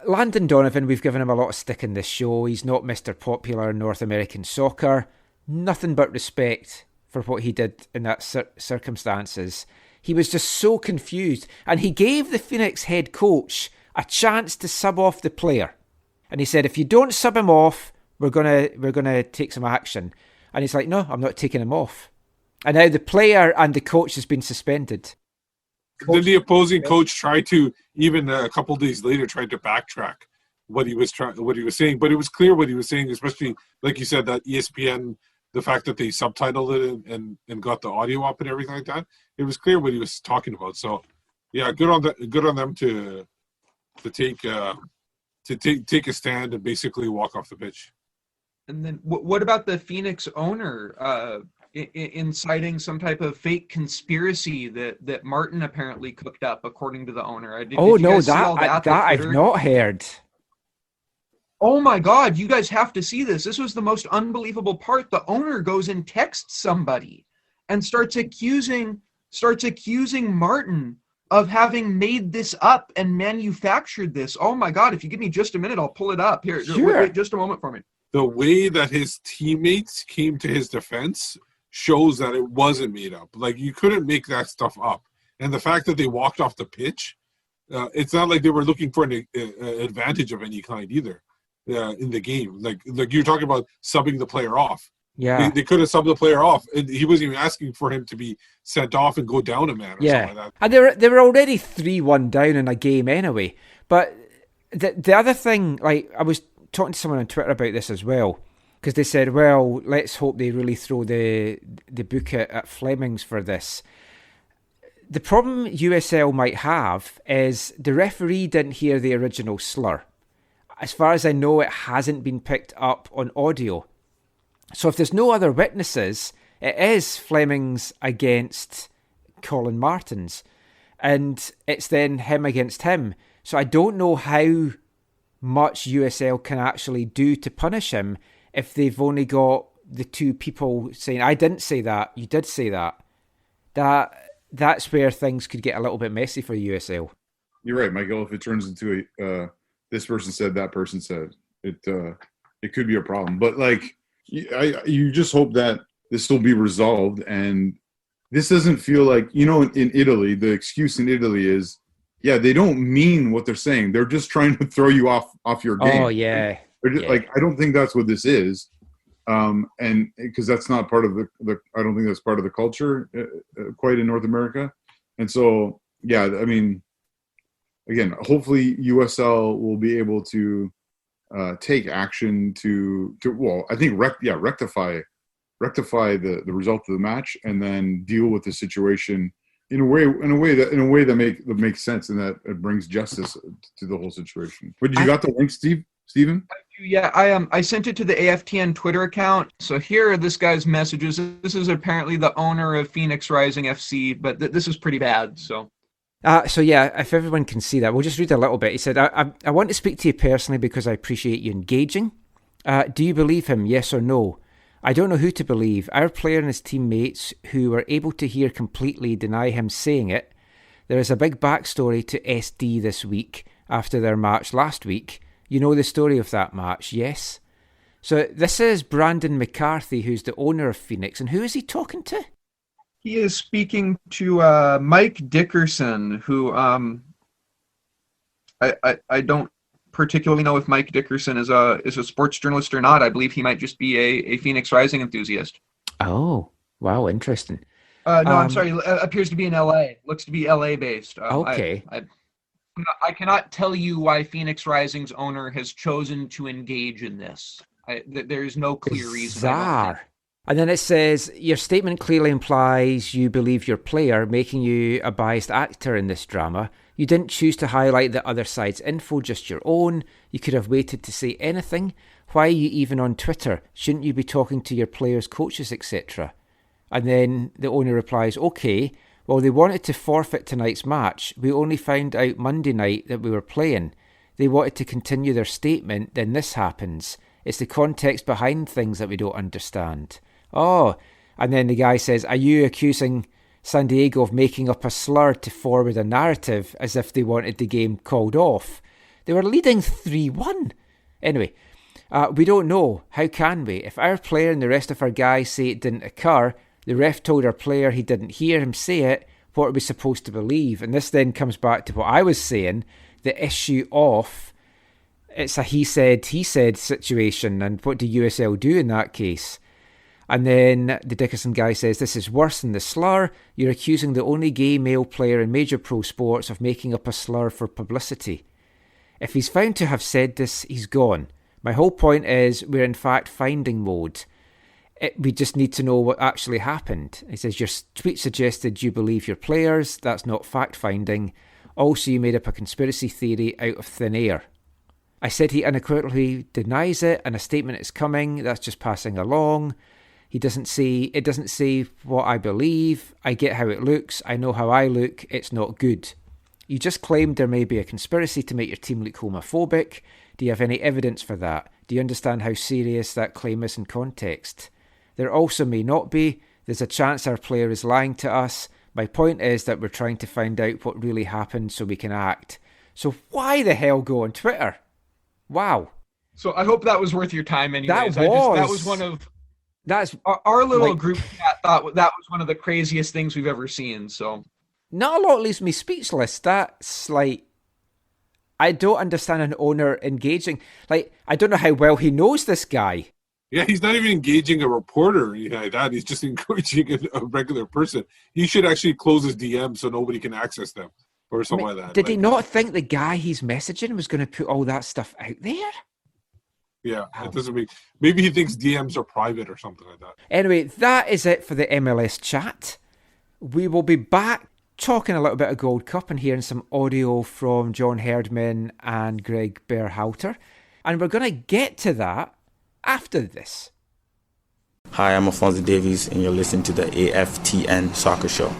Landon Donovan, we've given him a lot of stick in this show. He's not Mr. Popular in North American soccer. Nothing but respect for what he did in that circumstances. He was just so confused. And he gave the Phoenix head coach a chance to sub off the player. And he said, if you don't sub him off, we're gonna take some action. And he's like, no, I'm not taking him off. And now the player and the coach has been suspended. Then the opposing coach tried to, even a couple of days later, tried to backtrack what he was saying. But it was clear what he was saying, especially like you said, that ESPN, the fact that they subtitled it and got the audio up and everything like that. It was clear what he was talking about. So, yeah, good on them to take a stand and basically walk off the pitch. And then what about the Phoenix owner inciting some type of fake conspiracy that Martin apparently cooked up, according to the owner? Did you guys see all that I've not heard. Oh my God, you guys have to see this. This was the most unbelievable part. The owner goes and texts somebody and starts accusing Martin of having made this up and manufactured this. Oh my God, if you give me just a minute, I'll pull it up. Here, sure. Wait just a moment for me. The way that his teammates came to his defense shows that it wasn't made up. Like, you couldn't make that stuff up. And the fact that they walked off the pitch, it's not like they were looking for an advantage of any kind either in the game. Like you're talking about subbing the player off. Yeah. They could have subbed the player off, and he wasn't even asking for him to be sent off and go down a man or something like that. And they were already 3-1 down in a game anyway. But the other thing, like, I was talking to someone on Twitter about this as well, because they said, well, let's hope they really throw the book at Fleming's for this. The problem USL might have is the referee didn't hear the original slur. As far as I know, it hasn't been picked up on audio. So if there's no other witnesses, it is Fleming's against Colin Martins. And it's then him against him. So I don't know how much USL can actually do to punish him if they've only got the two people saying, I didn't say that, you did say that. That's where things could get a little bit messy for USL. You're right, Michael. If it turns into this person said, that person said, it could be a problem. But like, you just hope that this will be resolved. And this doesn't feel like, in Italy, the excuse in Italy is, yeah, they don't mean what they're saying. They're just trying to throw you off your game. Oh, yeah. Like, I don't think that's what this is. And because that's not part of I don't think that's part of the culture quite in North America. And so, yeah, I mean, again, hopefully USL will be able to take action to I think rectify the result of the match, and then deal with the situation in a way that makes sense, and that it brings justice to the whole situation. But you got the link, Steven? Yeah, I sent it to the AFTN Twitter account. So here are this guy's messages. This is apparently the owner of Phoenix Rising FC, but this is pretty bad. So yeah, if everyone can see that, we'll just read a little bit. He said, I want to speak to you personally because I appreciate you engaging. Do you believe him, yes or no? I don't know who to believe. Our player and his teammates, who were able to hear completely, deny him saying it. There is a big backstory to SD this week after their match last week. You know the story of that match, yes? So this is Brandon McCarthy, who's the owner of Phoenix. And who is he talking to? He is speaking to Mike Dickerson, who I don't particularly know if Mike Dickerson is a sports journalist or not. I believe he might just be a Phoenix Rising enthusiast. Oh, wow, interesting. No, I'm sorry. Appears to be in LA. Looks to be LA based. Okay. I cannot tell you why Phoenix Rising's owner has chosen to engage in this. There is no clear reason. Bizarre. And then it says, your statement clearly implies you believe your player, making you a biased actor in this drama. You didn't choose to highlight the other side's info, just your own. You could have waited to say anything. Why are you even on Twitter? Shouldn't you be talking to your players, coaches, etc.? And then the owner replies, okay, well, they wanted to forfeit tonight's match. We only found out Monday night that we were playing. They wanted to continue their statement, then this happens. It's the context behind things that we don't understand. Oh, And then the guy says, are you accusing San Diego of making up a slur to forward a narrative as if they wanted the game called off? They were leading 3-1. Anyway, we don't know. How can we? If our player and the rest of our guys say it didn't occur, the ref told our player he didn't hear him say it, what are we supposed to believe? And this then comes back to what I was saying, the issue of it's a he said situation, and what do USL do in that case? And then the Dickerson guy says, this is worse than the slur. You're accusing the only gay male player in major pro sports of making up a slur for publicity. If he's found to have said this, he's gone. My whole point is we're in fact finding mode. We just need to know what actually happened. He says, your tweet suggested you believe your players. That's not fact-finding. Also, you made up a conspiracy theory out of thin air. I said he unequivocally denies it, and a statement is coming. That's just passing along. It doesn't say what I believe. I get how it looks. I know how I look. It's not good. You just claimed there may be a conspiracy to make your team look homophobic. Do you have any evidence for that? Do you understand how serious that claim is in context? There also may not be. There's a chance our player is lying to us. My point is that we're trying to find out what really happened so we can act. So why the hell go on Twitter? Wow. So I hope that was worth your time anyways. That was one of... That's our little group chat thought that was one of the craziest things we've ever seen. So not a lot leaves me speechless. That's like, I don't understand an owner engaging. Like, I don't know how well he knows this guy. Yeah, he's not even engaging a reporter or anything like that. He's just encouraging a regular person. He should actually close his DM so nobody can access them or something like that. Did he not think the guy he's messaging was going to put all that stuff out there? Yeah, it doesn't make... Maybe he thinks DMs are private or something like that. Anyway, that is it for the MLS chat. We will be back talking a little bit of Gold Cup and hearing some audio from John Herdman and Gregg Berhalter. And we're going to get to that after this. Hi, I'm Alphonso Davies, and you're listening to the AFTN Soccer Show.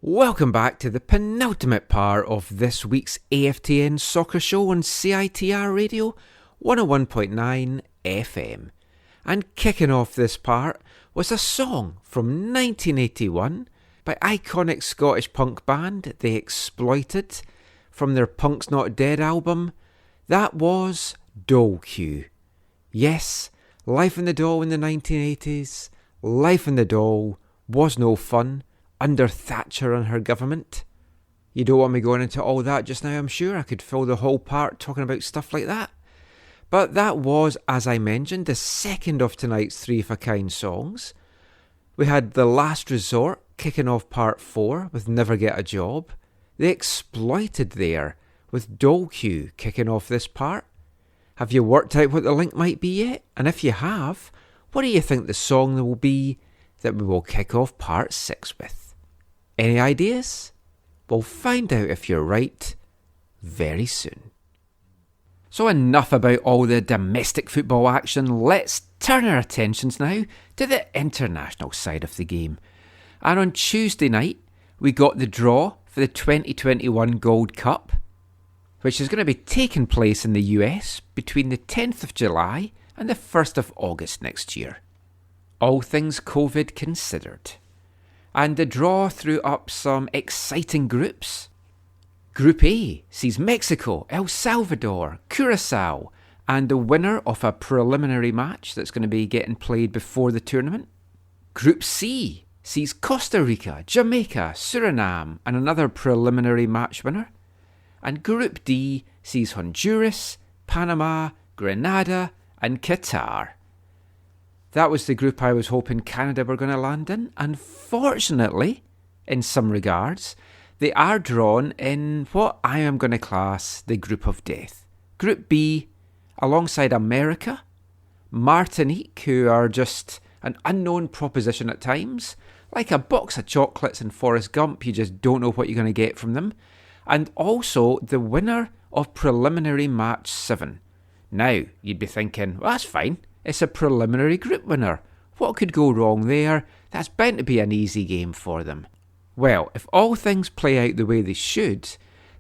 Welcome back to the penultimate part of this week's AFTN Soccer Show on CITR Radio 101.9 FM. And kicking off this part was a song from 1981 by iconic Scottish punk band The Exploited from their Punk's Not Dead album. That was Dole Q. Yes, life in the Dole in the 1980s, life in the Dole was no fun under Thatcher and her government. You don't want me going into all that just now, I'm sure. I could fill the whole part talking about stuff like that. But that was, as I mentioned, the second of tonight's three-of-a-kind songs. We had The Last Resort kicking off part 4 with Never Get a Job. The Exploited there with Dole Q kicking off this part. Have you worked out what the link might be yet? And if you have, what do you think the song will be that we will kick off part 6 with? Any ideas? We'll find out if you're right very soon. So enough about all the domestic football action. Let's turn our attentions now to the international side of the game. And on Tuesday night, we got the draw for the 2021 Gold Cup, which is going to be taking place in the US between the 10th of July and the 1st of August next year. All things COVID considered. And the draw threw up some exciting groups. Group A sees Mexico, El Salvador, Curacao and the winner of a preliminary match that's going to be getting played before the tournament. Group C sees Costa Rica, Jamaica, Suriname, and another preliminary match winner. And Group D sees Honduras, Panama, Grenada, and Qatar. That was the group I was hoping Canada were going to land in. Unfortunately, in some regards, they are drawn in what I am going to class the group of death. Group B, alongside America, Martinique, who are just an unknown proposition at times, like a box of chocolates in Forrest Gump, you just don't know what you're going to get from them, and also the winner of preliminary match 7. Now, you'd be thinking, well, that's fine, it's a preliminary group winner. What could go wrong there? That's bound to be an easy game for them. Well, if all things play out the way they should,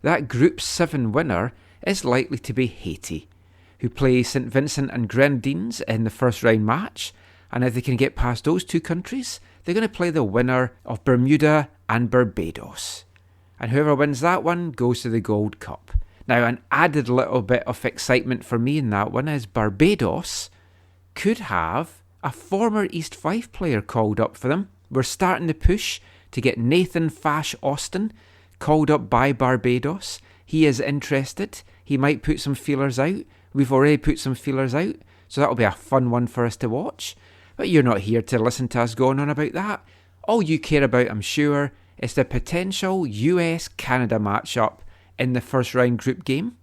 that Group 7 winner is likely to be Haiti, who play St Vincent and Grenadines in the first round match, and if they can get past those two countries, they're going to play the winner of Bermuda and Barbados. And whoever wins that one goes to the Gold Cup. Now, an added little bit of excitement for me in that one is Barbados could have a former East Fife player called up for them. We're starting to push to get Nathan Fash Austin called up by Barbados. He is interested. He might put some feelers out. We've already put some feelers out, so that'll be a fun one for us to watch. But you're not here to listen to us going on about that. All you care about, I'm sure, is the potential US-Canada matchup in the first round group game.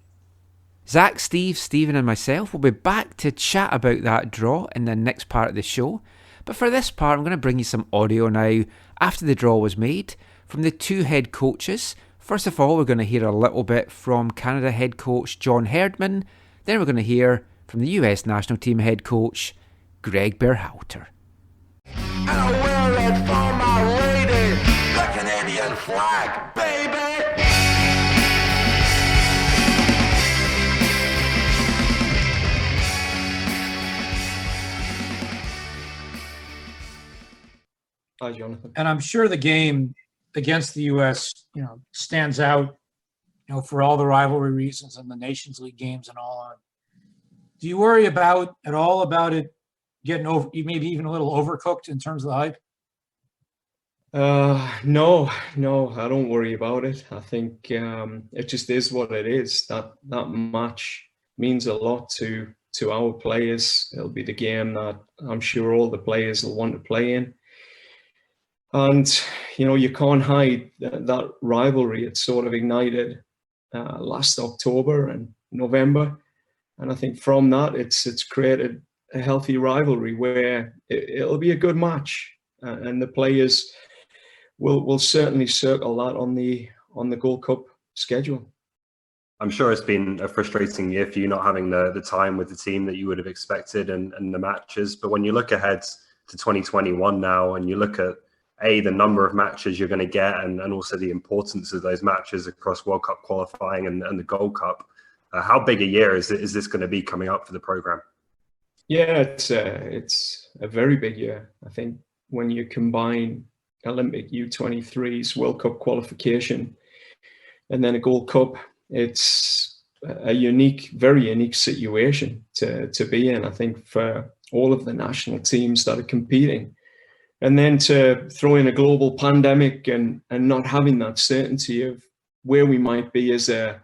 Zach, Steve, Stephen and myself will be back to chat about that draw in the next part of the show. But for this part, I'm going to bring you some audio now after the draw was made from the two head coaches. First of all, we're going to hear a little bit from Canada head coach John Herdman. Then we're going to hear from the US national team head coach Gregg Berhalter. And I wear it for my lady, the Canadian flag, baby! Hi, Jonathan. And I'm sure the game against the U.S., stands out, for all the rivalry reasons and the Nations League games and all on. Do you worry at all about it getting over, maybe even a little overcooked in terms of the hype? No, I don't worry about it. I think it just is what it is. That match means a lot to our players. It'll be the game that I'm sure all the players will want to play in. And, you can't hide that rivalry. It sort of ignited last October and November. And I think from that, it's created a healthy rivalry where it'll be a good match. And the players will certainly circle that on the Gold Cup schedule. I'm sure it's been a frustrating year for you not having the time with the team that you would have expected and the matches. But when you look ahead to 2021 now and you look at the number of matches you're going to get and also the importance of those matches across World Cup qualifying and the Gold Cup, how big a year is this going to be coming up for the program? Yeah, it's a very big year. I think when you combine Olympic U23's World Cup qualification and then a Gold Cup, it's a very unique situation to be in, I think, for all of the national teams that are competing. And then to throw in a global pandemic and not having that certainty of where we might be as a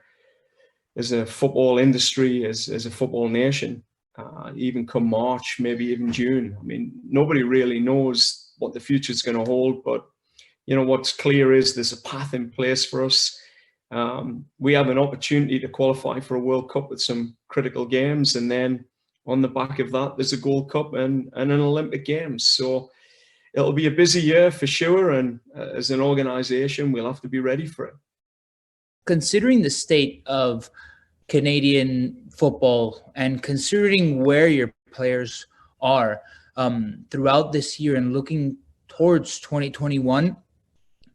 football industry, as a football nation, even come March, maybe even June. I mean, nobody really knows what the future is going to hold, but what's clear is there's a path in place for us. We have an opportunity to qualify for a World Cup with some critical games, and then on the back of that, there's a Gold Cup and an Olympic Games. So it'll be a busy year for sure, and as an organization, we'll have to be ready for it. Considering the state of Canadian football and considering where your players are throughout this year and looking towards 2021,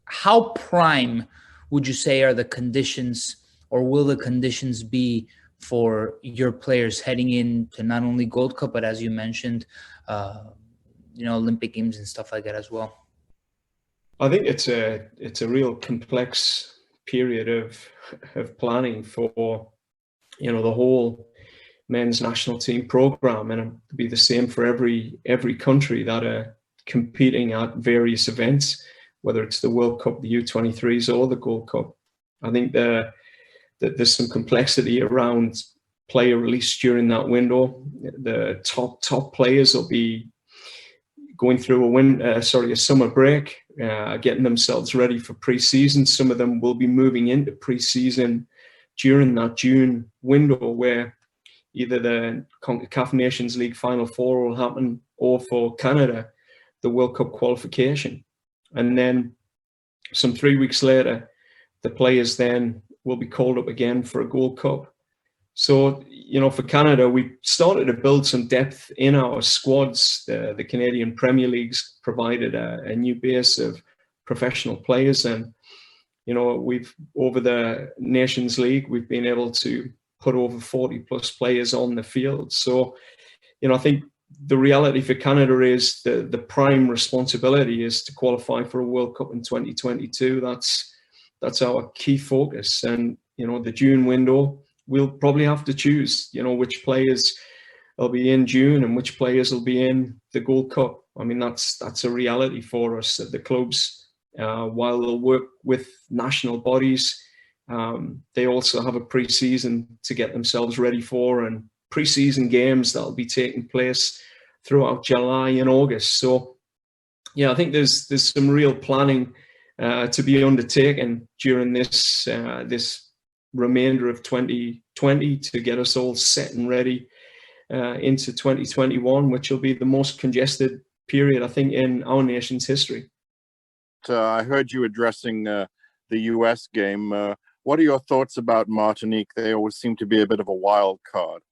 how prime would you say are the conditions, or will the conditions be for your players heading into not only Gold Cup, but as you mentioned, Olympic Games and stuff like that as well? I think it's a real complex period of planning for the whole men's national team program, and it'll be the same for every country that are competing at various events, whether it's the World Cup, the U23s, or the Gold Cup. I think that there's some complexity around player release during that window. The top players will be going through a summer break, getting themselves ready for pre-season. Some of them will be moving into pre-season during that June window, where either the CONCACAF Nations League Final Four will happen, or for Canada, the World Cup qualification. And then some 3 weeks later, the players then will be called up again for a Gold Cup. So, for Canada, we started to build some depth in our squads. The Canadian Premier League's provided a new base of professional players. And, we've, over the Nations League, we've been able to put over 40 plus players on the field. So, I think the reality for Canada is the prime responsibility is to qualify for a World Cup in 2022. That's our key focus. And, the June window, we'll probably have to choose, which players will be in June and which players will be in the Gold Cup. I mean, that's a reality for us at the clubs. While they'll work with national bodies, they also have a pre-season to get themselves ready for, and pre-season games that'll be taking place throughout July and August. So, I think there's some real planning to be undertaken during this remainder of 2020 to get us all set and ready into 2021, which will be the most congested period, I think, in our nation's history. I heard you addressing the US game. What are your thoughts about Martinique? They always seem to be a bit of a wild card.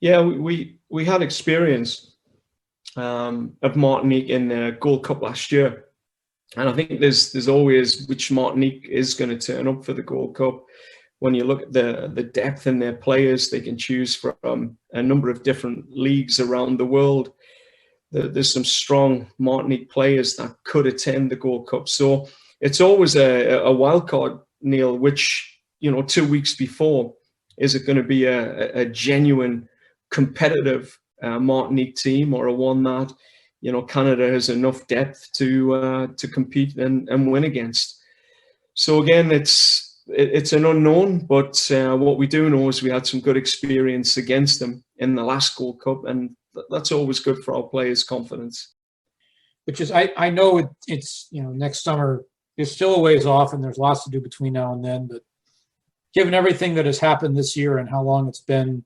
Yeah, we had experience of Martinique in the Gold Cup last year. And I think there's always which Martinique is going to turn up for the Gold Cup. When you look at the depth in their players, they can choose from a number of different leagues around the world. There's some strong Martinique players that could attend the Gold Cup. So it's always a wild card, Neil, which, 2 weeks before, is it going to be a genuine competitive Martinique team, or a one that, Canada has enough depth to compete and win against? So again, it's an unknown, but what we do know is we had some good experience against them in the last Gold Cup, and that's always good for our players' confidence. Which is, I know it's next summer is still a ways off, and there's lots to do between now and then. But given everything that has happened this year and how long it's been,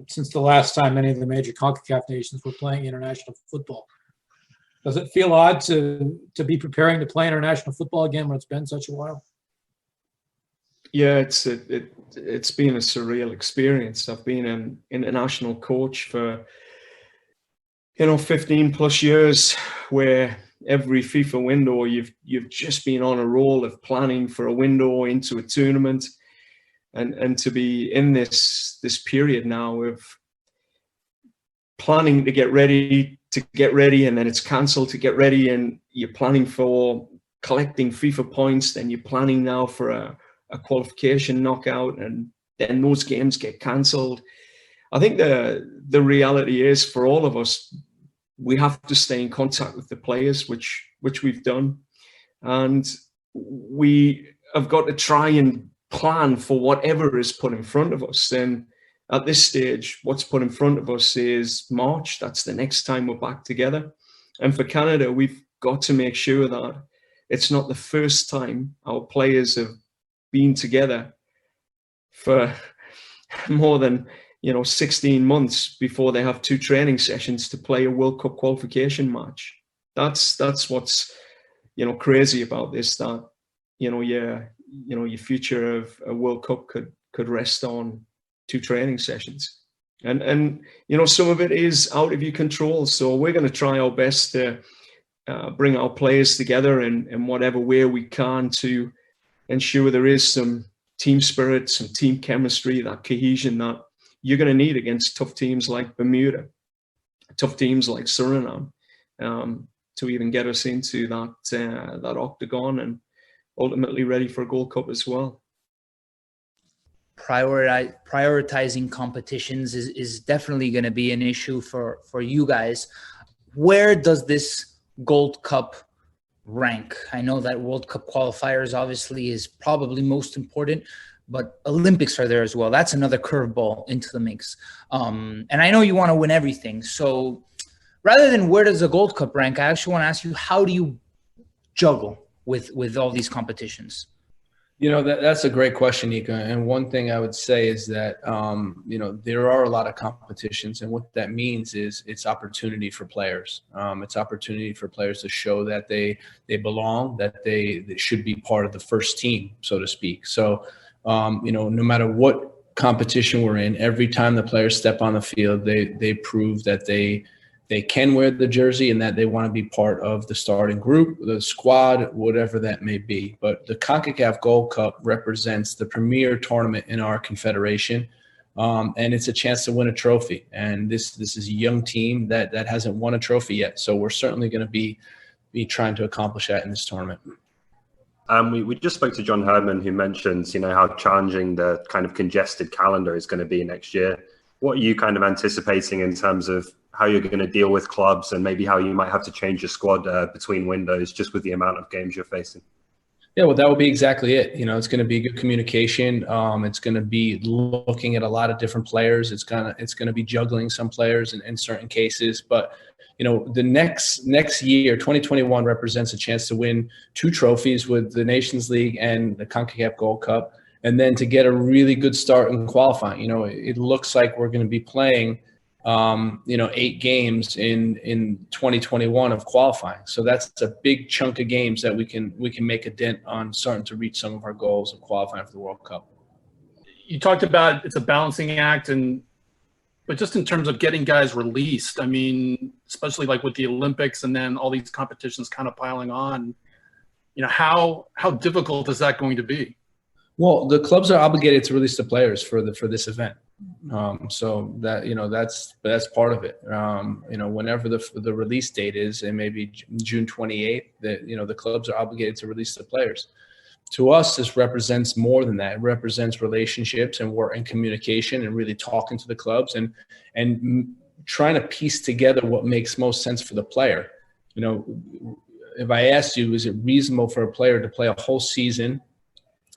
since the last time any of the major CONCACAF nations were playing international football, does it feel odd to be preparing to play international football again when it's been such a while? Yeah, it's been a surreal experience. I've been an international coach for 15 plus years, where every FIFA window you've just been on a roll of planning for a window into a tournament, and to be in this period now of planning to get ready, and then it's cancelled to get ready, and you're planning for collecting FIFA points, then you're planning now for a qualification knockout, and then those games get cancelled. I think the reality is, for all of us, we have to stay in contact with the players, which we've done, and we have got to try and plan for whatever is put in front of us. And at this stage, what's put in front of us is March. That's the next time we're back together. And for Canada, we've got to make sure that it's not the first time our players have been together for more than 16 months before they have 2 training sessions to play a World Cup qualification match. That's what's crazy about this, that your future of a World Cup could rest on 2 training sessions, and some of it is out of your control. So we're going to try our best to bring our players together in whatever way we can to ensure there is some team spirit, some team chemistry, that cohesion that you're going to need against tough teams like Bermuda, tough teams like Suriname, to even get us into that octagon and ultimately ready for a Gold Cup as well. prioritizing competitions is definitely going to be an issue for you guys. Where does this Gold Cup rank? I know that World Cup qualifiers obviously is probably most important, but Olympics are there as well. That's another curveball into the mix. And I know you want to win everything. So rather than where does the Gold Cup rank, I actually want to ask you, how do you juggle with all these competitions? That's a great question, Nika. And one thing I would say is that, there are a lot of competitions. And what that means is it's opportunity for players. It's opportunity for players to show that they belong, that they should be part of the first team, so to speak. So, no matter what competition we're in, every time the players step on the field, they prove that they can wear the jersey and that they want to be part of the starting group, the squad, whatever that may be. But the CONCACAF Gold Cup represents the premier tournament in our confederation, and it's a chance to win a trophy. And this is a young team that hasn't won a trophy yet. So we're certainly going to be trying to accomplish that in this tournament. We just spoke to John Herdman, who mentions, how challenging the kind of congested calendar is going to be next year. What are you kind of anticipating in terms of how you're going to deal with clubs and maybe how you might have to change your squad between windows just with the amount of games you're facing? Yeah, well, that will be exactly it. It's going to be good communication. It's going to be looking at a lot of different players. It's going to be juggling some players in certain cases. But, the next year, 2021, represents a chance to win 2 trophies with the Nations League and the CONCACAF Gold Cup, and then to get a really good start in qualifying. It looks like we're going to be playing 8 games in 2021 of qualifying. So that's a big chunk of games that we can make a dent on starting to reach some of our goals of qualifying for the World Cup. You talked about it's a balancing act, but just in terms of getting guys released, I mean, especially like with the Olympics and then all these competitions kind of piling on, how difficult is that going to be? Well, the clubs are obligated to release the players for this event. So that, that's part of it. Whenever the release date is, and maybe June 28th, the clubs are obligated to release the players. To us, this represents more than that. It represents relationships and work and communication and really talking to the clubs and trying to piece together what makes most sense for the player. If I asked you, is it reasonable for a player to play a whole season,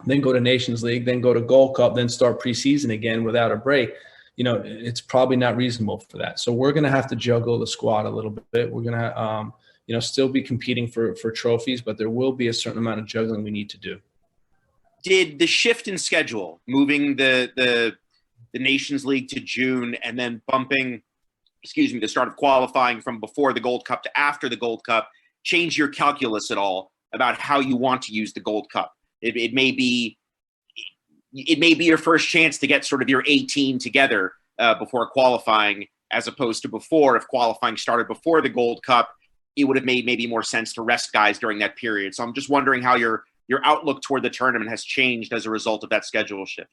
then go to Nations League, then go to Gold Cup, then start preseason again without a break? It's probably not reasonable for that. So we're going to have to juggle the squad a little bit. We're going to, still be competing for trophies, but there will be a certain amount of juggling we need to do. Did the shift in schedule, moving the Nations League to June and then bumping, the start of qualifying from before the Gold Cup to after the Gold Cup, change your calculus at all about how you want to use the Gold Cup? It may be your first chance to get sort of your 18 together before qualifying, as opposed to before. If qualifying started before the Gold Cup, it would have made maybe more sense to rest guys during that period. So I'm just wondering how your outlook toward the tournament has changed as a result of that schedule shift.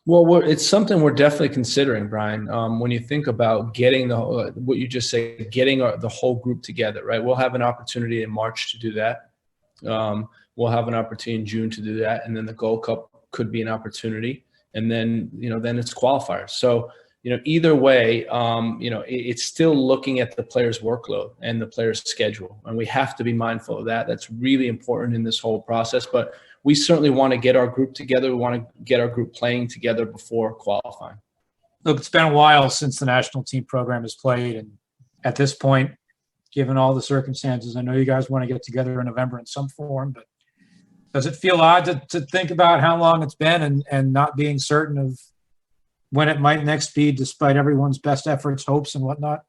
Well, it's something we're definitely considering, Brian. When you think about getting what you just said, getting the whole group together, right? We'll have an opportunity in March to do that. We'll have an opportunity in June to do that, and then the Gold Cup could be an opportunity, and then then it's qualifiers. So either way, it's still looking at the player's workload and the player's schedule, and we have to be mindful of that. That's really important in this whole process. But we certainly want to get our group together. We want to get our group playing together before qualifying. Look, it's been a while since the national team program has played, and at this point, given all the circumstances, I know you guys want to get together in November in some form, but does it feel odd to think about how long it's been and not being certain of when it might next be, despite everyone's best efforts, hopes, and whatnot?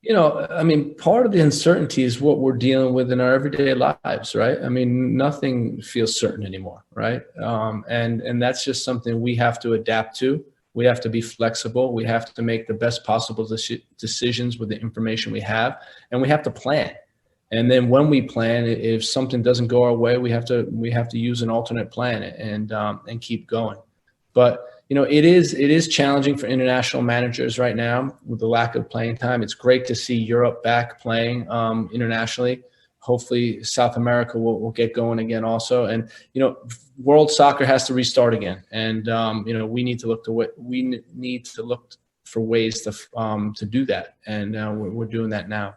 Part of the uncertainty is what we're dealing with in our everyday lives, right? Nothing feels certain anymore, right? And that's just something we have to adapt to. We have to be flexible. We have to make the best possible decisions with the information we have, and we have to plan. And then when we plan, if something doesn't go our way, we have to use an alternate plan and keep going. But it is challenging for international managers right now with the lack of playing time. It's great to see Europe back playing internationally, hopefully South America will get going again also. And, world soccer has to restart again. And, we need to look for ways to do that. And we're doing that now.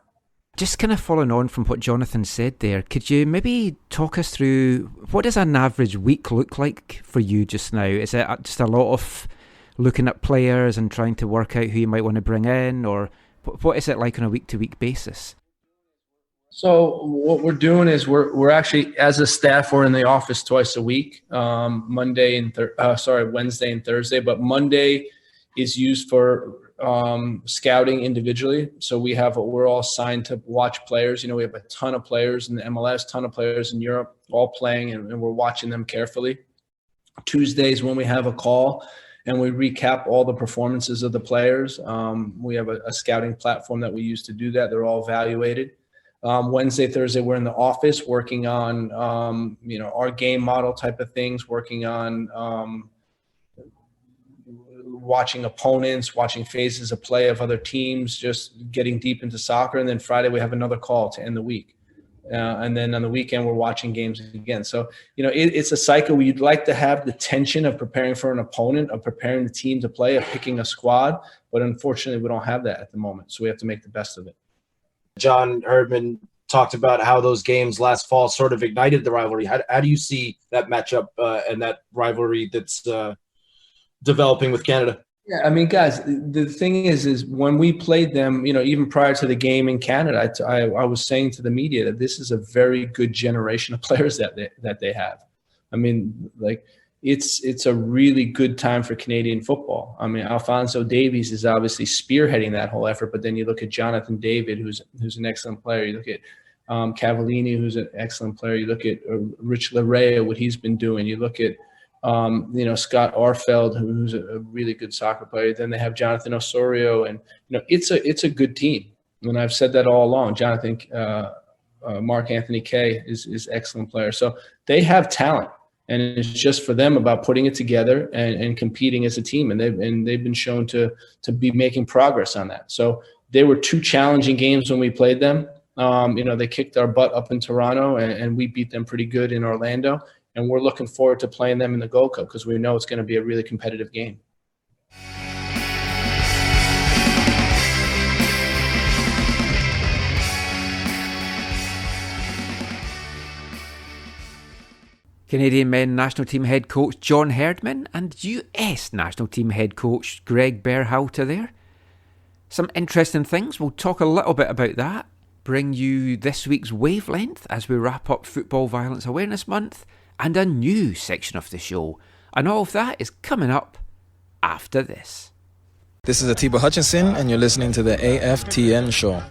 Just kind of following on from what Jonathan said there, could you maybe talk us through what does an average week look like for you just now? Is it just a lot of looking at players and trying to work out who you might want to bring in, or what is it like on a week-to-week basis? So what we're doing is we're actually, as a staff, we're in the office twice a week, Wednesday and Thursday. But Monday is used for scouting individually. So we're all assigned to watch players. We have a ton of players in the MLS, ton of players in Europe, all playing, and we're watching them carefully. Tuesdays when we have a call and we recap all the performances of the players. We have a scouting platform that we use to do that. They're all evaluated. Wednesday, Thursday, we're in the office working on, our game model type of things, working on watching opponents, watching phases of play of other teams, just getting deep into soccer. And then Friday, we have another call to end the week. And then on the weekend, we're watching games again. So, it's a cycle where you'd like to have the tension of preparing for an opponent, of preparing the team to play, of picking a squad. But unfortunately, we don't have that at the moment. So we have to make the best of it. John Herdman talked about how those games last fall sort of ignited the rivalry. How do you see that matchup and that rivalry that's developing with Canada? Yeah, I mean, guys, the thing is when we played them, even prior to the game in Canada, I was saying to the media that this is a very good generation of players that they have. I mean, it's a really good time for Canadian football. I mean, Alphonso Davies is obviously spearheading that whole effort, but then you look at Jonathan David, who's an excellent player. You look at Cavallini, who's an excellent player. You look at Rich Larea, what he's been doing. You look at Scott Arfeld, who's a really good soccer player. Then they have Jonathan Osorio, and it's a good team. And I've said that all along. Jonathan, Marc Anthony Kay is an excellent player. So they have talent, and it's just for them about putting it together and competing as a team. And they've been shown to be making progress on that. So they were two challenging games when we played them. They kicked our butt up in Toronto, and we beat them pretty good in Orlando. And we're looking forward to playing them in the Gold Cup because we know it's going to be a really competitive game. Canadian men national team head coach John Herdman and US national team head coach Gregg Berhalter there. Some interesting things. We'll talk a little bit about that. Bring you this week's Wavelength as we wrap up Football Violence Awareness Month and a new section of the show. And all of that is coming up after this. This is Atiba Hutchinson and you're listening to the AFTN Show.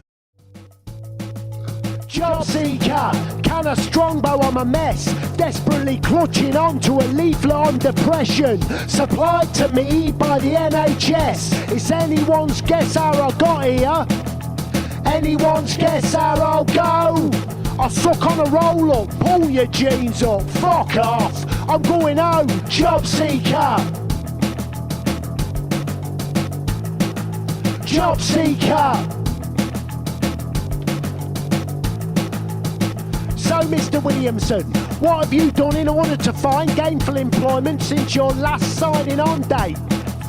Job seeker, can a strongbow, I'm a mess, desperately clutching on to a leaflet on depression, supplied to me by the NHS. It's anyone's guess how I got here, anyone's guess how I'll go. I suck on a roll up, pull your jeans up, fuck off, I'm going home, job seeker. Job seeker. So, Mr. Williamson, what have you done in order to find gainful employment since your last signing on date?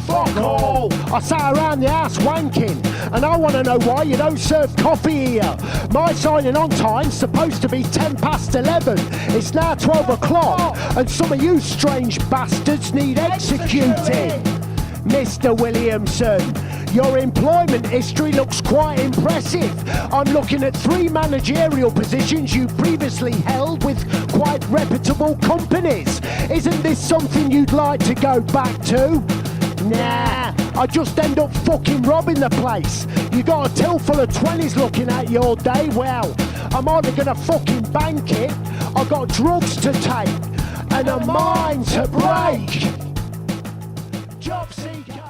Fuck all! I sat around the house wanking, and I want to know why you don't serve coffee here. My signing on time's supposed to be 11:10. It's now 12 o'clock, and some of you strange bastards need executing. Mr. Williamson, your employment history looks quite impressive. I'm looking at 3 managerial positions you previously held with quite reputable companies. Isn't this something you'd like to go back to? Nah, I just end up fucking robbing the place. You got a till full of 20s looking at you all day. Well, I'm either gonna fucking bank it, I got drugs to take, and a mind to break. Job seeker.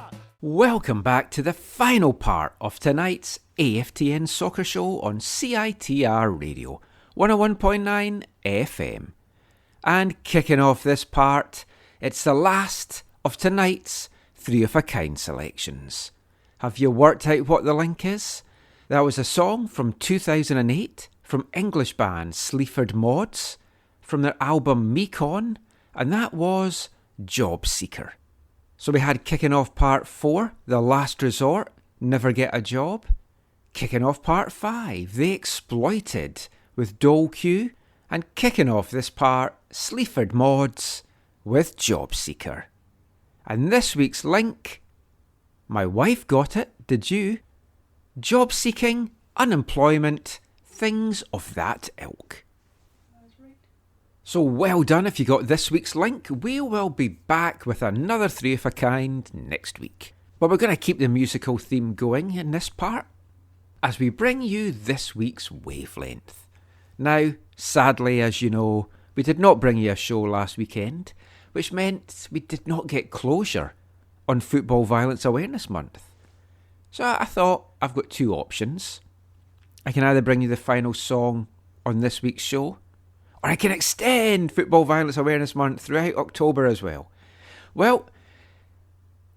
Welcome back to the final part of tonight's AFTN Soccer Show on CITR Radio, 101.9 FM. And kicking off this part, it's the last of tonight's 3 of a Kind selections. Have you worked out what the link is? That was a song from 2008 from English band Sleaford Mods, from their album Mekon, and that was Job Seeker. So we had kicking off part 4, The Last Resort, Never Get a Job. Kicking off part 5, They Exploited with Dole Q. And kicking off this part, Sleaford Mods with Job Seeker. And this week's link, my wife got it, did you? Job seeking, unemployment, things of that ilk. So well done if you got this week's link. We will be back with another 3 of a kind next week. But we're going to keep the musical theme going in this part as we bring you this week's wavelength. Now, sadly, as you know, we did not bring you a show last weekend, which meant we did not get closure on Football Violence Awareness Month. So I thought, I've got 2 options. I can either bring you the final song on this week's show, or I can extend Football Violence Awareness Month throughout October as well. Well,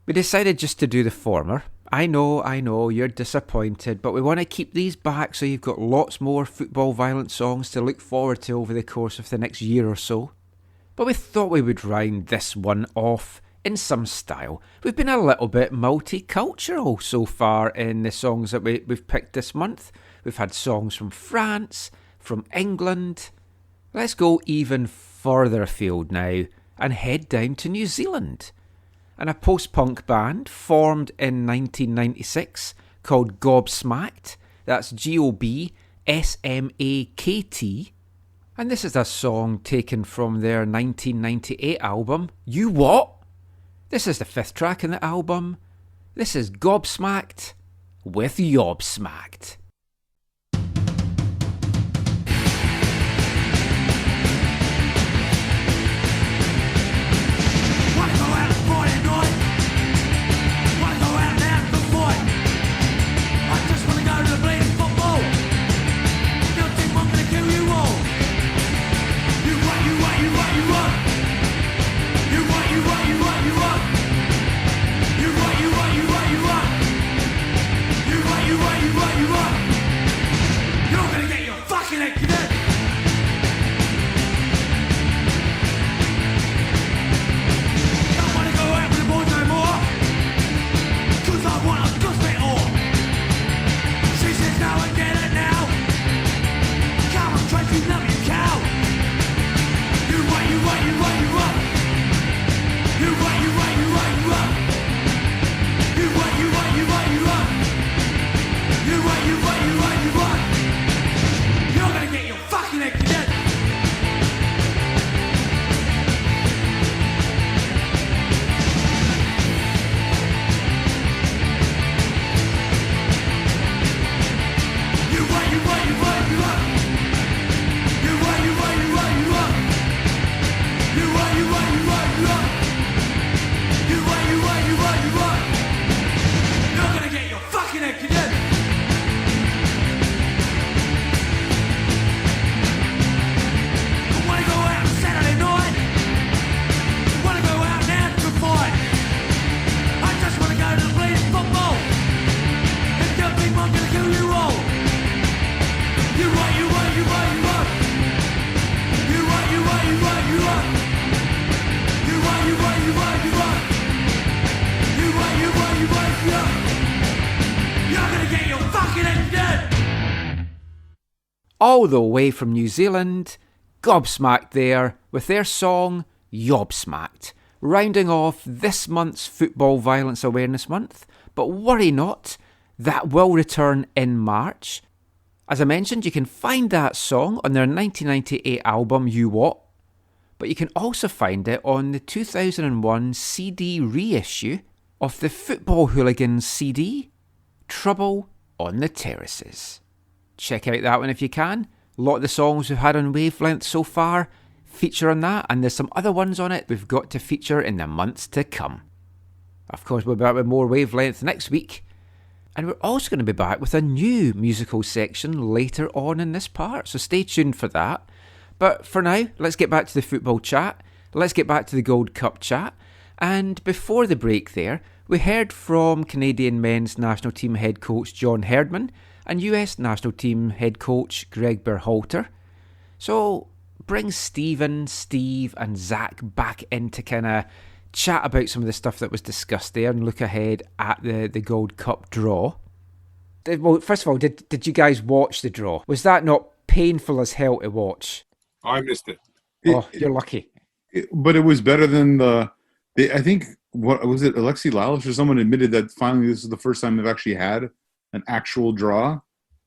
we decided just to do the former. I know, you're disappointed, but we want to keep these back so you've got lots more football violence songs to look forward to over the course of the next year or so. But we thought we would round this one off in some style. We've been a little bit multicultural so far in the songs that we've picked this month. We've had songs from France, from England. Let's go even further afield now and head down to New Zealand. And a post-punk band formed in 1996 called Gobsmacked. That's Gobsmakt. And this is a song taken from their 1998 album, You What? This is the 5th track in the album. This is Gobsmacked with Yobsmacked. All the way from New Zealand, Gobsmacked there with their song Yobsmacked, rounding off this month's Football Violence Awareness Month. But worry not, that will return in March. As I mentioned, you can find that song on their 1998 album You What, but you can also find it on the 2001 CD reissue of the Football Hooligans CD, Trouble on the Terraces. Check out that one if you can. A lot of the songs we've had on Wavelength so far feature on that, and there's some other ones on it we've got to feature in the months to come. Of course, we'll be back with more Wavelength next week, and we're also going to be back with a new musical section later on in this part, so stay tuned for that. But for now, let's get back to the football chat, let's get back to the Gold Cup chat, and before the break there, we heard from Canadian men's national team head coach John Herdman, and US national team head coach Gregg Berhalter. So bring Steve, and Zach back in to kind of chat about some of the stuff that was discussed there and look ahead at the Gold Cup draw. Well, first of all, did you guys watch the draw? Was that not painful as hell to watch? I missed it. Oh, you're lucky. But it was better than I think, what was it, Alexi Lalas or someone admitted that finally this is the first time they've actually had an actual draw,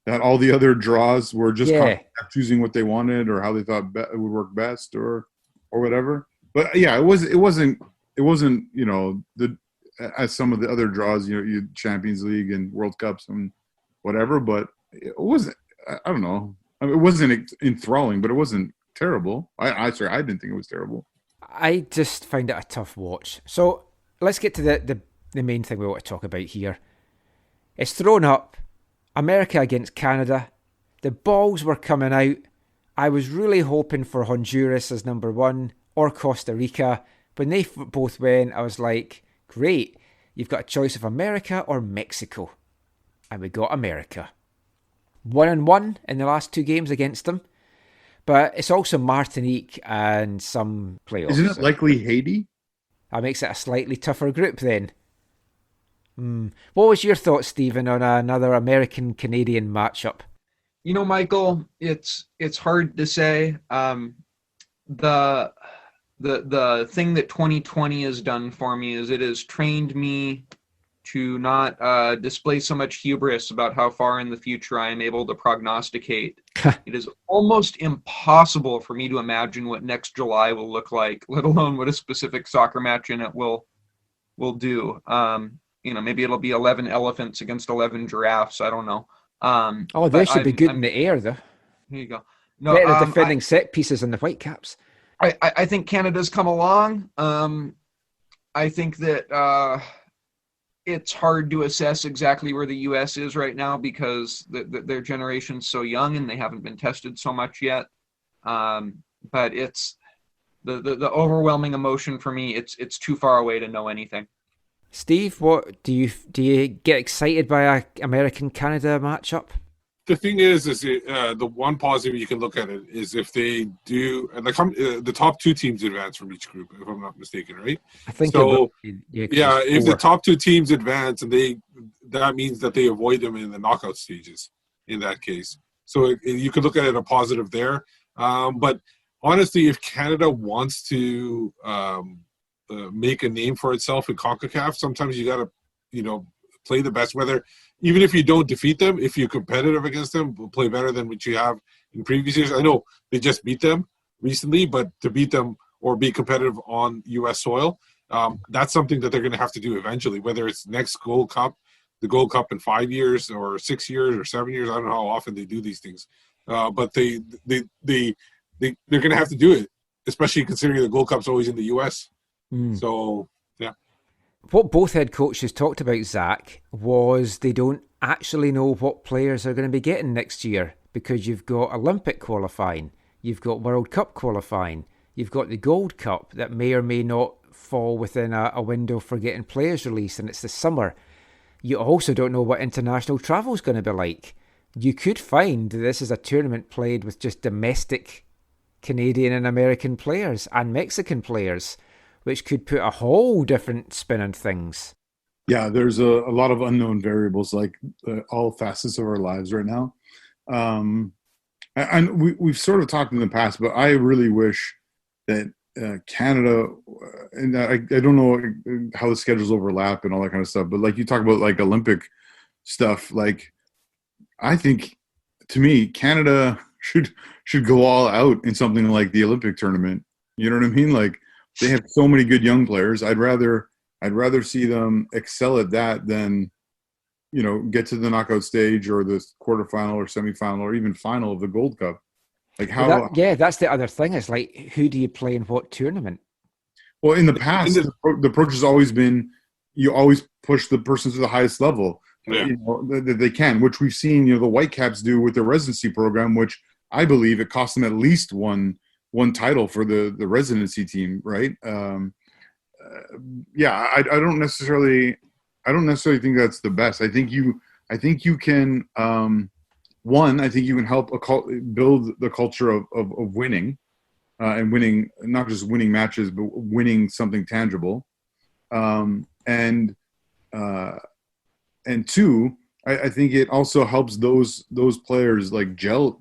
that all the other draws were just kind of choosing what they wanted or how they thought it would work best or whatever. But yeah, it wasn't as some of the other draws, you Champions League and World Cups and whatever, but it wasn't, I don't know. I mean, it wasn't enthralling, but it wasn't terrible. I didn't think it was terrible. I just find it a tough watch. So let's get to the main thing we want to talk about here. It's thrown up, America against Canada. The balls were coming out. I was really hoping for Honduras as number one or Costa Rica. When they both went, I was like, great, you've got a choice of America or Mexico. And we got America. 1-1 in the last two games against them. But it's also Martinique and some playoffs. Isn't it likely Haiti? That makes it a slightly tougher group then. What was your thoughts, Stephen, on another American-Canadian matchup? Michael, it's hard to say. The thing that 2020 has done for me is it has trained me to not display so much hubris about how far in the future I am able to prognosticate. It is almost impossible for me to imagine what next July will look like, let alone what a specific soccer match in it will do. Maybe it'll be 11 elephants against 11 giraffes. I don't know. They should be good in the air, though. Here you go. No, better defending set pieces than the Whitecaps. I think Canada's come along. I think that it's hard to assess exactly where the U.S. is right now because their generation's so young and they haven't been tested so much yet. But it's the overwhelming emotion for me. It's too far away to know anything. Steve, what do you get excited by a American-Canada matchup? The thing is the one positive you can look at it is if they do, the top two teams advance from each group, if I'm not mistaken, right? I think so. If the top two teams advance, and that means that they avoid them in the knockout stages. In that case, so you could look at it a positive there. But honestly, if Canada wants to make a name for itself in CONCACAF, sometimes you got to, play the best. Whether even if you don't defeat them, if you're competitive against them, play better than what you have in previous years. I know they just beat them recently, but to beat them or be competitive on U.S. soil, that's something that they're going to have to do eventually. Whether it's next Gold Cup, the Gold Cup in 5 years or 6 years or 7 years, I don't know how often they do these things, but they're going to have to do it, especially considering the Gold Cup's always in the U.S. So, yeah. What both head coaches talked about, Zach, was they don't actually know what players are going to be getting next year because you've got Olympic qualifying, you've got World Cup qualifying, you've got the Gold Cup that may or may not fall within a window for getting players released, and it's the summer. You also don't know what international travel is going to be like. You could find this is a tournament played with just domestic Canadian and American players and Mexican players, which could put a whole different spin on things. Yeah, there's a lot of unknown variables, like all facets of our lives right now. And we've sort of talked in the past, but I really wish that Canada, and I don't know how the schedules overlap and all that kind of stuff, but like you talk about like Olympic stuff, like I think, to me, Canada should go all out in something like the Olympic tournament. You know what I mean? Like, they have so many good young players. I'd rather see them excel at that than, get to the knockout stage or the quarterfinal or semifinal or even final of the Gold Cup. Like how? That's the other thing. Is like, who do you play in what tournament? Well, in the past, the approach has always been you always push the person to the highest level that they can, which we've seen. The Whitecaps do with their residency program, which I believe it cost them at least one title for the residency team, right? I don't necessarily think that's the best. I think I think you can. I think you can help build the culture of winning, and winning, not just winning matches, but winning something tangible. And two, I think it also helps those players gel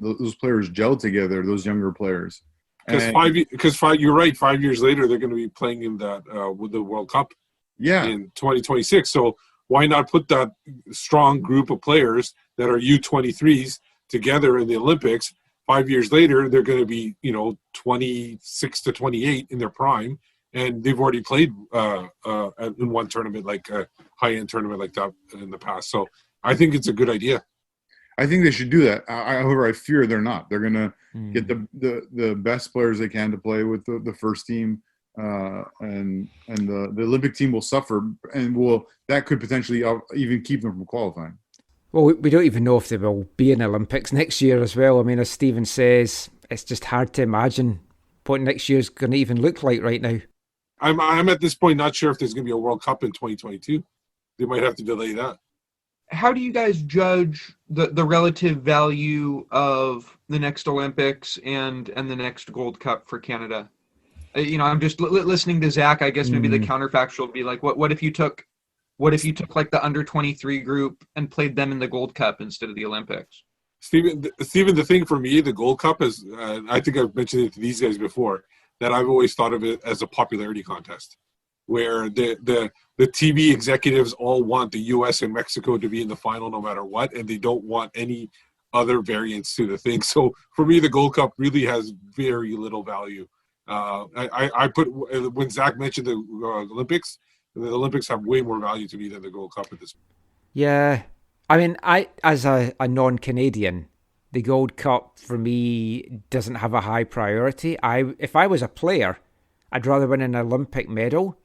together, those younger players. You're right. 5 years later, they're going to be playing in that with the World Cup. Yeah. In 2026. So why not put that strong group of players that are U23s together in the Olympics? 5 years later, they're going to be 26 to 28 in their prime, and they've already played in one tournament, like a high-end tournament like that in the past. So I think it's a good idea. I think they should do that. However, I fear they're not. They're going to get the best players they can to play with the first team, and the Olympic team will suffer, and that could potentially even keep them from qualifying. Well, we don't even know if they will be in Olympics next year as well. I mean, as Stephen says, it's just hard to imagine what next year's going to even look like right now. I'm at this point not sure if there's going to be a World Cup in 2022. They might have to delay that. How do you guys judge the relative value of the next Olympics and the next Gold Cup for Canada? I'm just listening to Zach. I guess maybe the counterfactual would be like, what if you took like the under 23 group and played them in the Gold Cup instead of the Olympics? Stephen, the thing for me, the Gold Cup is, I think I've mentioned it to these guys before, that I've always thought of it as a popularity contest, where the TV executives all want the U.S. and Mexico to be in the final no matter what, and they don't want any other variants to the thing. So for me, the Gold Cup really has very little value. When Zach mentioned the Olympics have way more value to me than the Gold Cup at this point. Yeah. I mean, as a non-Canadian, the Gold Cup for me doesn't have a high priority. If I was a player, I'd rather win an Olympic medal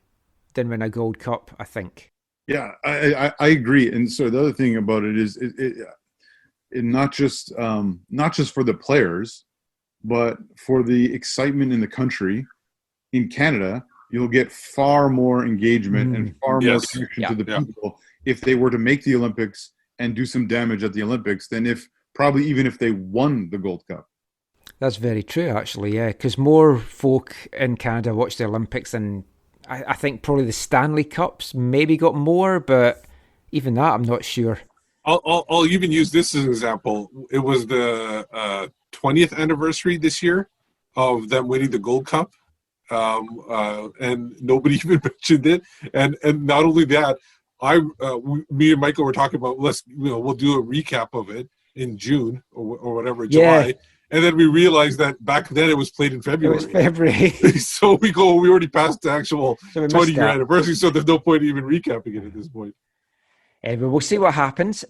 than win a Gold Cup, I think. Yeah, I agree. And so the other thing about it is it not just for the players, but for the excitement in the country. In Canada, you'll get far more engagement and far more connection to the people if they were to make the Olympics and do some damage at the Olympics than even if they won the Gold Cup. That's very true, actually, yeah, because more folk in Canada watch the Olympics than I think probably the Stanley Cups maybe got more, but even that I'm not sure. I'll even use this as an example. It was the 20th anniversary this year of them winning the Gold Cup, and nobody even mentioned it. And not only that, me and Michael were talking about we'll do a recap of it in June or whatever, July. And then we realized that back then it was played in February. It was February. So we already passed the actual 20-year anniversary, so there's no point even recapping it at this point. But we'll see what happens.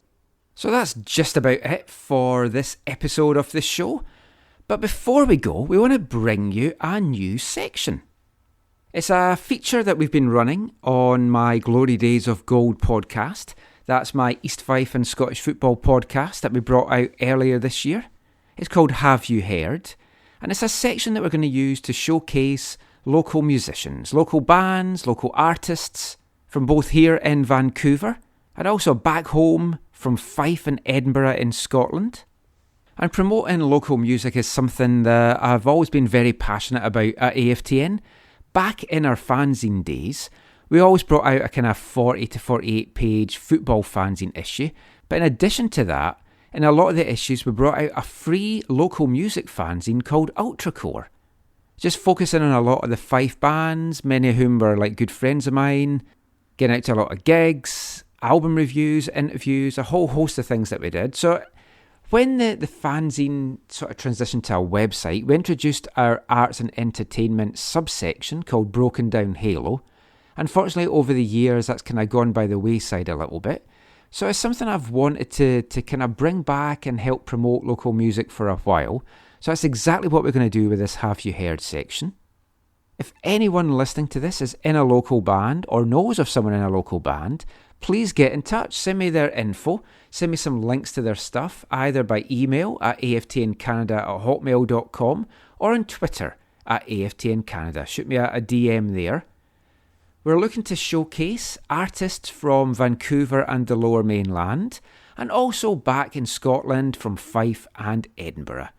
So that's just about it for this episode of the show. But before we go, we want to bring you a new section. It's a feature that we've been running on my Glory Days of Gold podcast. That's my East Fife and Scottish football podcast that we brought out earlier this year. It's called Have You Heard? And it's a section that we're going to use to showcase local musicians, local bands, local artists from both here in Vancouver and also back home from Fife and Edinburgh in Scotland. And promoting local music is something that I've always been very passionate about at AFTN. Back in our fanzine days, we always brought out a kind of 40 to 48 page football fanzine issue. But in addition to that, in a lot of the issues, we brought out a free local music fanzine called Ultracore. Just focusing on a lot of the Fife bands, many of whom were like good friends of mine, getting out to a lot of gigs, album reviews, interviews, a whole host of things that we did. So when the fanzine sort of transitioned to a website, we introduced our arts and entertainment subsection called Broken Down Halo. Unfortunately, over the years, that's kind of gone by the wayside a little bit. So it's something I've wanted to kind of bring back and help promote local music for a while. So that's exactly what we're going to do with this Have You Heard section. If anyone listening to this is in a local band or knows of someone in a local band, please get in touch. Send me their info. Send me some links to their stuff, either by email at aftncanada@hotmail.com or on Twitter at aftncanada. Shoot me a DM there. We're looking to showcase artists from Vancouver and the Lower Mainland, and also back in Scotland from Fife and Edinburgh.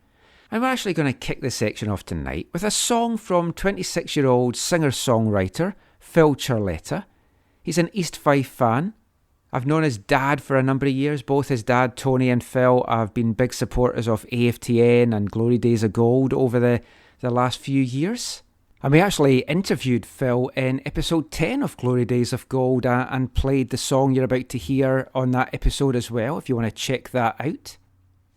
And we're actually going to kick this section off tonight with a song from 26-year-old singer-songwriter Phil Charletta. He's an East Fife fan. I've known his dad for a number of years. Both his dad, Tony, and Phil have been big supporters of AFTN and Glory Days of Gold over the last few years. And we actually interviewed Phil in episode 10 of Glory Days of Gold and played the song you're about to hear on that episode as well, if you want to check that out.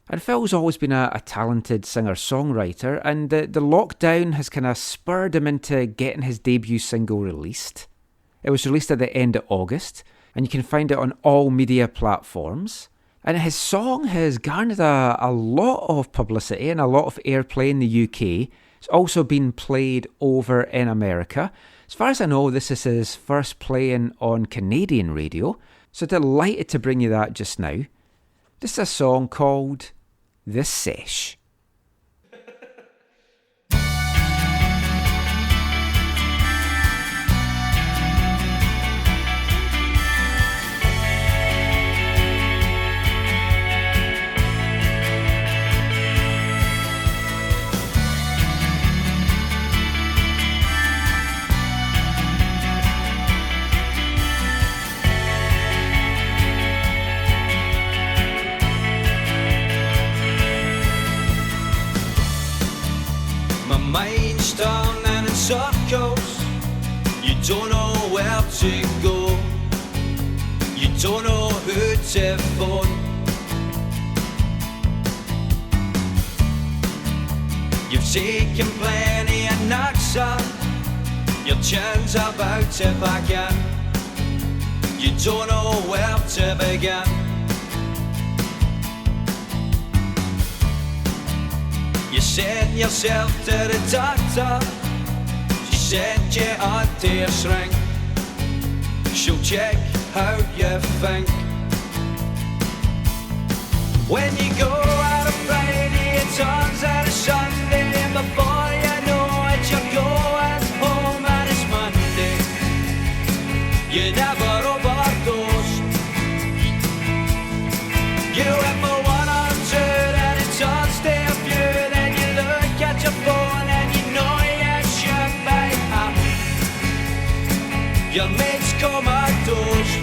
And Phil's always been a talented singer-songwriter, and the lockdown has kind of spurred him into getting his debut single released. It was released at the end of August, and you can find it on all media platforms. And his song has garnered a lot of publicity and a lot of airplay in the UK. It's also been played over in America. As far as I know, this is his first playing on Canadian radio, so delighted to bring you that just now. This is a song called The Sesh. Mind's down and in circles. You don't know where to go. You don't know who to phone. You've taken plenty of knocks on. Your chin's about to back in. You don't know where to begin. You sent yourself to the doctor. She said you ought to shrink. She'll check how you think. When you go out on Friday, it turns out a Sunday. And before you know it, you're going home and it's Monday. You never overdosed. You went for one or two, then it turns to a few. Then you look at your phone and you know you should be happy. Your mate's comatose.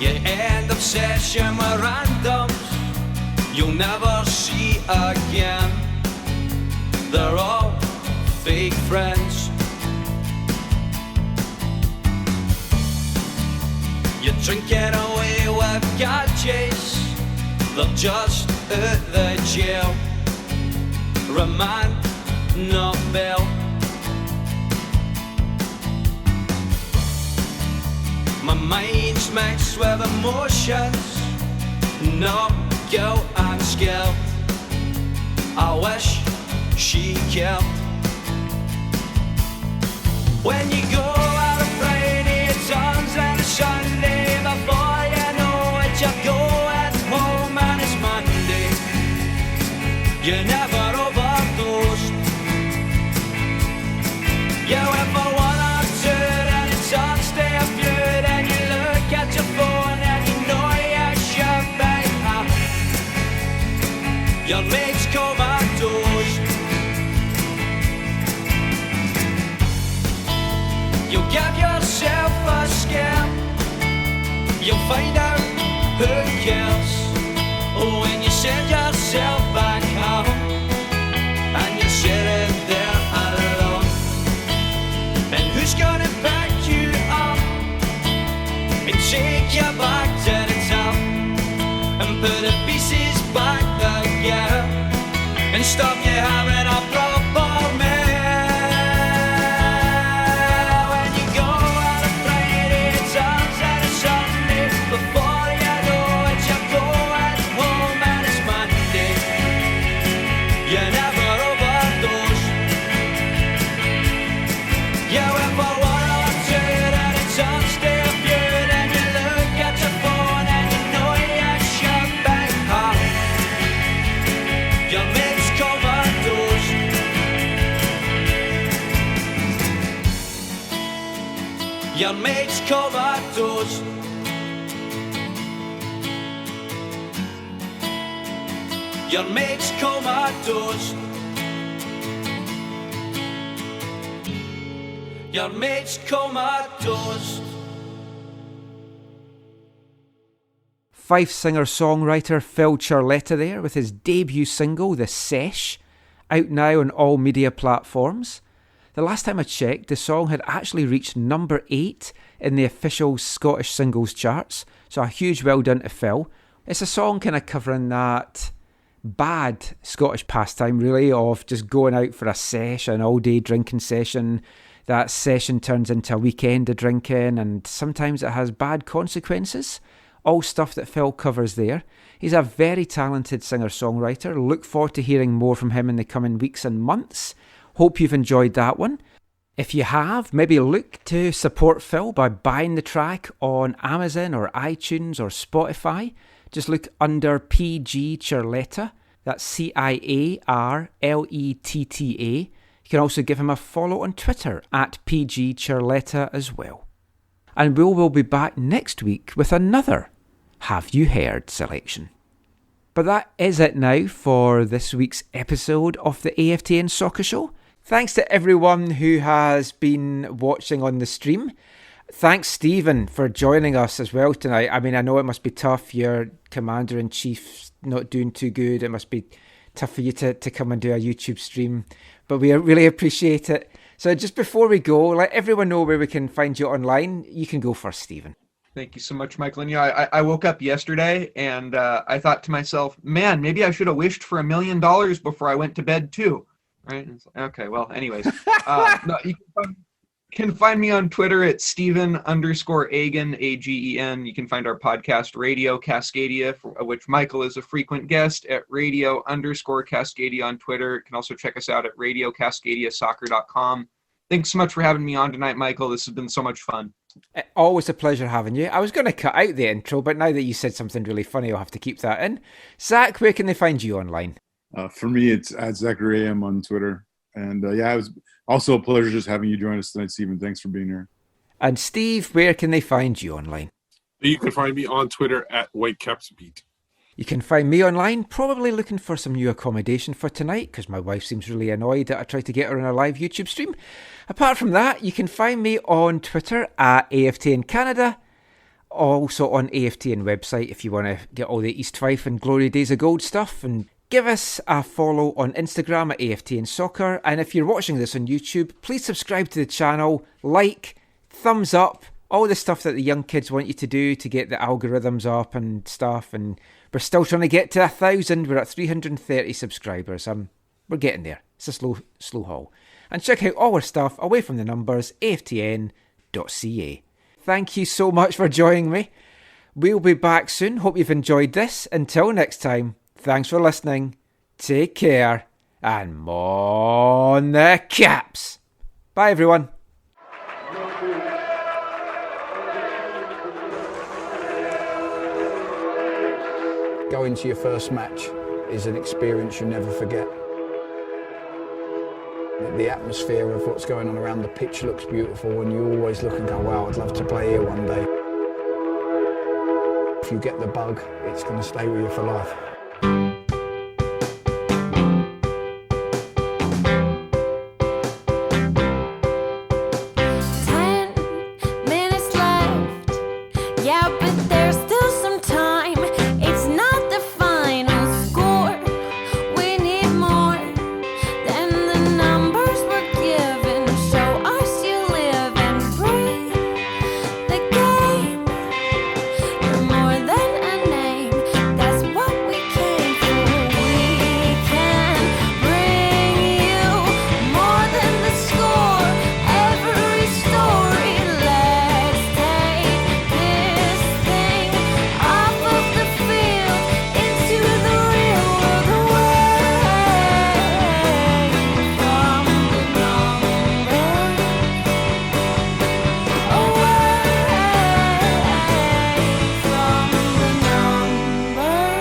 You end up session with randoms you'll never see again. They're all fake friends. You're drinking away with gadgets. They're just at the jail. Remand, not bail. My mind's mixed with emotions, no guilt and guilt. I wish she killed. When you go out on Friday, it turns out a Sunday. Before you know it, you're going home and it's Monday. You never overdosed. You went for one or two, then it turns to a few. Then you look at your phone and you know you should be happy. Your mate's comatose. You give yourself a scare. You'll find out who cares. Oh, when you send yourself back home and you're sitting there alone. And who's gonna back you up and take you back to the top and put the pieces back together and stop you having a proper meal? When you go out on Friday, it turns out a Sunday. Before you know it, you're going home and it's Monday. You never overdose. You went for one or two, then it turns to a few. Then Your mate's comatose. Your mate's comatose. Your mate's comatose. Fife singer-songwriter Phil Charletta there with his debut single, The Sesh, out now on all media platforms. The last time I checked, the song had actually reached number 8 in the official Scottish singles charts, so a huge well done to Phil. It's a song kind of covering that bad Scottish pastime, really, of just going out for a sesh, an all-day drinking session. That session turns into a weekend of drinking, and sometimes it has bad consequences. All stuff that Phil covers there. He's a very talented singer-songwriter. Look forward to hearing more from him in the coming weeks and months. Hope you've enjoyed that one. If you have, maybe look to support Phil by buying the track on Amazon or iTunes or Spotify. Just look under PG Charletta. That's CIARLETTA. You can also give him a follow on Twitter at PG Charletta as well. And we'll be back next week with another Have You Heard selection. But that is it now for this week's episode of the AFTN Soccer Show. Thanks to everyone who has been watching on the stream. Thanks, Stephen, for joining us as well tonight. I mean, I know it must be tough. Your Commander-in-Chief's not doing too good. It must be tough for you to come and do a YouTube stream. But we really appreciate it. So just before we go, let everyone know where we can find you online. You can go first, Stephen. Thank you so much, Michael. And I woke up yesterday and I thought to myself, man, maybe I should have wished for $1 million before I went to bed too. Right? Okay, well, anyways. No, you can find me on Twitter at Steven_Agen, AGEN. You can find our podcast, Radio Cascadia, for which Michael is a frequent guest, at Radio_Cascadia on Twitter. You can also check us out at RadioCascadiaSoccer.com. Thanks so much for having me on tonight, Michael. This has been so much fun. Always a pleasure having you. I was going to cut out the intro, but now that you said something really funny, I'll have to keep that in. Zach, where can they find you online? For me, it's at ZacharyAM on Twitter. And it was also a pleasure just having you join us tonight, Stephen. Thanks for being here. And Steve, where can they find you online? You can find me on Twitter at WhitecapsBeat. You can find me online, probably looking for some new accommodation for tonight, because my wife seems really annoyed that I tried to get her on a live YouTube stream. Apart from that, you can find me on Twitter at AFTN Canada, also on AFTN website if you want to get all the East Fife and Glory Days of Gold stuff, and give us a follow on Instagram at AFTN Soccer. And if you're watching this on YouTube, please subscribe to the channel, like, thumbs up, all the stuff that the young kids want you to do to get the algorithms up and stuff. And we're still trying to get to 1,000. We're at 330 subscribers. We're getting there. It's a slow haul. And check out all our stuff away from the numbers, aftn.ca. Thank you so much for joining me. We'll be back soon. Hope you've enjoyed this. Until next time, thanks for listening. Take care. And mon the Caps. Bye, everyone. Going to your first match is an experience you never forget. The atmosphere of what's going on around the pitch looks beautiful, and you always look and go, wow, I'd love to play here one day. If you get the bug, it's going to stay with you for life. 10 minutes left. Yeah, but there's still some time. It's not the final score. We need more than the numbers we're given. Show us you live and breathe the game. You're more than a name. That's what we came for. We can bring you more than the score. Every story. Let's take this thing off of the field into the real world, away from the numbers, away from the numbers.